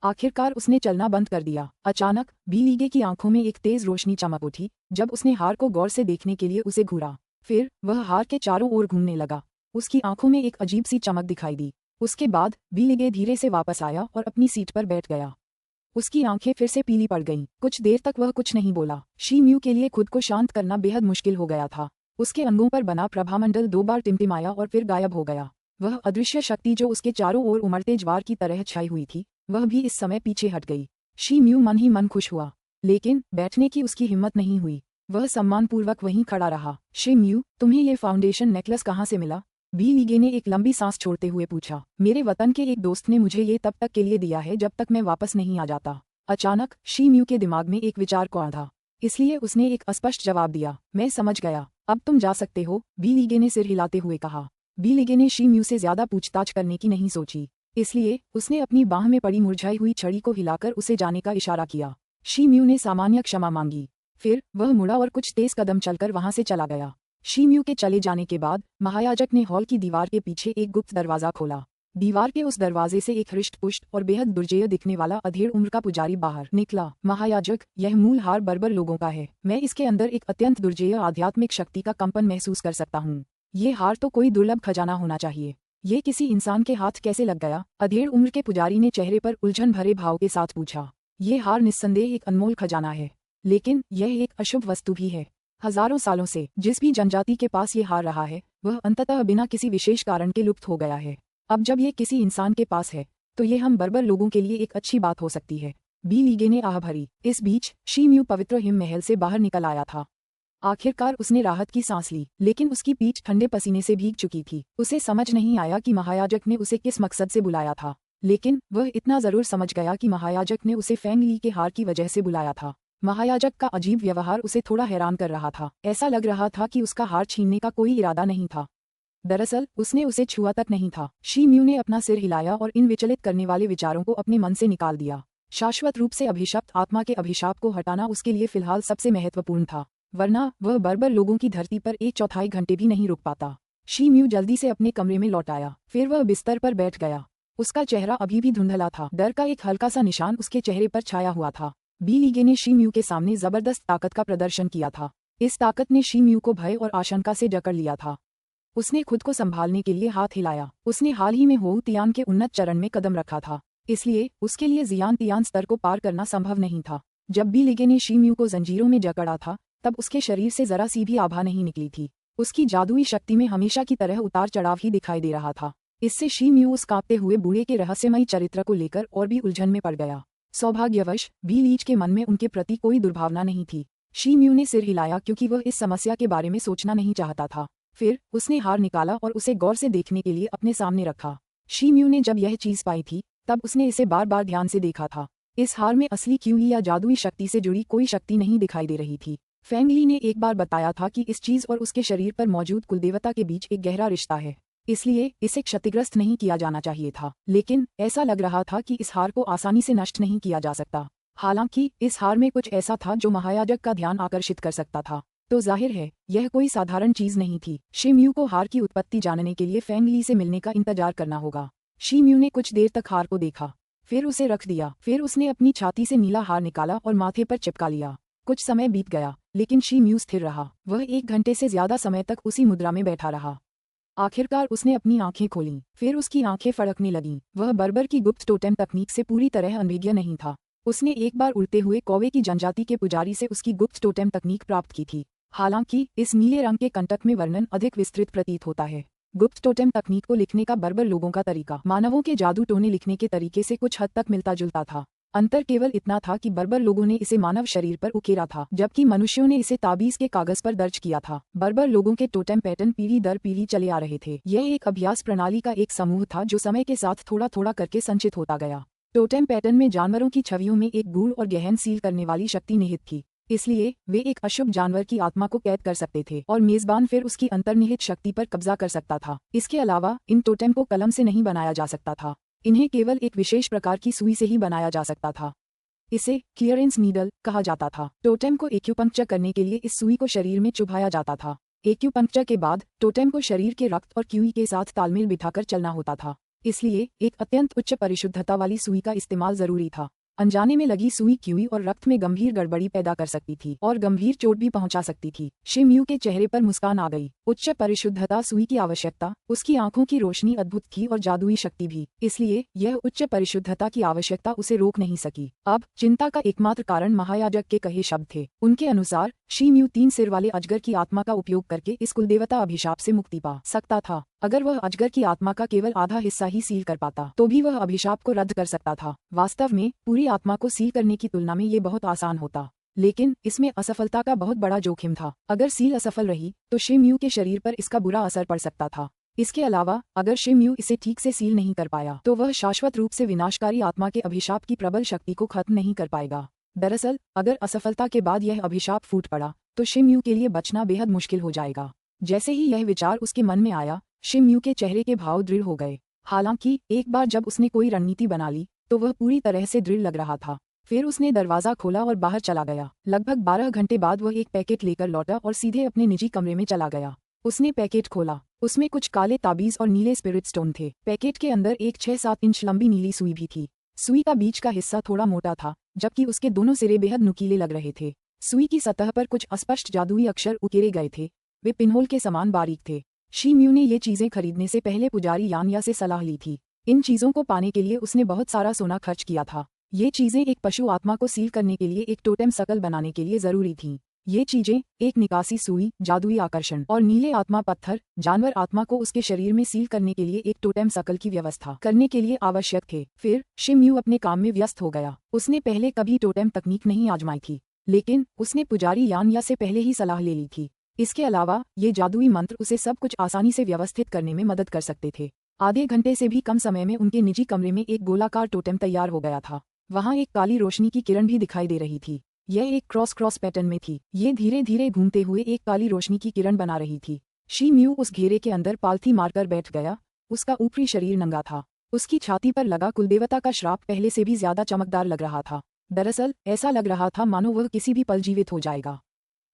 आखिरकार उसने चलना बंद कर दिया। अचानक बी लिगे की आंखों में एक तेज रोशनी चमक उठी जब उसने हार को गौर से देखने के लिए उसे घूरा। फिर वह हार के चारों ओर घूमने लगा। उसकी आंखों में एक अजीब सी चमक दिखाई दी। उसके बाद बी लिगे धीरे से वापस आया और अपनी सीट पर बैठ गया। उसकी आंखें फिर से पीली पड़ गईं। कुछ देर तक वह कुछ नहीं बोला। शी म्यू के लिए खुद को शांत करना बेहद मुश्किल हो गया था। उसके अंगों पर बना प्रभामंडल 2 बार टिमटिमाया और फिर गायब हो गया। वह अदृश्य शक्ति जो उसके चारों ओर उमड़ते ज्वार की तरह छाई हुई थी, वह भी इस समय पीछे हट गई। शी म्यू मन ही मन खुश हुआ, लेकिन बैठने की उसकी हिम्मत नहीं हुई। वह सम्मानपूर्वक वहीं खड़ा रहा। शी म्यू, तुम्हें ये फाउंडेशन नेकलेस कहाँ से मिला? बी लिगे ने एक लंबी सांस छोड़ते हुए पूछा। मेरे वतन के एक दोस्त ने मुझे ये तब तक के लिए दिया है जब तक मैं वापस नहीं आ जाता। अचानक शी म्यू के दिमाग में एक विचार कौंधा, इसलिए उसने एक अस्पष्ट जवाब दिया। मैं समझ गया, अब तुम जा सकते हो, बी लिगे ने सिर हिलाते हुए कहा। बी लिगे ने शी म्यू से ज्यादा पूछताछ करने की नहीं सोची, इसलिए उसने अपनी बाह में पड़ी मुरझाई हुई छड़ी को हिलाकर उसे जाने का इशारा किया। शी म्यू ने सामान्य क्षमा मांगी। फिर वह मुड़ा और कुछ तेज कदम चलकर वहां से चला गया। शी म्यू के चले जाने के बाद महायाजक ने हॉल की दीवार के पीछे एक गुप्त दरवाजा खोला। दीवार के उस दरवाजे से एक हृष्ट-पुष्ट और बेहद दुर्जेय दिखने वाला अधेड़ उम्र का पुजारी बाहर निकला। महायाजक, यह मूल हार बर्बर लोगों का है। मैं इसके अंदर एक अत्यंत दुर्जेय आध्यात्मिक शक्ति का कंपन महसूस कर सकता हूँ। ये हार तो कोई दुर्लभ खजाना होना चाहिए। ये किसी इंसान के हाथ कैसे लग गया? अधेड़ उम्र के पुजारी ने चेहरे पर उलझन भरे भाव के साथ पूछा। ये हार निस्संदेह एक अनमोल खजाना है, लेकिन यह एक अशुभ वस्तु भी है। हजारों सालों से जिस भी जनजाति के पास ये हार रहा है, वह अंततः बिना किसी विशेष कारण के लुप्त हो गया है। अब जब ये किसी इंसान के पास है, तो ये हम बर्बर लोगों के लिए एक अच्छी बात हो सकती है। बी लिगे ने आह भरी। इस बीच शी म्यू पवित्र हिम महल से बाहर निकल आया था। आखिरकार उसने राहत की सांस ली, लेकिन उसकी पीठ ठंडे पसीने से भीग चुकी थी। उसे समझ नहीं आया कि महायाजक ने उसे किस मकसद से बुलाया था, लेकिन वह इतना जरूर समझ गया कि महायाजक ने उसे फेंग ली के हार की वजह से बुलाया था। महायाजक का अजीब व्यवहार उसे थोड़ा हैरान कर रहा था। ऐसा लग रहा था कि उसका हार छीनने का कोई इरादा नहीं था। दरअसल उसने उसे छुआ तक नहीं था। शी म्यू ने अपना सिर हिलाया और इन विचलित करने वाले विचारों को अपने मन से निकाल दिया। शाश्वत रूप से अभिशप्त आत्मा के अभिशाप को हटाना उसके लिए फिलहाल सबसे महत्वपूर्ण था, वरना वह बर्बर लोगों की धरती पर 1/4 घंटे भी नहीं रुक पाता। शी म्यू जल्दी से अपने कमरे में लौट आया। फिर वह बिस्तर पर बैठ गया। उसका चेहरा अभी भी धुंधला था। डर का एक हल्का सा निशान उसके चेहरे पर छाया हुआ था। बी लिगे ने शी म्यू के सामने जबरदस्त ताकत का प्रदर्शन किया था। इस ताकत ने शी म्यू को भय और आशंका से जकड़ लिया था। उसने खुद को संभालने के लिए हाथ हिलाया। उसने हाल ही में होउ तियान के उन्नत चरण में कदम रखा था, इसलिए उसके लिए जियान तियान स्तर को पार करना संभव नहीं था। जब बी लिगे ने शी म्यू को जंजीरों में जकड़ा था, तब उसके शरीर से जरा सी भी आभा नहीं निकली थी। उसकी जादुई शक्ति में हमेशा की तरह उतार चढ़ाव ही दिखाई दे रहा था। इससे शी म्यू उस कांपते हुए बूढ़े के रहस्यमयी चरित्र को लेकर और भी उलझन में पड़ गया। सौभाग्यवश बी लीच के मन में उनके प्रति कोई दुर्भावना नहीं थी। शी म्यू ने सिर हिलाया क्योंकि वह इस समस्या के बारे में सोचना नहीं चाहता था। फिर उसने हार निकाला और उसे गौर से देखने के लिए अपने सामने रखा। शी म्यू ने जब यह चीज पाई थी, तब उसने इसे बार बार ध्यान से देखा था। इस हार में असली क्यूई या जादुई शक्ति से जुड़ी कोई शक्ति नहीं दिखाई दे रही थी। फेंग ली ने एक बार बताया था कि इस चीज और उसके शरीर पर मौजूद कुलदेवता के बीच एक गहरा रिश्ता है, इसलिए इसे क्षतिग्रस्त नहीं किया जाना चाहिए था। लेकिन ऐसा लग रहा था कि इस हार को आसानी से नष्ट नहीं किया जा सकता। हालांकि इस हार में कुछ ऐसा था जो महायाजक का ध्यान आकर्षित कर सकता था। तो जाहिर है यह कोई साधारण चीज नहीं थी। शी म्यू को हार की उत्पत्ति जानने के लिए फेंग ली से मिलने का इंतजार करना होगा। शी म्यू ने कुछ देर तक हार को देखा, फिर उसे रख दिया। फिर उसने अपनी छाती से नीला हार निकाला और माथे पर चिपका लिया। कुछ समय बीत गया, लेकिन शी म्यू स्थिर रहा। वह 1 घंटे से ज्यादा समय तक उसी मुद्रा में बैठा रहा। आखिरकार उसने अपनी आंखें खोलीं। फिर उसकी आंखें फड़कने लगीं। वह बर्बर की गुप्त टोटेम तकनीक से पूरी तरह अनभिज्ञ नहीं था। उसने एक बार उड़ते हुए कौवे की जनजाति के पुजारी से उसकी गुप्त टोटेम तकनीक प्राप्त की थी। हालांकि इस नीले रंग के कंटक में वर्णन अधिक विस्तृत प्रतीत होता है। गुप्त टोटेम तकनीक को लिखने का बर्बर लोगों का तरीका मानवों के जादू टोने लिखने के तरीके से कुछ हद तक मिलता जुलता था। अंतर केवल इतना था कि बर्बर लोगों ने इसे मानव शरीर पर उकेरा था, जबकि मनुष्यों ने इसे ताबीज के कागज पर दर्ज किया था। बर्बर लोगों के टोटेम पैटर्न पीढ़ी दर पीढ़ी चले आ रहे थे। यह एक अभ्यास प्रणाली का एक समूह था जो समय के साथ थोड़ा थोड़ा करके संचित होता गया। टोटेम पैटर्न में जानवरों की छवियों में एक गूढ़ और गहन सील करने वाली शक्ति निहित थी, इसलिए वे एक अशुभ जानवर की आत्मा को कैद कर सकते थे और मेजबान फिर उसकी अंतर्निहित शक्ति पर कब्जा कर सकता था। इसके अलावा इन टोटेम को कलम से नहीं बनाया जा सकता था, इन्हें केवल एक विशेष प्रकार की सुई से ही बनाया जा सकता था। इसे क्लियरेंस नीडल कहा जाता था। टोटेम को एक्यूपंक्चर करने के लिए इस सुई को शरीर में चुभाया जाता था। एक्यूपंक्चर के बाद टोटेम को शरीर के रक्त और क्यूई के साथ तालमेल बिठाकर चलना होता था, इसलिए एक अत्यंत उच्च परिशुद्धता वाली सुई का इस्तेमाल जरूरी था। अनजाने में लगी सुई क्यूई और रक्त में गंभीर गड़बड़ी पैदा कर सकती थी और गंभीर चोट भी पहुंचा सकती थी। शिमयू के चेहरे पर मुस्कान आ गई। उच्च परिशुद्धता सुई की आवश्यकता, उसकी आंखों की रोशनी अद्भुत थी और जादुई शक्ति भी, इसलिए यह उच्च परिशुद्धता की आवश्यकता उसे रोक नहीं सकी। अब चिंता का एकमात्र कारण महायाजक के कहे शब्द थे। उनके अनुसार शिमयू 3 सिर वाले अजगर की आत्मा का उपयोग करके इस कुलदेवता अभिशाप से मुक्ति पा सकता था। अगर वह अजगर की आत्मा का केवल आधा हिस्सा ही सील कर पाता तो भी वह अभिशाप को रद्द कर सकता था। वास्तव में पूरी आत्मा को सील करने की तुलना में ये बहुत आसान होता, लेकिन इसमें असफलता का बहुत बड़ा जोखिम था। अगर सील असफल रही तो शिमयू के शरीर पर इसका बुरा असर पड़ सकता था। इसके अलावा अगर शिमयू इसे ठीक से सील नहीं कर पाया तो वह शाश्वत रूप से विनाशकारी आत्मा के अभिशाप की प्रबल शक्ति को खत्म नहीं कर पाएगा। दरअसल अगर असफलता के बाद यह अभिशाप फूट पड़ा तो शिमयू के लिए बचना बेहद मुश्किल हो जाएगा। जैसे ही यह विचार उसके मन में आया, शिमयू के चेहरे के भाव दृढ़ हो गए। हालांकि एक बार जब उसने कोई रणनीति बना ली तो वह पूरी तरह से दृढ़ लग रहा था। फिर उसने दरवाजा खोला और बाहर चला गया। लगभग 12 घंटे बाद वह एक पैकेट लेकर लौटा और सीधे अपने निजी कमरे में चला गया। उसने पैकेट खोला, उसमें कुछ काले ताबीज और नीले स्पिरिट स्टोन थे। पैकेट के अंदर एक 6-7 इंच लंबी नीली सुई भी थी। सुई का बीच का हिस्सा थोड़ा मोटा था, जबकि उसके दोनों सिरे बेहद नुकीले लग रहे थे। सुई की सतह पर कुछ अस्पष्ट जादुई अक्षर उकेरे गए थे, वे पिनहोल के समान बारीक थे। शिमयू ने ये चीजें खरीदने से पहले पुजारी यानया से सलाह ली थी। इन चीजों को पाने के लिए उसने बहुत सारा सोना खर्च किया था। ये चीजें एक पशु आत्मा को सील करने के लिए एक टोटेम शकल बनाने के लिए जरूरी थीं। ये चीजें एक निकासी सुई, जादुई आकर्षण और नीले आत्मा पत्थर जानवर आत्मा को उसके शरीर में सील करने के लिए एक टोटेम शकल की व्यवस्था करने के लिए आवश्यक थे। फिर शिमयू अपने काम में व्यस्त हो गया। उसने पहले कभी टोटेम तकनीक नहीं आजमाई थी, लेकिन उसने पुजारी यानया से पहले ही सलाह ले ली थी। इसके अलावा ये जादुई मंत्र उसे सब कुछ आसानी से व्यवस्थित करने में मदद कर सकते थे। आधे घंटे से भी कम समय में उनके निजी कमरे में एक गोलाकार टोटेम तैयार हो गया था। वहां एक काली रोशनी की किरण भी दिखाई दे रही थी। यह एक क्रॉस पैटर्न में थी। ये धीरे धीरे घूमते हुए एक काली रोशनी की किरण बना रही थी। शिमयू उस घेरे के अंदर पालथी मारकर बैठ गया। उसका ऊपरी शरीर नंगा था। उसकी छाती पर लगा कुलदेवता का श्राप पहले से भी ज्यादा चमकदार लग रहा था। दरअसल ऐसा लग रहा था मानो वह किसी भी पल जीवित हो जाएगा।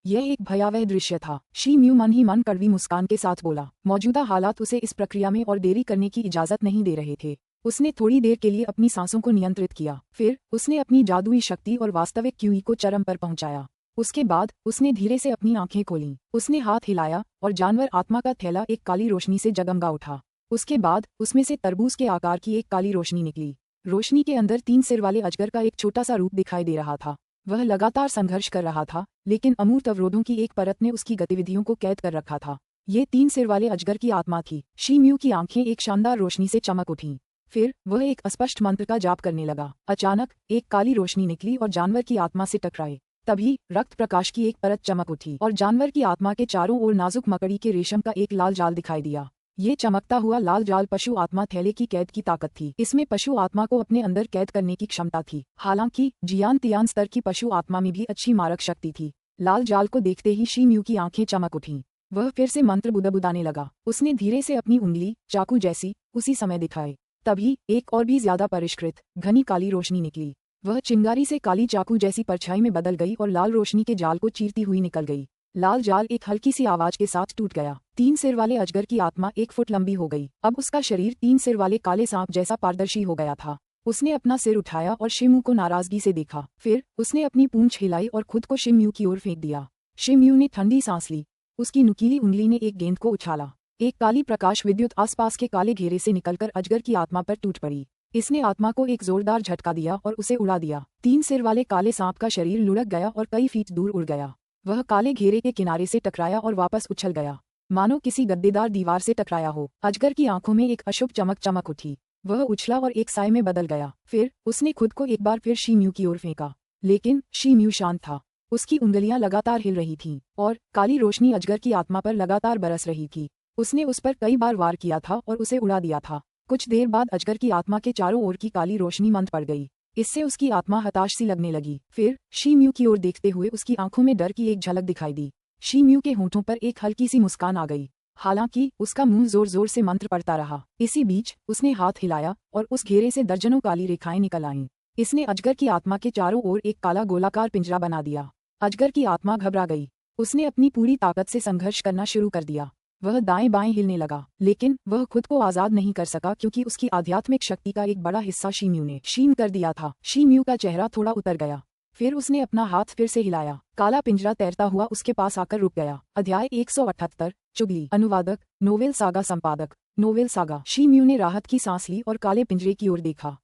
यह एक भयावह दृश्य था। शिमयू मन ही मन कड़वी मुस्कान के साथ बोला। मौजूदा हालात उसे इस प्रक्रिया में और देरी करने की इजाजत नहीं दे रहे थे। उसने थोड़ी देर के लिए अपनी सांसों को नियंत्रित किया, फिर उसने अपनी जादुई शक्ति और वास्तविक क्यूई को चरम पर पहुंचाया। उसके बाद उसने धीरे से अपनी आंखें खोलीं। उसने हाथ हिलाया और जानवर आत्मा का थैला एक काली रोशनी से जगमगा उठा। उसके बाद उसमें से तरबूज के आकार की एक काली रोशनी निकली। रोशनी के अंदर 3 सिर वाले अजगर का एक छोटा सा रूप दिखाई दे रहा था। वह लगातार संघर्ष कर रहा था, लेकिन अमूर्त अवरोधों की एक परत ने उसकी गतिविधियों को कैद कर रखा था। ये 3 सिर वाले अजगर की आत्मा थी। शिमयू की आंखें एक शानदार रोशनी से चमक उठीं। फिर वह एक अस्पष्ट मंत्र का जाप करने लगा। अचानक एक काली रोशनी निकली और जानवर की आत्मा से टकराए। तभी रक्त प्रकाश की एक परत चमक उठी और जानवर की आत्मा के चारों ओर नाजुक मकड़ी के रेशम का एक लाल जाल दिखाई दिया। ये चमकता हुआ लाल जाल पशु आत्मा थैले की कैद की ताकत थी। इसमें पशु आत्मा को अपने अंदर कैद करने की क्षमता थी। हालांकि जियान तियान स्तर की पशु आत्मा में भी अच्छी मारक शक्ति थी। लाल जाल को देखते ही शिमयू की आंखें चमक उठीं। वह फिर से मंत्र बुदबुदाने लगा। उसने धीरे से अपनी उंगली चाकू जैसी उसी समय दिखाए। तभी एक और भी ज्यादा परिष्कृत घनी काली रोशनी निकली। वह चिंगारी से काली चाकू जैसी परछाई में बदल गई और लाल रोशनी के जाल को चीरती हुई निकल गई। लाल जाल एक हल्की सी आवाज के साथ टूट गया। 3 सिर वाले अजगर की आत्मा 1 फुट लंबी हो गई। अब उसका शरीर 3 सिर वाले काले सांप जैसा पारदर्शी हो गया था। उसने अपना सिर उठाया और शिमयू को नाराजगी से देखा। फिर उसने अपनी पूंछ हिलाई और खुद को शिमयू की ओर फेंक दिया। शिमयू ने ठंडी सांस ली। उसकी नुकीली उंगली ने एक गेंद को उछाला। एक काली प्रकाश विद्युत आसपास के काले घेरे से निकलकर अजगर की आत्मा पर टूट पड़ी। इसने आत्मा को एक जोरदार झटका दिया और उसे उड़ा दिया। 3 सिर वाले काले सांप का शरीर लुढ़क गया और कई फीट दूर उड़ गया। वह काले घेरे के किनारे से टकराया और वापस उछल गया, मानो किसी गद्देदार दीवार से टकराया हो। अजगर की आंखों में एक अशुभ चमक उठी। वह उछला और एक साए में बदल गया। फिर उसने खुद को एक बार फिर शी म्यू की ओर फेंका, लेकिन शी म्यू शांत था। उसकी उंगलियां लगातार हिल रही थीं और काली रोशनी अजगर की आत्मा पर लगातार बरस रही थी। उसने उस पर कई बार वार किया था और उसे उड़ा दिया था। कुछ देर बाद अजगर की आत्मा के चारों ओर की काली रोशनी मंद पड़ गई। इससे उसकी आत्मा हताश सी लगने लगी। फिर शी म्यू की ओर देखते हुए उसकी आंखों में डर की एक झलक दिखाई दी। शी म्यू के होंठों पर एक हल्की सी मुस्कान आ गई, हालांकि उसका मुंह जोर जोर से मंत्र पढ़ता रहा। इसी बीच उसने हाथ हिलाया और उस घेरे से दर्जनों काली रेखाएं निकल आईं। इसने अजगर की आत्मा के चारों ओर एक काला गोलाकार पिंजरा बना दिया। अजगर की आत्मा घबरा गई। उसने अपनी पूरी ताकत से संघर्ष करना शुरू कर दिया। वह दाएं बाएं हिलने लगा, लेकिन वह खुद को आजाद नहीं कर सका क्योंकि उसकी आध्यात्मिक शक्ति का एक बड़ा हिस्सा शी म्यू ने क्षीण कर दिया था। शी म्यू का चेहरा थोड़ा उतर गया। फिर उसने अपना हाथ फिर से हिलाया। काला पिंजरा तैरता हुआ उसके पास आकर रुक गया। अध्याय 178 चुगली। अनुवादक नोवेल सागा संपादक नोवेल सागा। शी म्यू ने राहत की सांस ली और काले पिंजरे की ओर देखा।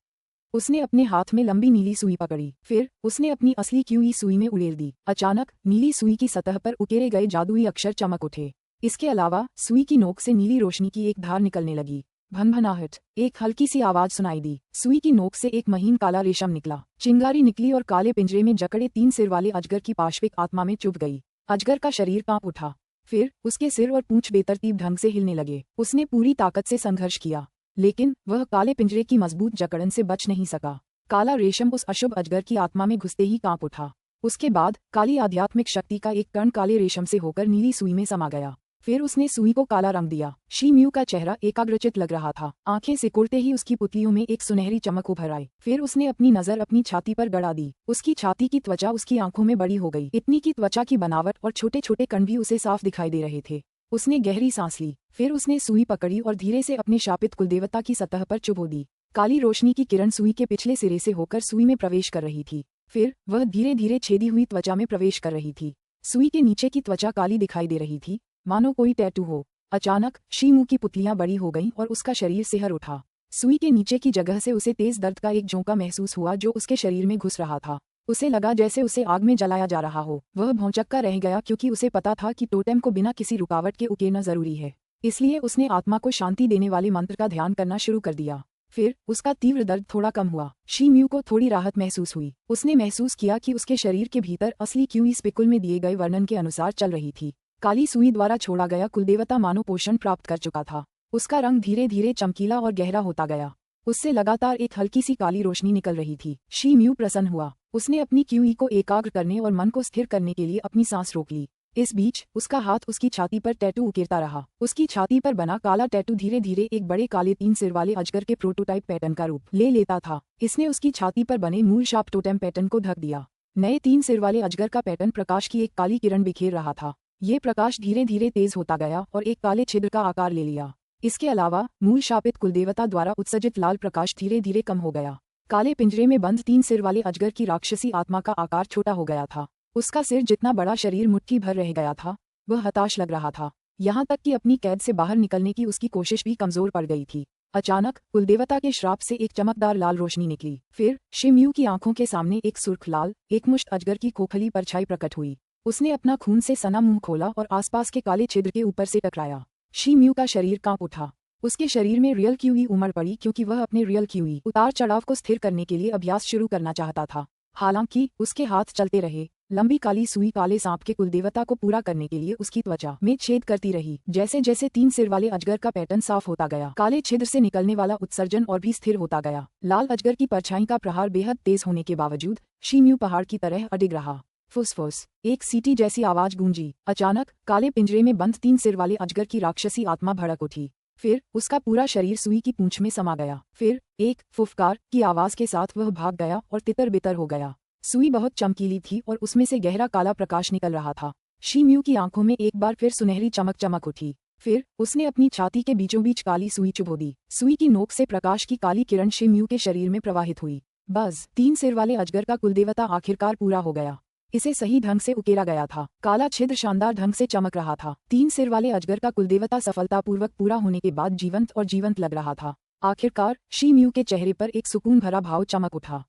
उसने अपने हाथ में लंबी नीली सुई पकड़ी। फिर उसने अपनी असली क्यूई सुई में उड़ेल दी। अचानक नीली सुई की सतह पर उकेरे गए जादुई अक्षर चमक उठे। इसके अलावा सुई की नोक से नीली रोशनी की एक धार निकलने लगी। भनभनाहट। एक हल्की सी आवाज सुनाई दी। सुई की नोक से एक महीन काला रेशम निकला। चिंगारी निकली और काले पिंजरे में जकड़े 3 सिर वाले अजगर की पाशविक आत्मा में चुभ गई। अजगर का शरीर कांप उठा। फिर उसके सिर और पूंछ बेतरतीब ढंग से हिलने लगे। उसने पूरी ताकत से संघर्ष किया, लेकिन वह काले पिंजरे की मजबूत जकड़न से बच नहीं सका। काला रेशम उस अशुभ अजगर की आत्मा में घुसते ही कांप उठा। उसके बाद काली आध्यात्मिक शक्ति का एक कण काले रेशम से होकर नीली सुई में समा गया। फिर उसने सुई को काला रंग दिया। शी म्यू का चेहरा एकाग्रचित लग रहा था। आंखें सिकुड़ते ही उसकी पुतलियों में एक सुनहरी चमक उभर आई। फिर उसने अपनी नजर अपनी छाती पर गड़ा दी। उसकी छाती की त्वचा उसकी आंखों में बड़ी हो गई। इतनी की त्वचा की बनावट और छोटे छोटे कण भी उसे साफ दिखाई दे रहे थे। उसने गहरी सांस ली। फिर उसने सुई पकड़ी और धीरे से अपने शापित कुलदेवता की सतह पर चुभो दी। काली रोशनी की किरण सुई के पिछले सिरे से होकर सुई में प्रवेश कर रही थी। फिर वह धीरे धीरे छेदी हुई त्वचा में प्रवेश कर रही थी। सुई के नीचे की त्वचा काली दिखाई दे रही थी, मानो कोई टैटू हो। अचानक शी म्यू की पुतलियां बड़ी हो गईं और उसका शरीर सिहर उठा। सुई के नीचे की जगह से उसे तेज दर्द का एक झोंका महसूस हुआ जो उसके शरीर में घुस रहा था। उसे लगा जैसे उसे आग में जलाया जा रहा हो। वह भौंचक्का रह गया क्योंकि उसे पता था कि टोटेम को बिना किसी रुकावट के उकेरना जरूरी है। इसलिए उसने आत्मा को शांति देने वाले मंत्र का ध्यान करना शुरू कर दिया। फिर उसका तीव्र दर्द थोड़ा कम हुआ। शी म्यू को थोड़ी राहत महसूस हुई। उसने महसूस किया कि उसके शरीर के भीतर असली क्यूई स्पिकुल में दिए गए वर्णन के अनुसार चल रही थी। काली सुई द्वारा छोड़ा गया कुलदेवता मानो पोषण प्राप्त कर चुका था। उसका रंग धीरे धीरे चमकीला और गहरा होता गया। उससे लगातार एक हल्की सी काली रोशनी निकल रही थी। शी म्यू प्रसन्न हुआ। उसने अपनी क्यूई को एकाग्र करने और मन को स्थिर करने के लिए अपनी सांस रोक ली। इस बीच उसका हाथ उसकी छाती पर टैटू उकेरता रहा। उसकी छाती पर बना काला टैटू धीरे धीरे एक बड़े काले 3 सिर वाले अजगर के प्रोटोटाइप पैटर्न का रूप ले लेता था। इसने उसकी छाती पर बने मूल शाप टोटेम पैटर्न को ढक दिया। नए 3 सिर वाले अजगर का पैटर्न प्रकाश की एक काली किरण बिखेर रहा था। ये प्रकाश धीरे धीरे तेज होता गया और एक काले छिद्र का आकार ले लिया। इसके अलावा मूल शापित कुलदेवता द्वारा उत्सर्जित लाल प्रकाश धीरे धीरे कम हो गया। काले पिंजरे में बंद 3 सिर वाले अजगर की राक्षसी आत्मा का आकार छोटा हो गया था। उसका सिर जितना बड़ा शरीर मुट्ठी भर रह गया था। वह हताश लग रहा था, यहाँ तक कि अपनी कैद से बाहर निकलने की उसकी कोशिश भी कमजोर पड़ गई थी। अचानक कुलदेवता के श्राप से एक चमकदार लाल रोशनी निकली। फिर शी म्यू की आंखों के सामने एक सुर्ख लाल एकमुश्त अजगर की खोखली परछाई प्रकट हुई। उसने अपना खून से सना मुंह खोला और आसपास के काले छिद्र के ऊपर से टकराया। शी म्यू का शरीर कांप उठा। उसके शरीर में रियल क्यूई उमड़ पड़ी क्योंकि वह अपने रियल क्यूई उतार चढ़ाव को स्थिर करने के लिए अभ्यास शुरू करना चाहता था। हालांकि उसके हाथ चलते रहे। लंबी काली सुई काले सांप के कुलदेवता को पूरा करने के लिए उसकी त्वचा में छेद करती रही। जैसे जैसे 3 सिर वाले अजगर का पैटर्न साफ होता गया, काले छिद्र से निकलने वाला उत्सर्जन और भी स्थिर होता गया। लाल अजगर की परछाई का प्रहार बेहद तेज होने के बावजूद शी म्यू पहाड़ की तरह अडिग रहा। फुसफुस। एक सीटी जैसी आवाज गूंजी। अचानक काले पिंजरे में बंद 3 सिर वाले अजगर की राक्षसी आत्मा भड़क उठी। फिर उसका पूरा शरीर सुई की पूंछ में समा गया। फिर एक फुफकार की आवाज के साथ वह भाग गया और तितर बितर हो गया। सुई बहुत चमकीली थी और उसमें से गहरा काला प्रकाश निकल रहा था। शी म्यू की आंखों में एक बार फिर सुनहरी चमक उठी। फिर उसने अपनी छाती के बीचों बीच काली सुई चुभो दी। सुई की नोक से प्रकाश की काली किरण शी म्यू के शरीर में प्रवाहित हुई। बस 3 सिर वाले अजगर का कुलदेवता आखिरकार पूरा हो गया। इसे सही ढंग से उकेरा गया था। काला छिद्र शानदार ढंग से चमक रहा था। 3 सिर वाले अजगर का कुलदेवता सफलतापूर्वक पूरा होने के बाद जीवंत और जीवंत लग रहा था। आखिरकार शी म्यू के चेहरे पर एक सुकून भरा भाव चमक उठा,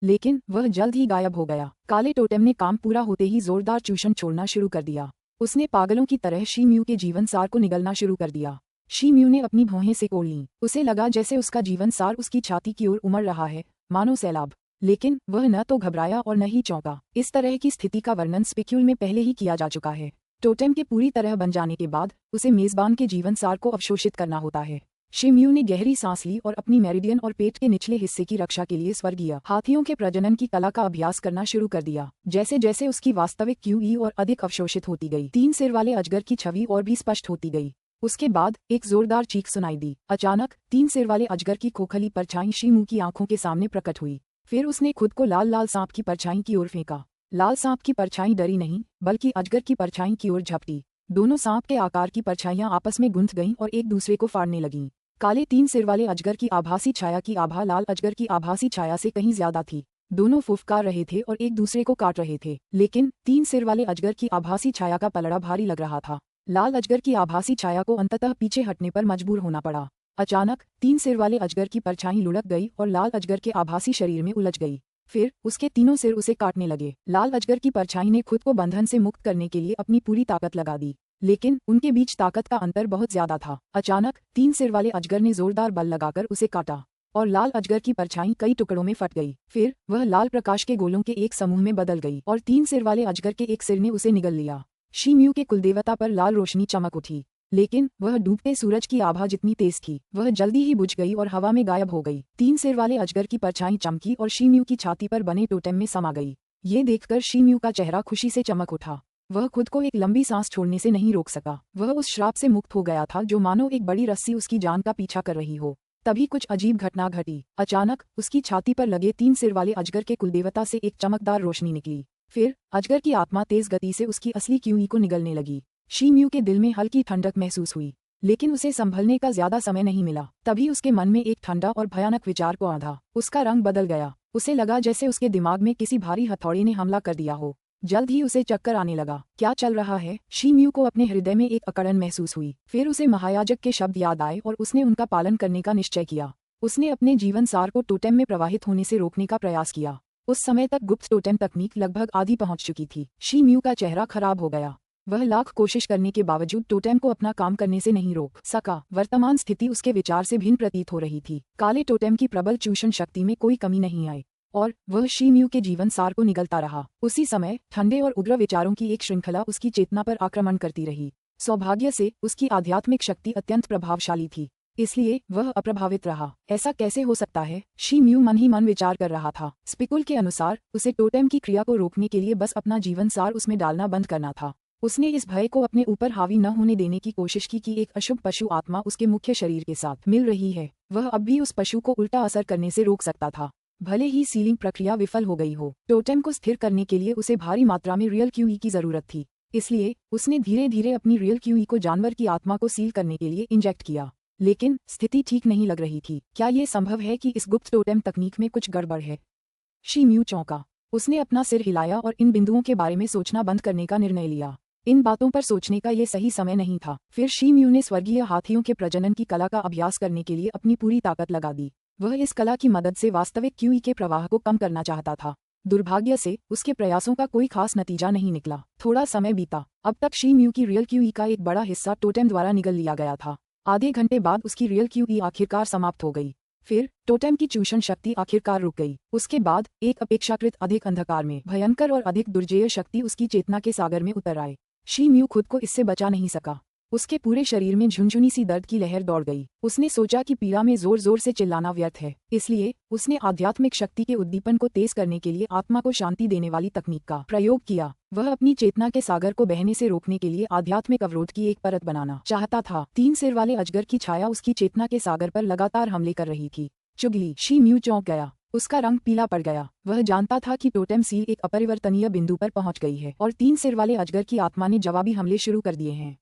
लेकिन वह जल्द ही गायब हो गया। काले टोटेम ने काम पूरा होते ही जोरदार चूषण छोड़ना शुरू कर दिया। उसने पागलों की तरह शी म्यू के जीवन सार को निगलना शुरू कर दिया। शी म्यू ने अपनी भौहें सिकोड़ लीं। उसे लगा जैसे उसका जीवन सार उसकी छाती की ओर उमड़ रहा है, मानो सैलाब। लेकिन वह न तो घबराया और न ही चौंका। इस तरह की स्थिति का वर्णन स्पिक्यूल में पहले ही किया जा चुका है। टोटेम के पूरी तरह बन जाने के बाद उसे मेजबान के जीवन सार को अवशोषित करना होता है। शी म्यू ने गहरी सांस ली और अपनी मेरिडियन और पेट के निचले हिस्से की रक्षा के लिए स्वर्गीय हाथियों के प्रजनन की कला का अभ्यास करना शुरू कर दिया। जैसे जैसे उसकी वास्तविक क्यूई और अधिक अवशोषित होती गई, 3 सिर वाले अजगर की छवि और भी स्पष्ट होती गई। उसके बाद एक जोरदार चीख सुनाई दी। अचानक 3 सिर वाले अजगर की खोखली परछाई शी म्यू की आंखों के सामने प्रकट हुई। फिर उसने खुद को लाल लाल सांप की परछाई की ओर फेंका। लाल सांप की परछाई डरी नहीं, बल्कि अजगर की परछाई की ओर झपटी। दोनों सांप के आकार की परछाइयां आपस में गुंथ गईं और एक दूसरे को फाड़ने लगीं। काले 3 सिर वाले अजगर की आभासी छाया की आभा लाल अजगर की आभासी छाया से कहीं ज्यादा थी। दोनों फुफकार रहे थे और एक दूसरे को काट रहे थे, लेकिन 3 सिर वाले अजगर की आभासी छाया का पलड़ा भारी लग रहा था। लाल अजगर की आभासी छाया को अंततः पीछे हटने पर मजबूर होना पड़ा। अचानक 3 सिर वाले अजगर की परछाई लुढ़क गई और लाल अजगर के आभासी शरीर में उलझ गई। फिर उसके तीनों सिर उसे काटने लगे। लाल अजगर की परछाई ने खुद को बंधन से मुक्त करने के लिए अपनी पूरी ताकत लगा दी, लेकिन उनके बीच ताकत का अंतर बहुत ज्यादा था। अचानक 3 सिर वाले अजगर ने जोरदार बल लगाकर उसे काटा और लाल अजगर की परछाई कई टुकड़ों में फट गई। फिर वह लाल प्रकाश के गोलों के एक समूह में बदल गई और 3 सिर वाले अजगर के एक सिर ने उसे निगल लिया। शी म्यू के कुलदेवता पर लाल रोशनी चमक उठी, लेकिन वह डूबते सूरज की आभा जितनी तेज थी, वह जल्दी ही बुझ गई और हवा में गायब हो गई। 3 सिर वाले अजगर की परछाई चमकी और शी म्यू की छाती पर बने टोटेम में समा गई। ये देखकर शी म्यू का चेहरा खुशी से चमक उठा। वह खुद को एक लंबी सांस छोड़ने से नहीं रोक सका। वह उस श्राप से मुक्त हो गया था जो मानो एक बड़ी रस्सी उसकी जान का पीछा कर रही हो। तभी कुछ अजीब घटना घटी। अचानक उसकी छाती पर लगे 3 सिर वाले अजगर के कुलदेवता से एक चमकदार रोशनी निकली। फिर अजगर की आत्मा तेज गति से उसकी असली क्यूई को निगलने लगी। शी म्यू के दिल में हल्की ठंडक महसूस हुई, लेकिन उसे संभलने का ज्यादा समय नहीं मिला। तभी उसके मन में एक ठंडा और भयानक विचार को आंधा। उसका रंग बदल गया। उसे लगा जैसे उसके दिमाग में किसी भारी हथौड़े ने हमला कर दिया हो। जल्द ही उसे चक्कर आने लगा। क्या चल रहा है? शी म्यू को अपने हृदय में एक अकड़न महसूस हुई। फिर उसे महायाजक के शब्द याद आए और उसने उनका पालन करने का निश्चय किया। उसने अपने जीवन सार को टोटेम में प्रवाहित होने से रोकने का प्रयास किया। उस समय तक गुप्त टोटेम तकनीक लगभग आधी पहुंच चुकी थी। शी म्यू का चेहरा खराब हो गया। वह लाख कोशिश करने के बावजूद टोटेम को अपना काम करने से नहीं रोक सका। वर्तमान स्थिति उसके विचार से भिन्न प्रतीत हो रही थी। काले टोटेम की प्रबल चूषण शक्ति में कोई कमी नहीं आई और वह शी म्यू के जीवन सार को निगलता रहा। उसी समय ठंडे और उग्र विचारों की एक श्रृंखला उसकी चेतना पर आक्रमण करती रही। सौभाग्य से उसकी आध्यात्मिक शक्ति अत्यंत प्रभावशाली थी, इसलिए वह अप्रभावित रहा। ऐसा कैसे हो सकता है? शी म्यू मन ही मन विचार कर रहा था। स्पिकुल के अनुसार उसे टोटेम की क्रिया को रोकने के लिए बस अपना जीवन सार उसमें डालना बंद करना था। उसने इस भय को अपने ऊपर हावी न होने देने की कोशिश की कि एक अशुभ पशु आत्मा उसके मुख्य शरीर के साथ मिल रही है। वह अब भी उस पशु को उल्टा असर करने से रोक सकता था, भले ही सीलिंग प्रक्रिया विफल हो गई हो। टोटेम को स्थिर करने के लिए उसे भारी मात्रा में रियल क्यूई की जरूरत थी, इसलिए उसने धीरे धीरे अपनी रियल क्यूई को जानवर की आत्मा को सील करने के लिए इंजेक्ट किया। लेकिन स्थिति ठीक नहीं लग रही थी। क्या ये संभव है कि इस गुप्त टोटेम तकनीक में कुछ गड़बड़ है? शी म्यू चौंका। उसने अपना सिर हिलाया और इन बिंदुओं के बारे में सोचना बंद करने का निर्णय लिया। इन बातों पर सोचने का ये सही समय नहीं था। फिर शी म्यू ने स्वर्गीय हाथियों के प्रजनन की कला का अभ्यास करने के लिए अपनी पूरी ताकत लगा दी। वह इस कला की मदद से वास्तविक क्यूई के प्रवाह को कम करना चाहता था। दुर्भाग्य से उसके प्रयासों का कोई खास नतीजा नहीं निकला। थोड़ा समय बीता। अब तक शी म्यू की रियल क्यूई का एक बड़ा हिस्सा टोटेम द्वारा निगल लिया गया था। आधे घंटे बाद उसकी रियल क्यूई आखिरकार समाप्त हो गई। फिर टोटेम की चूषण शक्ति आखिरकार रुक गई। उसके बाद एक अपेक्षाकृत अधिक अंधकार में भयंकर और अधिक दुर्जेय शक्ति उसकी चेतना के सागर में उतर आए। शी म्यू खुद को इससे बचा नहीं सका। उसके पूरे शरीर में झुनझुनी सी दर्द की लहर दौड़ गई। उसने सोचा कि पीड़ा में जोर जोर से चिल्लाना व्यर्थ है, इसलिए उसने आध्यात्मिक शक्ति के उद्दीपन को तेज करने के लिए आत्मा को शांति देने वाली तकनीक का प्रयोग किया। वह अपनी चेतना के सागर को बहने से रोकने के लिए आध्यात्मिक अवरोध की एक परत बनाना चाहता था। 3 सिर वाले अजगर की छाया उसकी चेतना के सागर पर लगातार हमले कर रही थी। चुगली। शी म्यू चौंक गया। उसका रंग पीला पड़ गया। वह जानता था कि टोटेम सील एक अपरिवर्तनीय बिंदु पर पहुंच गई है और 3 सिर वाले अजगर की आत्मा ने जवाबी हमले शुरू कर दिए हैं।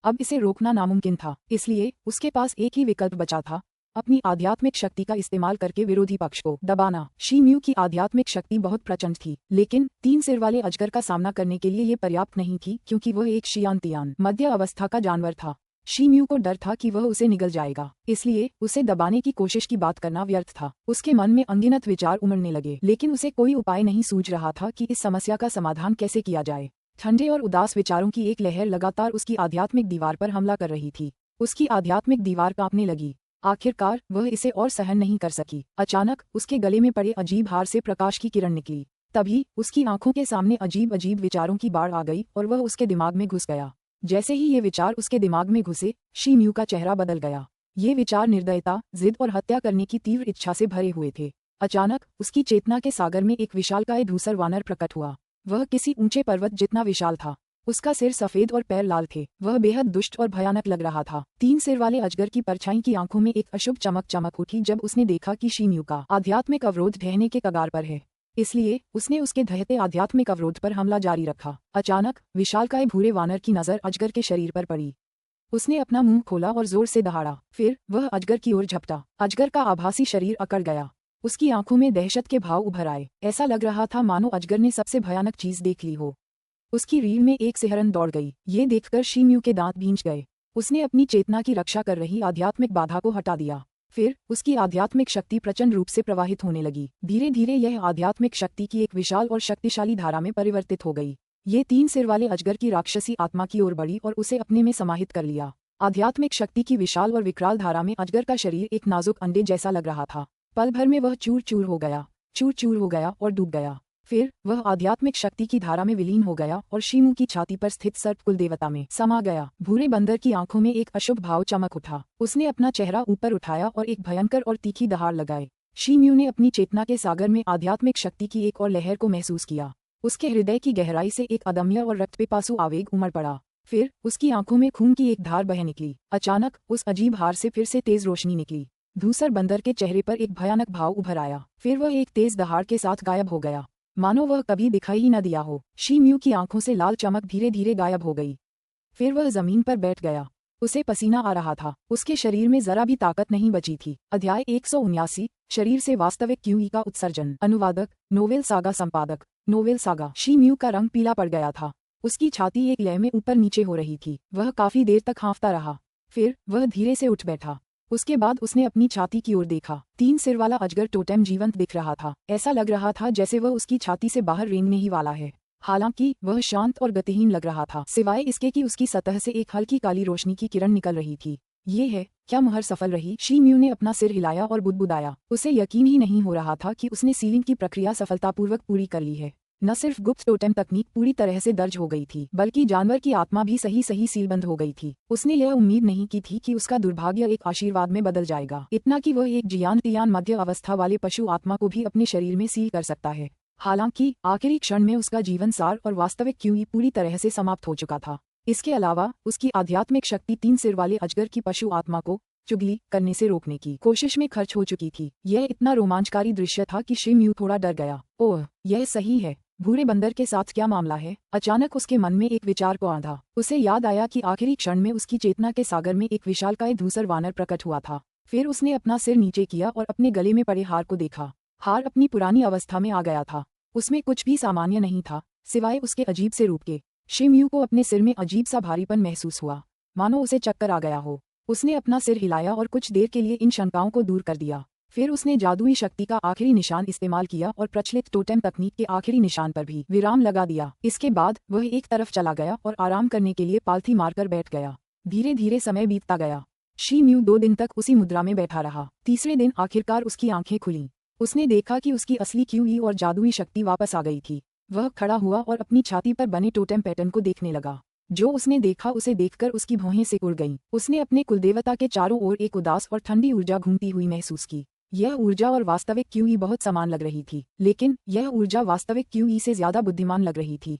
अब इसे रोकना नामुमकिन था, इसलिए उसके पास एक ही विकल्प बचा था, अपनी आध्यात्मिक शक्ति का इस्तेमाल करके विरोधी पक्ष को दबाना। शी म्यू की आध्यात्मिक शक्ति बहुत प्रचंड थी, लेकिन 3 सिर वाले अजगर का सामना करने के लिए ये पर्याप्त नहीं थी, क्योंकि वह एक शियांतियान मध्य अवस्था का जानवर था। शी म्यू को डर था कि वह उसे निगल जाएगा, इसलिए उसे दबाने की कोशिश की बात करना व्यर्थ था। उसके मन में अनगिनत विचार उमड़ने लगे, लेकिन उसे कोई उपाय नहीं सूझ रहा था कि इस समस्या का समाधान कैसे किया जाए। ठंडे और उदास विचारों की एक लहर लगातार उसकी आध्यात्मिक दीवार पर हमला कर रही थी। उसकी आध्यात्मिक दीवार कांपने लगी। आखिरकार वह इसे और सहन नहीं कर सकी। अचानक उसके गले में पड़े अजीब हार से प्रकाश की किरण निकली। तभी उसकी आंखों के सामने अजीब अजीब विचारों की बाढ़ आ गई और वह उसके दिमाग में घुस गया। जैसे ही ये विचार उसके दिमाग में घुसे, शी म्यू का चेहरा बदल गया। ये विचार निर्दयता, जिद और हत्या करने की तीव्र इच्छा से भरे हुए थे। अचानक उसकी चेतना के सागर में एक विशालकाय धूसर वानर प्रकट हुआ। वह किसी ऊंचे पर्वत जितना विशाल था। उसका सिर सफेद और पैर लाल थे। वह बेहद दुष्ट और भयानक लग रहा था। 3 सिर वाले अजगर की परछाई की आंखों में एक अशुभ चमक चमक उठी जब उसने देखा कि शी म्यू का आध्यात्मिक अवरोध ढहने के कगार पर है। इसलिए उसने उसके ढहते आध्यात्मिक अवरोध पर हमला जारी रखा। अचानक विशालकाय भूरे वानर की नजर अजगर के शरीर पर पड़ी। उसने अपना मुंह खोला और जोर से दहाड़ा। फिर वह अजगर की ओर झपटा। अजगर का आभासी शरीर अकड़ गया। उसकी आंखों में दहशत के भाव उभर आए। ऐसा लग रहा था मानो अजगर ने सबसे भयानक चीज देख ली हो। उसकी रीढ़ में एक सिहरन दौड़ गई। ये देखकर शी म्यू के दांत भींच गए। उसने अपनी चेतना की रक्षा कर रही आध्यात्मिक बाधा को हटा दिया। फिर उसकी आध्यात्मिक शक्ति प्रचंड रूप से प्रवाहित होने लगी। धीरे धीरे यह आध्यात्मिक शक्ति की एक विशाल और शक्तिशाली धारा में परिवर्तित हो गई। ये 3 सिर वाले अजगर की राक्षसी आत्मा की ओर बढ़ी और उसे अपने में समाहित कर लिया। आध्यात्मिक शक्ति की विशाल और विकराल धारा में अजगर का शरीर एक नाजुक अंडे जैसा लग रहा था। पल भर में वह चूर चूर हो गया और डूब गया। फिर वह आध्यात्मिक शक्ति की धारा में विलीन हो गया और शी म्यू की छाती पर स्थित सर्प कुल देवता में समा गया। भूरे बंदर की आंखों में एक अशुभ भाव चमक उठा। उसने अपना चेहरा ऊपर उठाया और एक भयंकर और तीखी दहाड़ लगाए। शी म्यू ने अपनी चेतना के सागर में आध्यात्मिक शक्ति की एक और लहर को महसूस किया। उसके हृदय की गहराई से एक अदम्य और रक्तपिपासु आवेग उमड़ पड़ा। फिर उसकी आंखों में खून की एक धार बह निकली। अचानक उस अजीब हार से फिर से तेज रोशनी निकली। धूसर बंदर के चेहरे पर एक भयानक भाव उभर आया। फिर वह एक तेज दहाड़ के साथ गायब हो गया, मानो वह कभी दिखाई ही न दिया हो। शी म्यू की आंखों से लाल चमक धीरे धीरे गायब हो गई। फिर वह जमीन पर बैठ गया। उसे पसीना आ रहा था। उसके शरीर में जरा भी ताकत नहीं बची थी। अध्याय 179 शरीर से वास्तविक क्यूई का उत्सर्जन। अनुवादक नोवेल सागा संपादक नोवेल सागा। शी म्यू का रंग पीला पड़ गया था। उसकी छाती एक लय में ऊपर नीचे हो रही थी। वह काफी देर तक हाँफता रहा। फिर वह धीरे से उठ बैठा। उसके बाद उसने अपनी छाती की ओर देखा। 3 सिर वाला अजगर टोटेम जीवंत दिख रहा था। ऐसा लग रहा था जैसे वह उसकी छाती से बाहर रेंगने ही वाला है। हालांकि वह शांत और गतिहीन लग रहा था, सिवाय इसके कि उसकी सतह से एक हल्की काली रोशनी की किरण निकल रही थी। ये है, क्या मुहर सफल रही? शी म्यू ने अपना सिर हिलाया और बुदबुदाया। उसे यकीन ही नहीं हो रहा था कि उसने सीलिंग की प्रक्रिया सफलतापूर्वक पूरी कर ली है। न सिर्फ गुप्त टोटेम तकनीक पूरी तरह से दर्ज हो गई थी, बल्कि जानवर की आत्मा भी सही सही सीलबंद हो गई थी। उसने यह उम्मीद नहीं की थी कि उसका दुर्भाग्य एक आशीर्वाद में बदल जाएगा, इतना कि वह एक जियान मध्य अवस्था वाले पशु आत्मा को भी अपने शरीर में सील कर सकता है। हालांकि आखिरी क्षण में उसका जीवन सार और वास्तविक क्यूई पूरी तरह से समाप्त हो चुका था। इसके अलावा उसकी आध्यात्मिक शक्ति 3 सिर वाले अजगर की पशु आत्मा को चुगली करने से रोकने की कोशिश में खर्च हो चुकी थी। यह इतना रोमांचकारी दृश्य था कि शी म्यू थोड़ा डर गया। ओह, यह सही है। भूरे बंदर के साथ क्या मामला है? अचानक उसके मन में एक विचार को आंधा। उसे याद आया कि आखिरी क्षण में उसकी चेतना के सागर में एक विशालकाय धूसर वानर प्रकट हुआ था। फिर उसने अपना सिर नीचे किया और अपने गले में पड़े हार को देखा। हार अपनी पुरानी अवस्था में आ गया था। उसमें कुछ भी सामान्य नहीं था, सिवाय उसके अजीब से रूप के। शी म्यू को अपने सिर में अजीब सा भारीपन महसूस हुआ, मानो उसे चक्कर आ गया हो। उसने अपना सिर हिलाया और कुछ देर के लिए इन शंकाओं को दूर कर दिया। फिर उसने जादुई शक्ति का आखिरी निशान इस्तेमाल किया और प्रचलित टोटेम तकनीक के आखिरी निशान पर भी विराम लगा दिया। इसके बाद वह एक तरफ चला गया और आराम करने के लिए पालथी मारकर बैठ गया। धीरे धीरे समय बीतता गया। शी म्यू 2 दिन तक उसी मुद्रा में बैठा रहा। तीसरे दिन आखिरकार उसकी आंखें खुलीं। उसने देखा कि उसकी असली क्यूई और जादुई शक्ति वापस आ गई थी। वह खड़ा हुआ और अपनी छाती पर बने टोटेम पैटर्न को देखने लगा। जो उसने देखा उसे देखकर उसकी भौहें सिकुड़ गईं। उसने अपने कुलदेवता के चारों ओर एक उदास और ठंडी ऊर्जा घूमती हुई महसूस की। यह ऊर्जा और वास्तविक क्यूई बहुत समान लग रही थी, लेकिन यह ऊर्जा वास्तविक क्यूई से ज्यादा बुद्धिमान लग रही थी,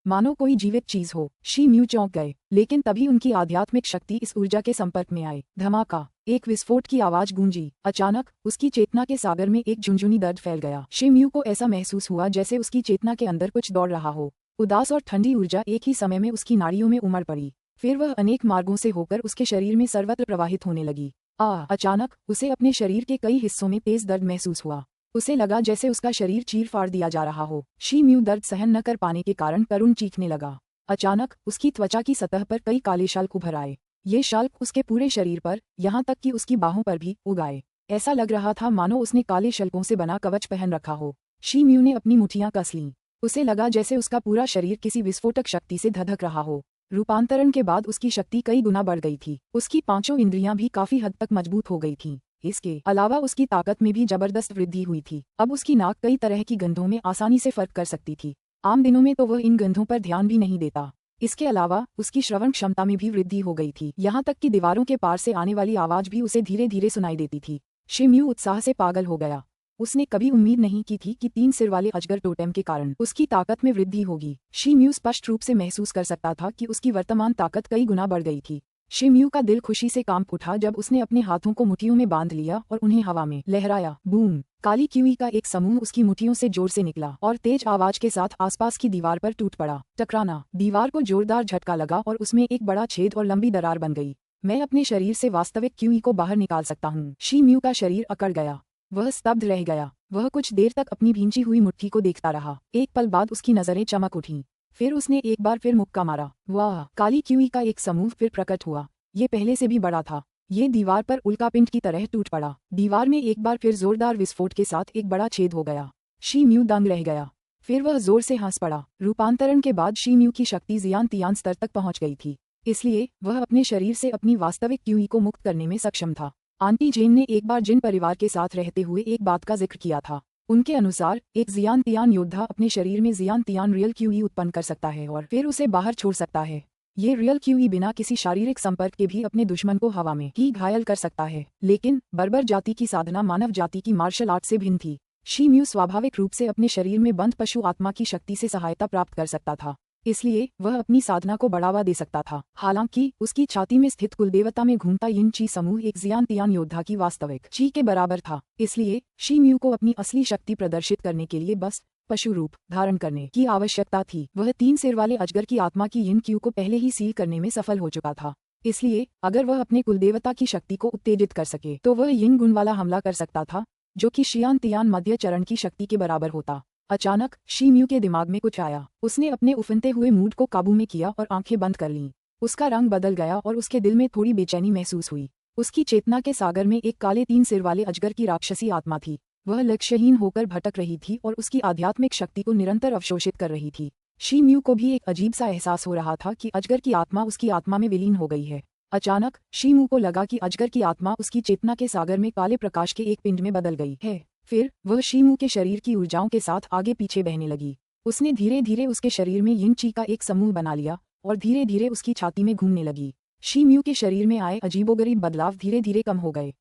मानो कोई जीवित चीज हो। शी म्यू चौंक गए, लेकिन तभी उनकी आध्यात्मिक शक्ति इस ऊर्जा के संपर्क में आए। धमाका! एक विस्फोट की आवाज गूंजी। अचानक उसकी चेतना के सागर में एक झुंझुनी दर्द फैल गया। शी म्यू को ऐसा महसूस हुआ जैसे उसकी चेतना के अंदर कुछ दौड़ रहा हो। उदास और ठंडी ऊर्जा एक ही समय में उसकी नाड़ियों में उमड़ पड़ी। फिर वह अनेक मार्गों से होकर उसके शरीर में सर्वत्र प्रवाहित होने लगी। अचानक उसे अपने शरीर के कई हिस्सों में तेज दर्द महसूस हुआ। उसे लगा जैसे उसका शरीर चीर फाड़ दिया जा रहा हो। शी म्यू दर्द सहन न कर पाने के कारण करुण चीखने लगा। अचानक उसकी त्वचा की सतह पर कई काले शाल्क उभर आए। ये शाल्क उसके पूरे शरीर पर, यहाँ तक कि उसकी बाहों पर भी उग आए। ऐसा लग रहा था मानो उसने काले शल्कों से बना कवच पहन रखा हो। शी म्यू ने अपनी मुठ्ठियां कस लीं। उसे लगा जैसे उसका पूरा शरीर किसी विस्फोटक शक्ति से धधक रहा हो। रूपांतरण के बाद उसकी शक्ति कई गुना बढ़ गई थी। उसकी पांचों इंद्रियां भी काफी हद तक मजबूत हो गई थीं। इसके अलावा उसकी ताकत में भी जबरदस्त वृद्धि हुई थी। अब उसकी नाक कई तरह की गंधों में आसानी से फर्क कर सकती थी। आम दिनों में तो वह इन गंधों पर ध्यान भी नहीं देता। इसके अलावा उसकी श्रवण क्षमता में भी वृद्धि हो गई थी। यहाँ तक कि दीवारों के पार से आने वाली आवाज भी उसे धीरे धीरे सुनाई देती थी। शिम्यू उत्साह से पागल हो गया। उसने कभी उम्मीद नहीं की थी कि 3 सिर वाले अजगर टोटेम के कारण उसकी ताकत में वृद्धि होगी। शिम्यू स्पष्ट रूप से महसूस कर सकता था कि उसकी वर्तमान ताकत कई गुना बढ़ गई थी। शिम्यू का दिल खुशी से कांप उठा जब उसने अपने हाथों को मुट्ठियों में बांध लिया और उन्हें हवा में लहराया। बूम! काली कीवी का एक समूह उसकी मुट्ठियों से जोर से निकला और तेज आवाज के साथ आसपास की दीवार पर टूट पड़ा। टकराना! दीवार को जोरदार झटका लगा और उसमें एक बड़ा छेद और लंबी दरार बन गई। मैं अपने शरीर से वास्तविक कीवी को बाहर निकाल सकता हूँ। शिम्यू का शरीर अकड़ गया। वह स्तब्ध रह गया। वह कुछ देर तक अपनी भींची हुई मुट्ठी को देखता रहा। एक पल बाद उसकी नजरें चमक उठीं। फिर उसने एक बार फिर मुक्का मारा। वाह! काली कीवी का एक समूह फिर प्रकट हुआ। ये पहले से भी बड़ा था। ये दीवार पर उल्कापिंड की तरह टूट पड़ा। दीवार में एक बार फिर जोरदार विस्फोट के साथ एक बड़ा छेद हो गया। शिम्यू दंग रह गया। फिर वह जोर से हंस पड़ा। रूपांतरण के बाद शिम्यू की शक्ति जियान तियान स्तर तक पहुंच गई थी। इसलिए वह अपने शरीर से अपनी वास्तविक कीवी को मुक्त करने में सक्षम था। आंटी जेन ने एक बार जिन परिवार के साथ रहते हुए एक बात का जिक्र किया था। उनके अनुसार एक जियान तियान योद्धा अपने शरीर में जियान तियान रियल कीवी उत्पन्न कर सकता है और फिर उसे बाहर छोड़ सकता है। ये रियल कीवी बिना किसी शारीरिक संपर्क के भी अपने दुश्मन को हवा में ही घायल कर सकता है। लेकिन बर्बर जाति की साधना मानव जाति की मार्शल आर्ट से भिन्न थी। शिम्यू स्वाभाविक रूप से अपने शरीर में बंद पशु आत्मा की शक्ति से सहायता प्राप्त कर सकता था। इसलिए वह अपनी साधना को बढ़ावा दे सकता था। हालांकि उसकी छाती में स्थित कुलदेवता में घूमता यिन ची समूह एक जियान तियान योद्धा की वास्तविक ची के बराबर था। इसलिए शिम्यू को अपनी असली शक्ति प्रदर्शित करने के लिए बस पशु रूप धारण करने की आवश्यकता थी। वह 3 सिर वाले अजगर की आत्मा की यिन क्यू को पहले ही सील करने में सफल हो चुका था। इसलिए अगर वह अपने कुलदेवता की शक्ति को उत्तेजित कर सके तो वह यिन गुण वाला हमला कर सकता था, जो कि शियान तियान मध्य चरण की शक्ति के बराबर होता। अचानक शिम्यू के दिमाग में कुछ आया। उसने अपने उफनते हुए मूड को काबू में किया और आंखें बंद कर लीं। उसका रंग बदल गया और उसके दिल में थोड़ी बेचैनी महसूस हुई। उसकी चेतना के सागर में एक काले 3 सिर वाले अजगर की राक्षसी आत्मा थी। वह लक्ष्यहीन होकर भटक रही थी और उसकी आध्यात्मिक शक्ति को निरंतर अवशोषित कर रही थी। शिम्यू को भी एक अजीब सा एहसास हो रहा था कि अजगर की आत्मा उसकी आत्मा में विलीन हो गई है। अचानक शिम्यू को लगा कि अजगर की आत्मा उसकी चेतना के सागर में काले प्रकाश के एक पिंड में बदल गई है। फिर वह शिम्यू के शरीर की ऊर्जाओं के साथ आगे पीछे बहने लगी। उसने धीरे धीरे उसके शरीर में यिन ची का एक समूह बना लिया और धीरे धीरे उसकी छाती में घूमने लगी। शिम्यू के शरीर में आए अजीबोगरीब बदलाव धीरे धीरे कम हो गए।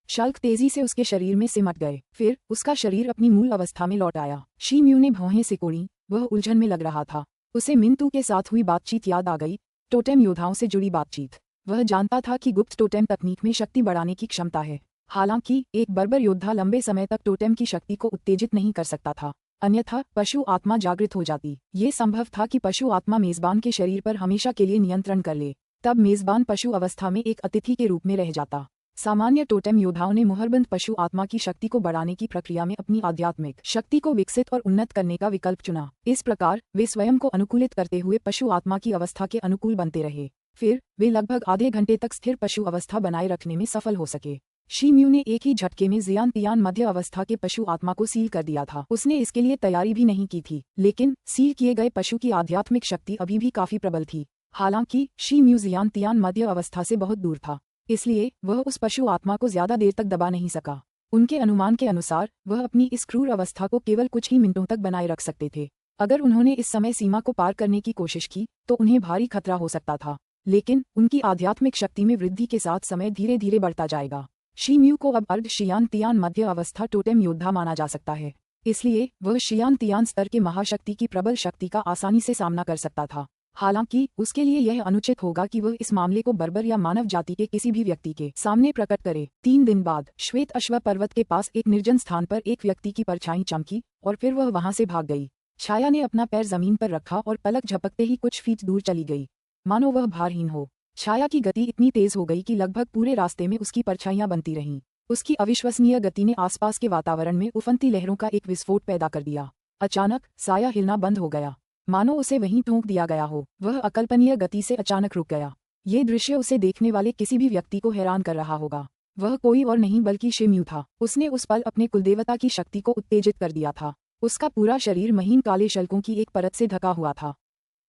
शल्क तेजी से उसके शरीर में सिमट गए। फिर उसका शरीर अपनी मूल अवस्था में लौट आया। शिम्यू ने भौहें सिकोड़ी। वह उलझन में लग रहा था। उसे मिंतू के साथ हुई बातचीत याद आ गई, टोटेम योद्धाओं से जुड़ी बातचीत। वह जानता था कि गुप्त टोटेम तकनीक में शक्ति बढ़ाने की क्षमता है। हालांकि एक बर्बर योद्धा लंबे समय तक टोटेम की शक्ति को उत्तेजित नहीं कर सकता था, अन्यथा पशु आत्मा जागृत हो जाती। ये संभव था कि पशु आत्मा मेजबान के शरीर पर हमेशा के लिए नियंत्रण कर ले। तब मेजबान पशु अवस्था में एक अतिथि के रूप में रह जाता। सामान्य टोटेम योद्धाओं ने मुहरबंद पशु आत्मा की शक्ति को बढ़ाने की प्रक्रिया में अपनी आध्यात्मिक शक्ति को विकसित और उन्नत करने का विकल्प चुना। इस प्रकार वे स्वयं को अनुकूलित करते हुए पशु आत्मा की अवस्था के अनुकूल बनते रहे। फिर वे लगभग आधे घंटे तक स्थिर पशु अवस्था बनाए रखने में सफल हो सके। शिम्यू ने एक ही झटके में जियान तियान मध्य अवस्था के पशु आत्मा को सील कर दिया था। उसने इसके लिए तैयारी भी नहीं की थी, लेकिन सील किए गए पशु की आध्यात्मिक शक्ति अभी भी काफी प्रबल थी। हालांकि शिम्यू जियान तियान मध्य अवस्था से बहुत दूर था, इसलिए वह उस पशु आत्मा को ज्यादा देर तक दबा नहीं सका। उनके अनुमान के अनुसार वह अपनी इस क्रूर अवस्था को केवल कुछ ही मिनटों तक बनाए रख सकते थे। अगर उन्होंने इस समय सीमा को पार करने की कोशिश की तो उन्हें भारी खतरा हो सकता था, लेकिन उनकी आध्यात्मिक शक्ति में वृद्धि के साथ समय धीरे धीरे बढ़ता जाएगा। शिम्यू को अब अर्ध शियान तियान मध्य अवस्था टोटेम योद्धा माना जा सकता है, इसलिए वह शियान तियान स्तर के महाशक्ति की प्रबल शक्ति का आसानी से सामना कर सकता था। हालांकि उसके लिए यह अनुचित होगा कि वह इस मामले को बर्बर या मानव जाति के किसी भी व्यक्ति के सामने प्रकट करे। 3 दिन बाद श्वेत अश्व पर्वत के पास एक निर्जन स्थान पर एक व्यक्ति की परछाई चमकी और फिर वह वहां से भाग गई। छाया ने अपना पैर जमीन पर रखा और पलक झपकते ही कुछ फीट दूर चली गई, मानो वह भारहीन हो। छाया की गति इतनी तेज हो गई कि लगभग पूरे रास्ते में उसकी परछाइयां बनती रहीं। उसकी अविश्वसनीय गति ने आसपास के वातावरण में उफनती लहरों का एक विस्फोट पैदा कर दिया। अचानक साया हिलना बंद हो गया, मानो उसे वहीं ठोंक दिया गया हो। वह अकल्पनीय गति से अचानक रुक गया। ये दृश्य उसे देखने वाले किसी भी व्यक्ति को हैरान कर रहा होगा। वह कोई और नहीं बल्कि शिम्यू था। उसने उस पल अपने कुलदेवता की शक्ति को उत्तेजित कर दिया था। उसका पूरा शरीर महीन काले शल्कों की एक परत से ढका हुआ था।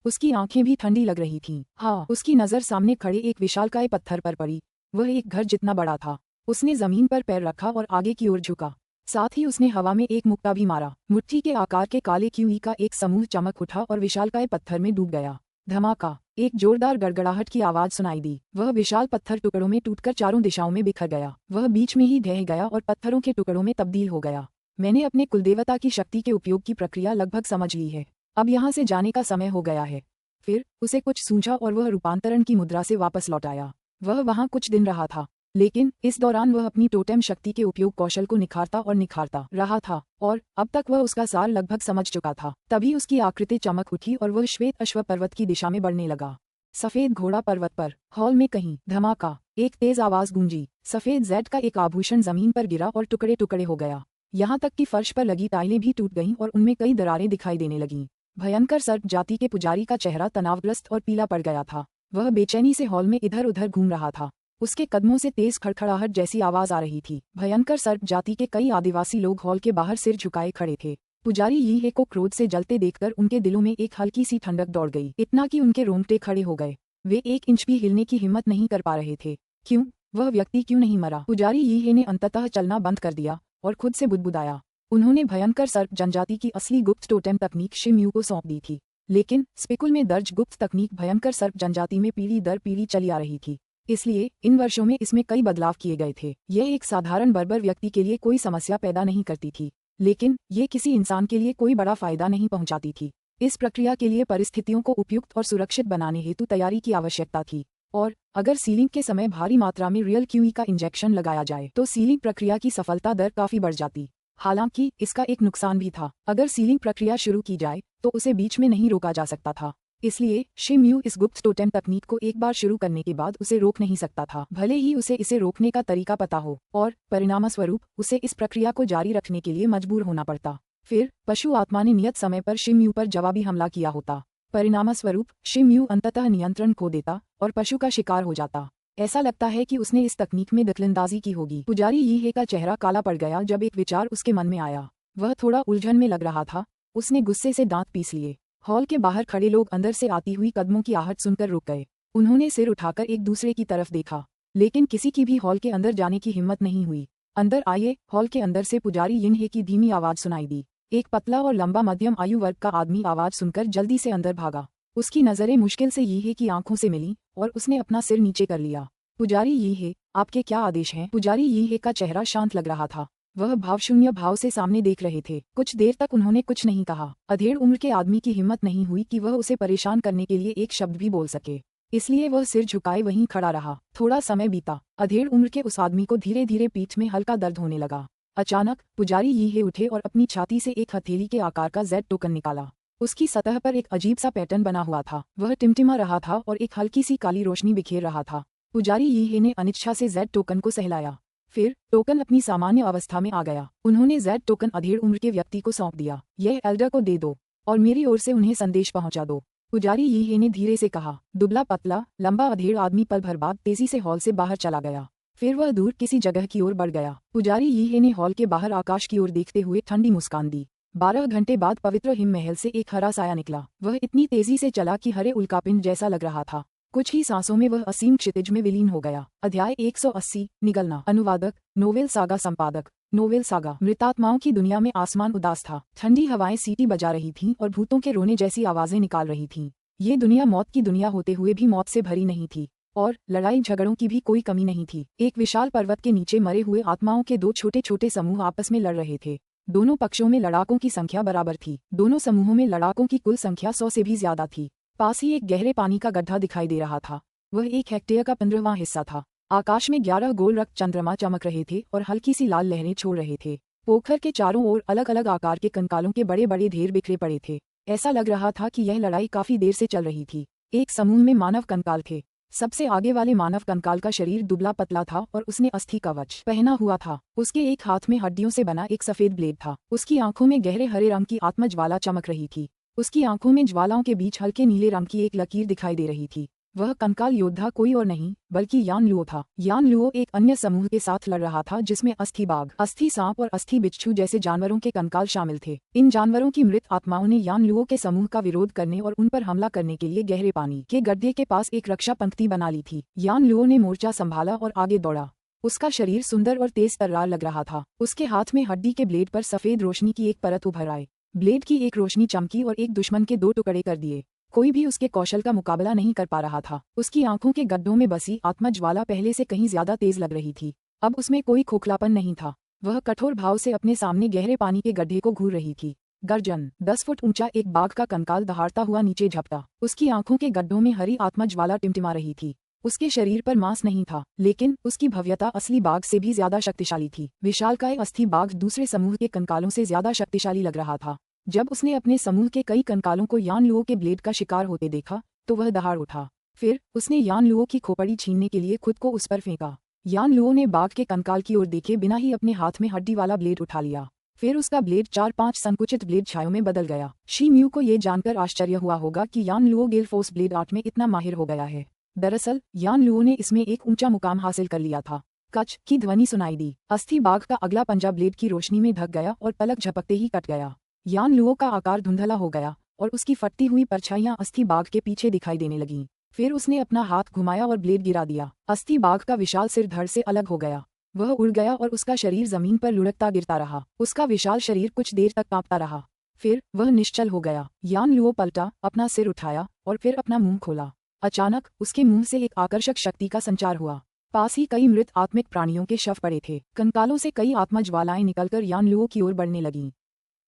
उसकी आंखें भी ठंडी लग रही थीं। हाँ, उसकी नज़र सामने खड़े एक विशालकाय पत्थर पर पड़ी। वह एक घर जितना बड़ा था। उसने जमीन पर पैर रखा और आगे की ओर झुका। साथ ही उसने हवा में एक मुक्का भी मारा। मुट्ठी के आकार के काले क्यूई का एक समूह चमक उठा और विशालकाय पत्थर में डूब गया। धमाका, एक जोरदार गड़गड़ाहट की आवाज सुनाई दी। वह विशाल पत्थर टुकड़ों में टूटकर चारों दिशाओं में बिखर गया। वह बीच में ही ढह गया और पत्थरों के टुकड़ों में तब्दील हो गया। मैंने अपने कुलदेवता की शक्ति के उपयोग की प्रक्रिया लगभग समझ ली है। अब यहाँ से जाने का समय हो गया है। फिर उसे कुछ सूझा और वह रूपांतरण की मुद्रा से वापस लौट आया। वह वहाँ कुछ दिन रहा था, लेकिन इस दौरान वह अपनी टोटेम शक्ति के उपयोग कौशल को निखारता रहा था और अब तक वह उसका सार लगभग समझ चुका था। तभी उसकी आकृति चमक उठी और वह श्वेत अश्व पर्वत की दिशा में बढ़ने लगा। सफेद घोड़ा पर्वत पर। हॉल में कहीं धमाका, एक तेज आवाज गूंजी। सफेद जेड का एक आभूषण जमीन पर गिरा और टुकड़े टुकड़े हो गया। यहाँ तक कि फर्श पर लगी टाइलें भी टूट गईं और उनमें कई दरारें दिखाई देने लगीं। भयंकर सर्प जाति के पुजारी का चेहरा तनावग्रस्त और पीला पड़ गया था। वह बेचैनी से हॉल में इधर उधर घूम रहा था। उसके कदमों से तेज खड़खड़ाहट जैसी आवाज आ रही थी। भयंकर सर्प जाति के कई आदिवासी लोग हॉल के बाहर सिर झुकाए खड़े थे। पुजारी यीहे को क्रोध से जलते देखकर उनके दिलों में एक हल्की सी ठंडक दौड़ गई, इतना कि उनके रोंगटे खड़े हो गए। वे एक इंच भी हिलने की हिम्मत नहीं कर पा रहे थे। क्यों? वह व्यक्ति क्यों नहीं मरा? पुजारी यीहे ने अंततः चलना बंद कर दिया और खुद से बुदबुदाया। उन्होंने भयंकर सर्प जनजाति की असली गुप्त टोटेम तकनीक शिमयू को सौंप दी थी, लेकिन स्पिकुल में दर्ज गुप्त तकनीक भयंकर सर्प जनजाति में पीढ़ी दर पीढ़ी चली आ रही थी। इसलिए इन वर्षों में इसमें कई बदलाव किए गए थे। यह एक साधारण बर्बर व्यक्ति के लिए कोई समस्या पैदा नहीं करती थी, लेकिन ये किसी इंसान के लिए कोई बड़ा फायदा नहीं पहुंचाती थी। इस प्रक्रिया के लिए परिस्थितियों को उपयुक्त और सुरक्षित बनाने हेतु तैयारी की आवश्यकता थी, और अगर सीलिंग के समय भारी मात्रा में रियल क्यूई का इंजेक्शन लगाया जाए तो सीलिंग प्रक्रिया की सफलता दर काफी बढ़ जाती। हालांकि इसका एक नुकसान भी था। अगर सीलिंग प्रक्रिया शुरू की जाए तो उसे बीच में नहीं रोका जा सकता था। इसलिए शिमयू इस गुप्त टोटेम तकनीक को एक बार शुरू करने के बाद उसे रोक नहीं सकता था, भले ही उसे इसे रोकने का तरीका पता हो, और परिणामस्वरूप उसे इस प्रक्रिया को जारी रखने के लिए मजबूर होना पड़ता। फिर पशु आत्मा ने नियत समय पर शिमयू पर जवाबी हमला किया होता। परिणामस्वरूप शिमयू अंततः नियंत्रण खो देता और पशु का शिकार हो जाता। ऐसा लगता है कि उसने इस तकनीक में दखलंदाजी की होगी। पुजारी यीहे का चेहरा काला पड़ गया जब एक विचार उसके मन में आया। वह थोड़ा उलझन में लग रहा था। उसने गुस्से से दांत पीस लिए। हॉल के बाहर खड़े लोग अंदर से आती हुई कदमों की आहट सुनकर रुक गए। उन्होंने सिर उठाकर एक दूसरे की तरफ देखा, लेकिन किसी की भी हॉल के अंदर जाने की हिम्मत नहीं हुई। अंदर आइए। हॉल के अंदर से पुजारी यिनहे की धीमी आवाज सुनाई दी। एक पतला और लंबा मध्यम आयु वर्ग का आदमी आवाज सुनकर जल्दी से अंदर भागा। उसकी नजरें मुश्किल से यीहे की आंखों से मिलीं और उसने अपना सिर नीचे कर लिया। पुजारी यीहे, आपके क्या आदेश हैं? पुजारी यीहे का चेहरा शांत लग रहा था। वह भावशून्य भाव से सामने देख रहे थे। कुछ देर तक उन्होंने कुछ नहीं कहा। अधेड़ उम्र के आदमी की हिम्मत नहीं हुई कि वह उसे परेशान करने के लिए एक शब्द भी बोल सके, इसलिए वह सिर झुकाए वहीं खड़ा रहा। थोड़ा समय बीता। अधेड़ उम्र के उस आदमी को धीरे धीरे पीठ में हल्का दर्द होने लगा। अचानक पुजारी यीहे उठे और अपनी छाती से एक हथेली के आकार का जेड टोकन निकाला। उसकी सतह पर एक अजीब सा पैटर्न बना हुआ था। वह टिमटिमा रहा था और एक हल्की सी काली रोशनी बिखेर रहा था। पुजारी यीहे ने अनिच्छा से जेड टोकन को सहलाया। फिर टोकन अपनी सामान्य अवस्था में आ गया। उन्होंने जेड टोकन अधेड़ उम्र के व्यक्ति को सौंप दिया। यह एल्डर को दे दो और मेरी ओर से उन्हें संदेश पहुंचा दो, पुजारी यीहे ने धीरे से कहा। दुबला पतला लंबा अधेड़ आदमी पल भर बाद तेजी से हॉल से बाहर चला गया। फिर वह दूर किसी जगह की ओर बढ़ गया। पुजारी यीहे ने हॉल के बाहर आकाश की ओर देखते हुए ठंडी मुस्कान दी। 12 घंटे बाद पवित्र हिम महल से एक हरा साया निकला। वह इतनी तेजी से चला कि हरे उल्कापिंड जैसा लग रहा था। कुछ ही सांसों में वह असीम क्षितिज में विलीन हो गया। अध्याय 180 निगलना। अनुवादक नोवेल सागा संपादक नोवेल सागा। मृतात्माओं की दुनिया में आसमान उदास था। ठंडी हवाएं सीटी बजा रही थीं और भूतों के रोने जैसी आवाजें निकाल रही थीं। ये दुनिया मौत की दुनिया होते हुए भी मौत से भरी नहीं थी और लड़ाई झगड़ों की भी कोई कमी नहीं थी। एक विशाल पर्वत के नीचे मरे हुए आत्माओं के दो छोटे छोटे समूह आपस में लड़ रहे थे। दोनों पक्षों में लड़ाकों की संख्या बराबर थी। दोनों समूहों में लड़ाकों की कुल संख्या 100 से भी ज्यादा थी। पास ही एक गहरे पानी का गड्ढा दिखाई दे रहा था। वह 1 हेक्टेयर का 15वां हिस्सा था। आकाश में 11 गोल रक्त चंद्रमा चमक रहे थे और हल्की सी लाल लहरें छोड़ रहे थे। पोखर के चारों ओर अलग अलग आकार के कंकालों के बड़े बड़े ढेर बिखरे पड़े थे। ऐसा लग रहा था कि यह लड़ाई काफी देर से चल रही थी। एक समूह में मानव कंकाल थे। सबसे आगे वाले मानव कंकाल का शरीर दुबला पतला था और उसने अस्थि कवच पहना हुआ था। उसके एक हाथ में हड्डियों से बना एक सफेद ब्लेड था। उसकी आंखों में गहरे हरे रंग की आत्मज्वाला चमक रही थी। उसकी आंखों में ज्वालाओं के बीच हल्के नीले रंग की एक लकीर दिखाई दे रही थी। वह कंकाल योद्धा कोई और नहीं बल्कि यान लुओ था। यान लुओ एक अन्य समूह के साथ लड़ रहा था जिसमें अस्थि बाघ, अस्थि सांप और अस्थि बिच्छू जैसे जानवरों के कंकाल शामिल थे। इन जानवरों की मृत आत्माओं ने यान लुओ के समूह का विरोध करने और उन पर हमला करने के लिए गहरे पानी के गड्ढे के पास एक रक्षा पंक्ति बना ली थी। यान लुओ ने मोर्चा संभाला और आगे दौड़ा। उसका शरीर सुंदर और तेज तर्रार लग रहा था। उसके हाथ में हड्डी के ब्लेड पर सफेद रोशनी की एक परत उभर आई। ब्लेड की एक रोशनी चमकी और एक दुश्मन के 2 टुकड़े कर दिए। कोई भी उसके कौशल का मुकाबला नहीं कर पा रहा था। उसकी आंखों के गड्ढों में बसी आत्मज्वाला पहले से कहीं ज्यादा तेज लग रही थी। अब उसमें कोई खोखलापन नहीं था। वह कठोर भाव से अपने सामने गहरे पानी के गड्ढे को घूर रही थी। गर्जन 10 फुट ऊंचा एक बाघ का कंकाल दहाड़ता हुआ नीचे झपटा। उसकी आंखों के गड्ढों में हरी आत्मज्वाला टिमटिमा रही थी। उसके शरीर पर मांस नहीं था, लेकिन उसकी भव्यता असली बाघ से भी ज्यादा शक्तिशाली थी। विशालकाय अस्थि बाघ दूसरे समूह के कंकालों से ज्यादा शक्तिशाली लग रहा था। जब उसने अपने समूह के कई कंकालों को यान लुओ के ब्लेड का शिकार होते देखा तो वह दहाड़ उठा। फिर उसने यान लुओ की खोपड़ी छीनने के लिए खुद को उस पर फेंका। यान लुओ ने बाघ के कंकाल की ओर देखे बिना ही अपने हाथ में हड्डी वाला ब्लेड उठा लिया। फिर उसका ब्लेड 4-5 संकुचित ब्लेड छायों में बदल गया। शी म्यू को ये जानकर आश्चर्य हुआ होगा कि यान लुओ गेल फोर्स ब्लेड आर्ट में इतना माहिर हो गया है। दरअसल यान लुओ ने इसमें एक ऊंचा मुकाम हासिल कर लिया था। कच की ध्वनि सुनाई दी। अस्थि बाघ का अगला पंजा ब्लेड की रोशनी में ढक गया और पलक झपकते ही कट गया। यान लुओ का आकार धुंधला हो गया और उसकी फटती हुई परछाइयां अस्थि बाघ के पीछे दिखाई देने लगीं। फिर उसने अपना हाथ घुमाया और ब्लेड गिरा दिया। अस्थि बाघ का विशाल सिर धड़ से अलग हो गया। वह उड़ गया और उसका शरीर जमीन पर लुढ़कता गिरता रहा। उसका विशाल शरीर कुछ देर तक कांपता रहा। फिर वह निश्चल हो गया। यान लुओ पलटा, अपना सिर उठाया और फिर अपना मुंह खोला। अचानक उसके मुंह से एक आकर्षक शक्ति का संचार हुआ। पास ही कई मृत आत्मिक प्राणियों के शव पड़े थे। कंकालों से कई आत्मज्वालाएं निकलकर यान लुओ की ओर बढ़ने लगीं।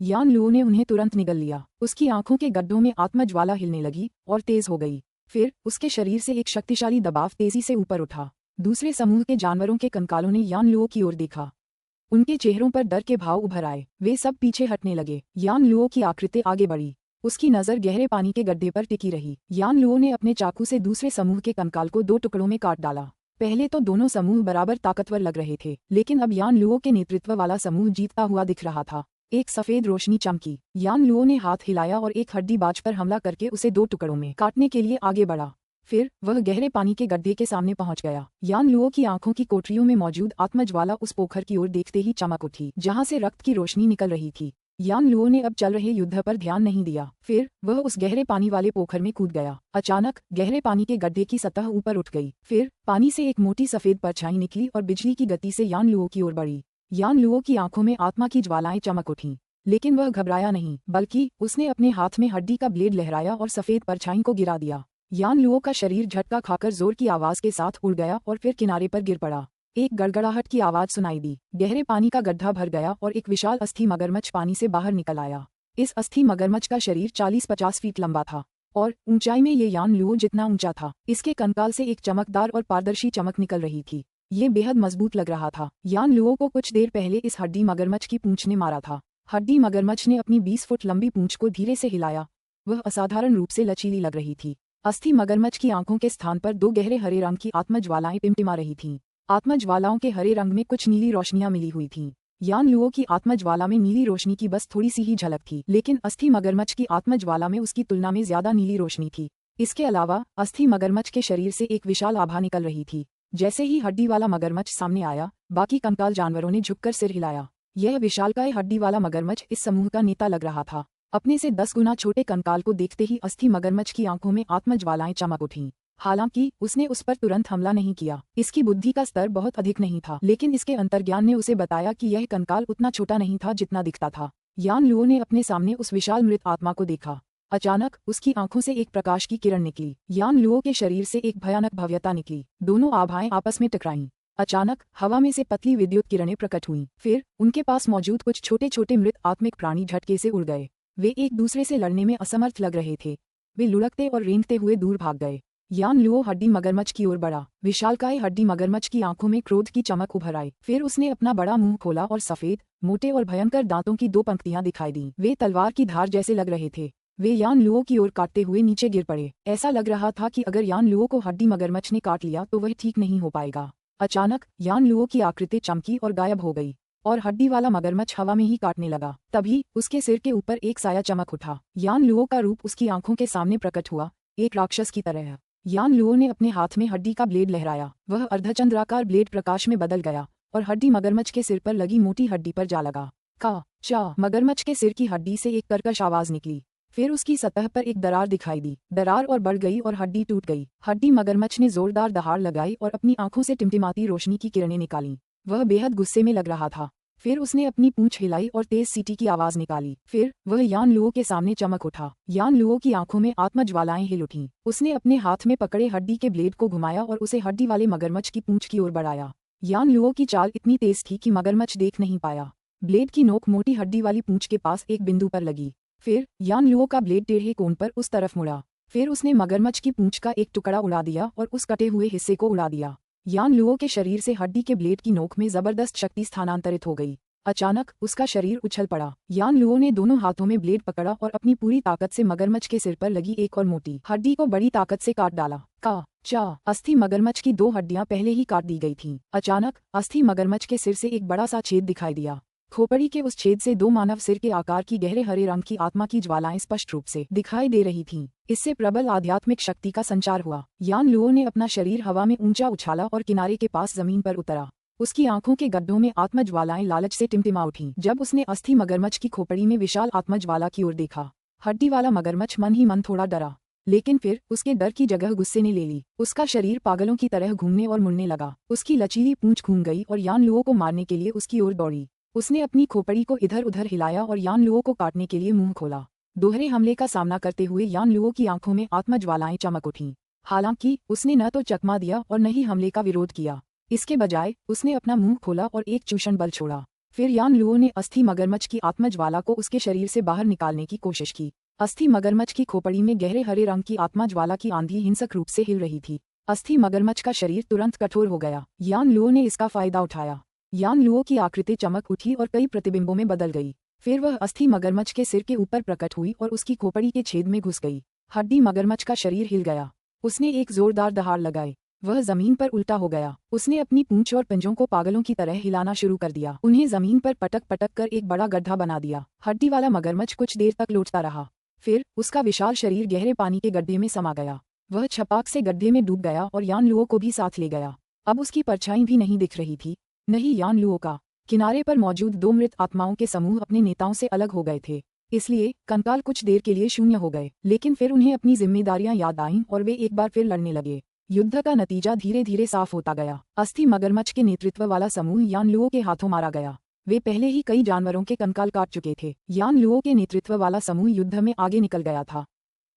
यान लुओ ने उन्हें तुरंत निगल लिया। उसकी आंखों के गड्ढों में आत्मज्वाला हिलने लगी और तेज हो गई। फिर उसके शरीर से एक शक्तिशाली दबाव तेजी से ऊपर उठा। दूसरे समूह के जानवरों के कंकालों ने यान लुओ की ओर देखा। उनके चेहरों पर डर के भाव उभर आए। वे सब पीछे हटने लगे। यान लुओ की आकृति आगे बढ़ी। उसकी नजर गहरे पानी के गड्ढे पर टिकी रही। यान लुओ ने अपने चाकू से दूसरे समूह के कंकाल को 2 टुकड़ों में काट डाला। पहले तो दोनों समूह बराबर ताकतवर लग रहे थे, लेकिन अब यान लुओ के नेतृत्व वाला समूह जीतता हुआ दिख रहा था। एक सफेद रोशनी चमकी। यान लुओ ने हाथ हिलाया और एक हड्डी बाज पर हमला करके उसे 2 टुकड़ों में काटने के लिए आगे बढ़ा। फिर वह गहरे पानी के गड्ढे के सामने पहुंच गया। यान लुओ की आंखों की कोठरियों में मौजूद आत्मज्वाला उस पोखर की ओर देखते ही चमक उठी, जहां से रक्त की रोशनी निकल रही थी। यान लुओ ने अब चल रहे युद्ध पर ध्यान नहीं दिया। फिर वह उस गहरे पानी वाले पोखर में कूद गया। अचानक गहरे पानी के गड्ढे की सतह ऊपर उठ गई। फिर पानी से एक मोटी सफेद परछाई निकली और बिजली की गति से यान लुओ की ओर बढ़ी। यान लुओ की आंखों में आत्मा की ज्वालाएं चमक उठीं, लेकिन वह घबराया नहीं, बल्कि उसने अपने हाथ में हड्डी का ब्लेड लहराया और सफेद परछाई को गिरा दिया। यान लुओ का शरीर झटका खाकर जोर की आवाज के साथ उड़ गया और फिर किनारे पर गिर पड़ा। एक गड़गड़ाहट की आवाज सुनाई दी। गहरे पानी का गड्ढा भर गया और एक विशाल अस्थि मगरमच्छ पानी से बाहर निकल आया। इस अस्थि मगरमच्छ का शरीर 40-50 फीट लंबा था और ऊंचाई में ये यान लुओ जितना ऊंचा था। इसके कंकाल से एक चमकदार और पारदर्शी चमक निकल रही थी। ये बेहद मजबूत लग रहा था। यान लुओ को कुछ देर पहले इस हड्डी मगरमच्छ की पूंछ ने मारा था। हड्डी मगरमच्छ ने अपनी 20 फुट लंबी पूंछ को धीरे से हिलाया। वह असाधारण रूप से लचीली लग रही थी। अस्थि मगरमच्छ की आंखों के स्थान पर 2 गहरे हरे रंग की आत्मज्वालाएं टिमटिमा रही थीं। आत्मज्वालाओं के हरे रंग में कुछ नीली रोशनियां मिली हुई थीं। यान लुओ की आत्मज्वाला में नीली रोशनी की बस थोड़ी सी ही झलक थी, लेकिन अस्थि मगरमच्छ की आत्मज्वाला में उसकी तुलना में ज्यादा नीली रोशनी थी। इसके अलावा अस्थि मगरमच्छ के शरीर से एक विशाल आभा निकल रही थी। जैसे ही हड्डी वाला मगरमच्छ सामने आया, बाकी कंकाल जानवरों ने झुककर सिर हिलाया। यह विशालकाय हड्डी वाला मगरमच्छ इस समूह का नेता लग रहा था। अपने से 10 गुना छोटे कंकाल को देखते ही अस्थि मगरमच्छ की आंखों में आत्मज्वालाएं चमक उठीं। हालांकि उसने उस पर तुरंत हमला नहीं किया। इसकी बुद्धि का स्तर बहुत अधिक नहीं था, लेकिन इसके अंतर्ज्ञान ने उसे बताया कि यह कंकाल उतना छोटा नहीं था जितना दिखता था। यान लुओ ने अपने सामने उस विशाल मृत आत्मा को देखा। अचानक उसकी आंखों से एक प्रकाश की किरण निकली। यान लुओ के शरीर से एक भयानक भव्यता निकली। दोनों आभाएं आपस में टकराईं। अचानक हवा में से पतली विद्युत किरणें प्रकट हुईं। फिर उनके पास मौजूद कुछ छोटे छोटे मृत आत्मिक प्राणी झटके से उड़ गए। वे एक दूसरे से लड़ने में असमर्थ लग रहे थे। वे लुढ़कते और रेंगते हुए दूर भाग गए। यान लुओ हड्डी मगरमच्छ की ओर बढ़ा। विशालकाय हड्डी मगरमच्छ की आंखों में क्रोध की चमक उभर आई। फिर उसने अपना बड़ा मुंह खोला और सफेद, मोटे और भयंकर दांतों की 2 पंक्तियां दिखाई दीं। वे तलवार की धार जैसे लग रहे थे। वे यान लुओ की ओर काटते हुए नीचे गिर पड़े। ऐसा लग रहा था कि अगर यान लुओ को हड्डी मगरमच्छ ने काट लिया तो वह ठीक नहीं हो पाएगा। अचानक यान लुओ की आकृति चमकी और गायब हो गई और हड्डी वाला मगरमच्छ हवा में ही काटने लगा। तभी उसके सिर के ऊपर एक साया चमक उठा। यान लुओ का रूप उसकी आंखों के सामने प्रकट हुआ, एक राक्षस की तरह। यान लुओ ने अपने हाथ में हड्डी का ब्लेड लहराया। वह अर्धचंद्राकार ब्लेड प्रकाश में बदल गया और हड्डी मगरमच्छ के सिर पर लगी मोटी हड्डी पर जा लगा। का चा मगरमच्छ के सिर की हड्डी से एक कर्कश आवाज निकली। फिर उसकी सतह पर एक दरार दिखाई दी। दरार और बढ़ गई और हड्डी टूट गई। हड्डी मगरमच्छ ने जोरदार दहाड़ लगाई और अपनी आंखों से टिमटिमाती रोशनी की किरणें निकाली। वह बेहद गुस्से में लग रहा था। फिर उसने अपनी पूंछ हिलाई और तेज सीटी की आवाज निकाली। फिर वह यान लुओ के सामने चमक उठा। यान लुओ की आंखों में आत्मज्वालाएं हिल उठीं। उसने अपने हाथ में पकड़े हड्डी के ब्लेड को घुमाया और उसे हड्डी वाले मगरमच्छ की पूंछ की ओर बढ़ाया। यान लुओ की चाल इतनी तेज थी कि मगरमच्छ देख नहीं पाया। ब्लेड की नोक मोटी हड्डी वाली पूंछ के पास एक बिंदु पर लगी। फिर यान लुओ का ब्लेड टेढ़े कोण पर उस तरफ मुड़ा। फिर उसने मगरमच्छ की पूंछ का एक टुकड़ा उड़ा दिया और उस कटे हुए हिस्से को उड़ा दिया। यान लुओ के शरीर से हड्डी के ब्लेड की नोक में जबरदस्त शक्ति स्थानांतरित हो गई। अचानक उसका शरीर उछल पड़ा। यान लुओ ने दोनों हाथों में ब्लेड पकड़ा और अपनी पूरी ताकत से मगरमच्छ के सिर पर लगी एक और मोटी हड्डी को बड़ी ताकत से काट डाला। का चा अस्थि मगरमच्छ की 2 हड्डियां पहले ही काट दी गई थीं। अचानक अस्थि मगरमच्छ के सिर से एक बड़ा सा छेद दिखाई दिया। खोपड़ी के उस छेद से 2 मानव सिर के आकार की गहरे हरे रंग की आत्मा की ज्वालाएं स्पष्ट रूप से दिखाई दे रही थीं। इससे प्रबल आध्यात्मिक शक्ति का संचार हुआ। यान लुओ ने अपना शरीर हवा में ऊंचा उछाला और किनारे के पास जमीन पर उतरा। उसकी आंखों के गड्ढों में आत्मज्वालाएं लालच से टिमटिमा उठीं। जब उसने अस्थि मगरमच्छ की खोपड़ी में विशाल आत्मज्वाला की ओर देखा, हड्डी वाला मगरमच्छ मन ही मन थोड़ा डरा, लेकिन फिर उसके डर की जगह गुस्से ने ले ली। उसका शरीर पागलों की तरह घूमने और मुड़ने लगा। उसकी लचीली पूंछ घूम गई और यान लुओ को मारने के लिए उसकी ओर दौड़ी। उसने अपनी खोपड़ी को इधर उधर हिलाया और यान लुओ को काटने के लिए मुंह खोला। दोहरे हमले का सामना करते हुए यान लुओ की आंखों में आत्मज्वालाएं चमक उठीं। हालांकि उसने न तो चकमा दिया और न ही हमले का विरोध किया। इसके बजाय उसने अपना मुंह खोला और एक चूषण बल छोड़ा। फिर यान लुओ ने अस्थि मगरमच्छ की आत्मज्वाला को उसके शरीर से बाहर निकालने की कोशिश की। अस्थि मगरमच्छ की खोपड़ी में गहरे हरे रंग की आत्मज्वाला की आंधी हिंसक रूप से हिल रही थी। अस्थि मगरमच्छ का शरीर तुरंत कठोर हो गया। यान लुओ ने इसका फायदा उठाया। यान लुओ की आकृति चमक उठी और कई प्रतिबिंबों में बदल गई। फिर वह अस्थि मगरमच्छ के सिर के ऊपर प्रकट हुई और उसकी खोपड़ी के छेद में घुस गई। हड्डी मगरमच्छ का शरीर हिल गया। उसने एक जोरदार दहाड़ लगाई। वह जमीन पर उल्टा हो गया। उसने अपनी पूंछ और पंजों को पागलों की तरह हिलाना शुरू कर दिया। उन्हें जमीन पर पटक पटक कर एक बड़ा गड्ढा बना दिया। हड्डी वाला मगरमच्छ कुछ देर तक लौटता रहा। फिर उसका विशाल शरीर गहरे पानी के गड्ढे में समा गया। वह छपाक से गड्ढे में डूब गया और यान लुओ को भी साथ ले गया। अब उसकी परछाई भी नहीं दिख रही थी, नहीं यान लुओ का। किनारे पर मौजूद 2 मृत आत्माओं के समूह अपने नेताओं से अलग हो गए थे, इसलिए कंकाल कुछ देर के लिए शून्य हो गए। लेकिन फिर उन्हें अपनी जिम्मेदारियां याद आईं और वे एक बार फिर लड़ने लगे। युद्ध का नतीजा धीरे धीरे साफ होता गया। अस्थि मगरमच्छ के नेतृत्व वाला समूह यान लुओ के हाथों मारा गया। वे पहले ही कई जानवरों के कंकाल काट चुके थे। यान लुओ के नेतृत्व वाला समूह युद्ध में आगे निकल गया था।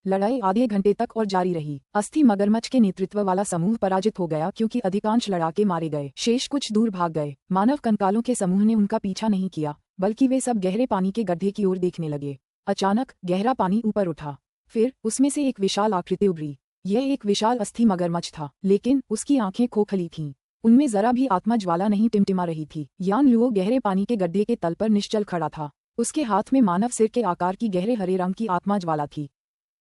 लड़ाई आधे घंटे तक और जारी रही। अस्थि मगरमच्छ के नेतृत्व वाला समूह पराजित हो गया क्योंकि अधिकांश लड़ाके मारे गए। शेष कुछ दूर भाग गए। मानव कंकालों के समूह ने उनका पीछा नहीं किया, बल्कि वे सब गहरे पानी के गड्ढे की ओर देखने लगे। अचानक गहरा पानी ऊपर उठा। फिर उसमें से एक विशाल आकृति उभरी। यह एक विशाल अस्थि मगरमच्छ था, लेकिन उसकी आंखें खोखली थीं। उनमें जरा भी आत्मज्वाला नहीं टिमटिमा रही थी। यान लुओ गहरे पानी के गड्ढे के तल पर निश्चल खड़ा था। उसके हाथ में मानव सिर के आकार की गहरे हरे रंग की आत्मज्वाला थी।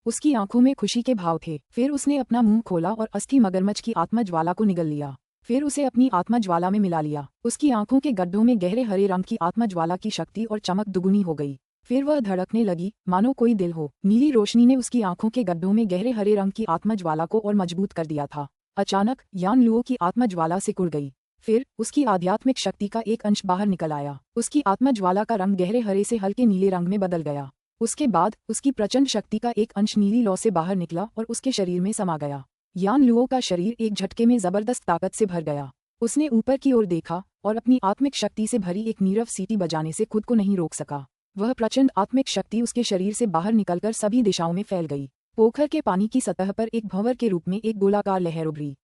उसकी आंखों में खुशी के भाव थे। फिर उसने अपना मुंह खोला और अस्थि मगरमच्छ की आत्मज्वाला को निगल लिया। फिर उसे अपनी आत्मज्वाला में मिला लिया। उसकी आंखों के गड्ढों में गहरे हरे रंग की आत्मज्वाला की शक्ति और चमक दुगुनी हो गई। फिर वह धड़कने लगी मानो कोई दिल हो। नीली रोशनी ने उसकी आंखों के गड्ढों में गहरे हरे रंग की आत्मज्वाला को और मजबूत कर दिया था। अचानक यान लुओ की आत्मज्वाला सिकुड़ गई। फिर उसकी आध्यात्मिक शक्ति का एक अंश बाहर निकल आया। उसकी आत्मज्वाला का रंग गहरे हरे से हल्के नीले रंग में बदल गया। उसके बाद उसकी प्रचंड शक्ति का एक अंश नीली लौ से बाहर निकला और उसके शरीर में समा गया। यान लुओ का शरीर एक झटके में जबरदस्त ताकत से भर गया। उसने ऊपर की ओर देखा और अपनी आत्मिक शक्ति से भरी एक नीरव सीटी बजाने से खुद को नहीं रोक सका। वह प्रचंड आत्मिक शक्ति उसके शरीर से बाहर निकलकर सभी दिशाओं में फैल गई। पोखर के पानी की सतह पर एक भंवर के रूप में एक गोलाकार लहर उभरी।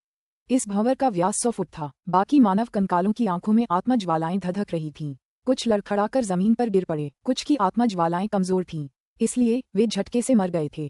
इस भंवर का व्यास 100 फुट था। बाकी मानव कंकालों की आंखों में आत्मज्वालाएं धधक रही थीं। कुछ लड़खड़ाकर जमीन पर गिर पड़े। कुछ की आत्मज्वालाएं कमजोर थीं, इसलिए वे झटके से मर गए थे।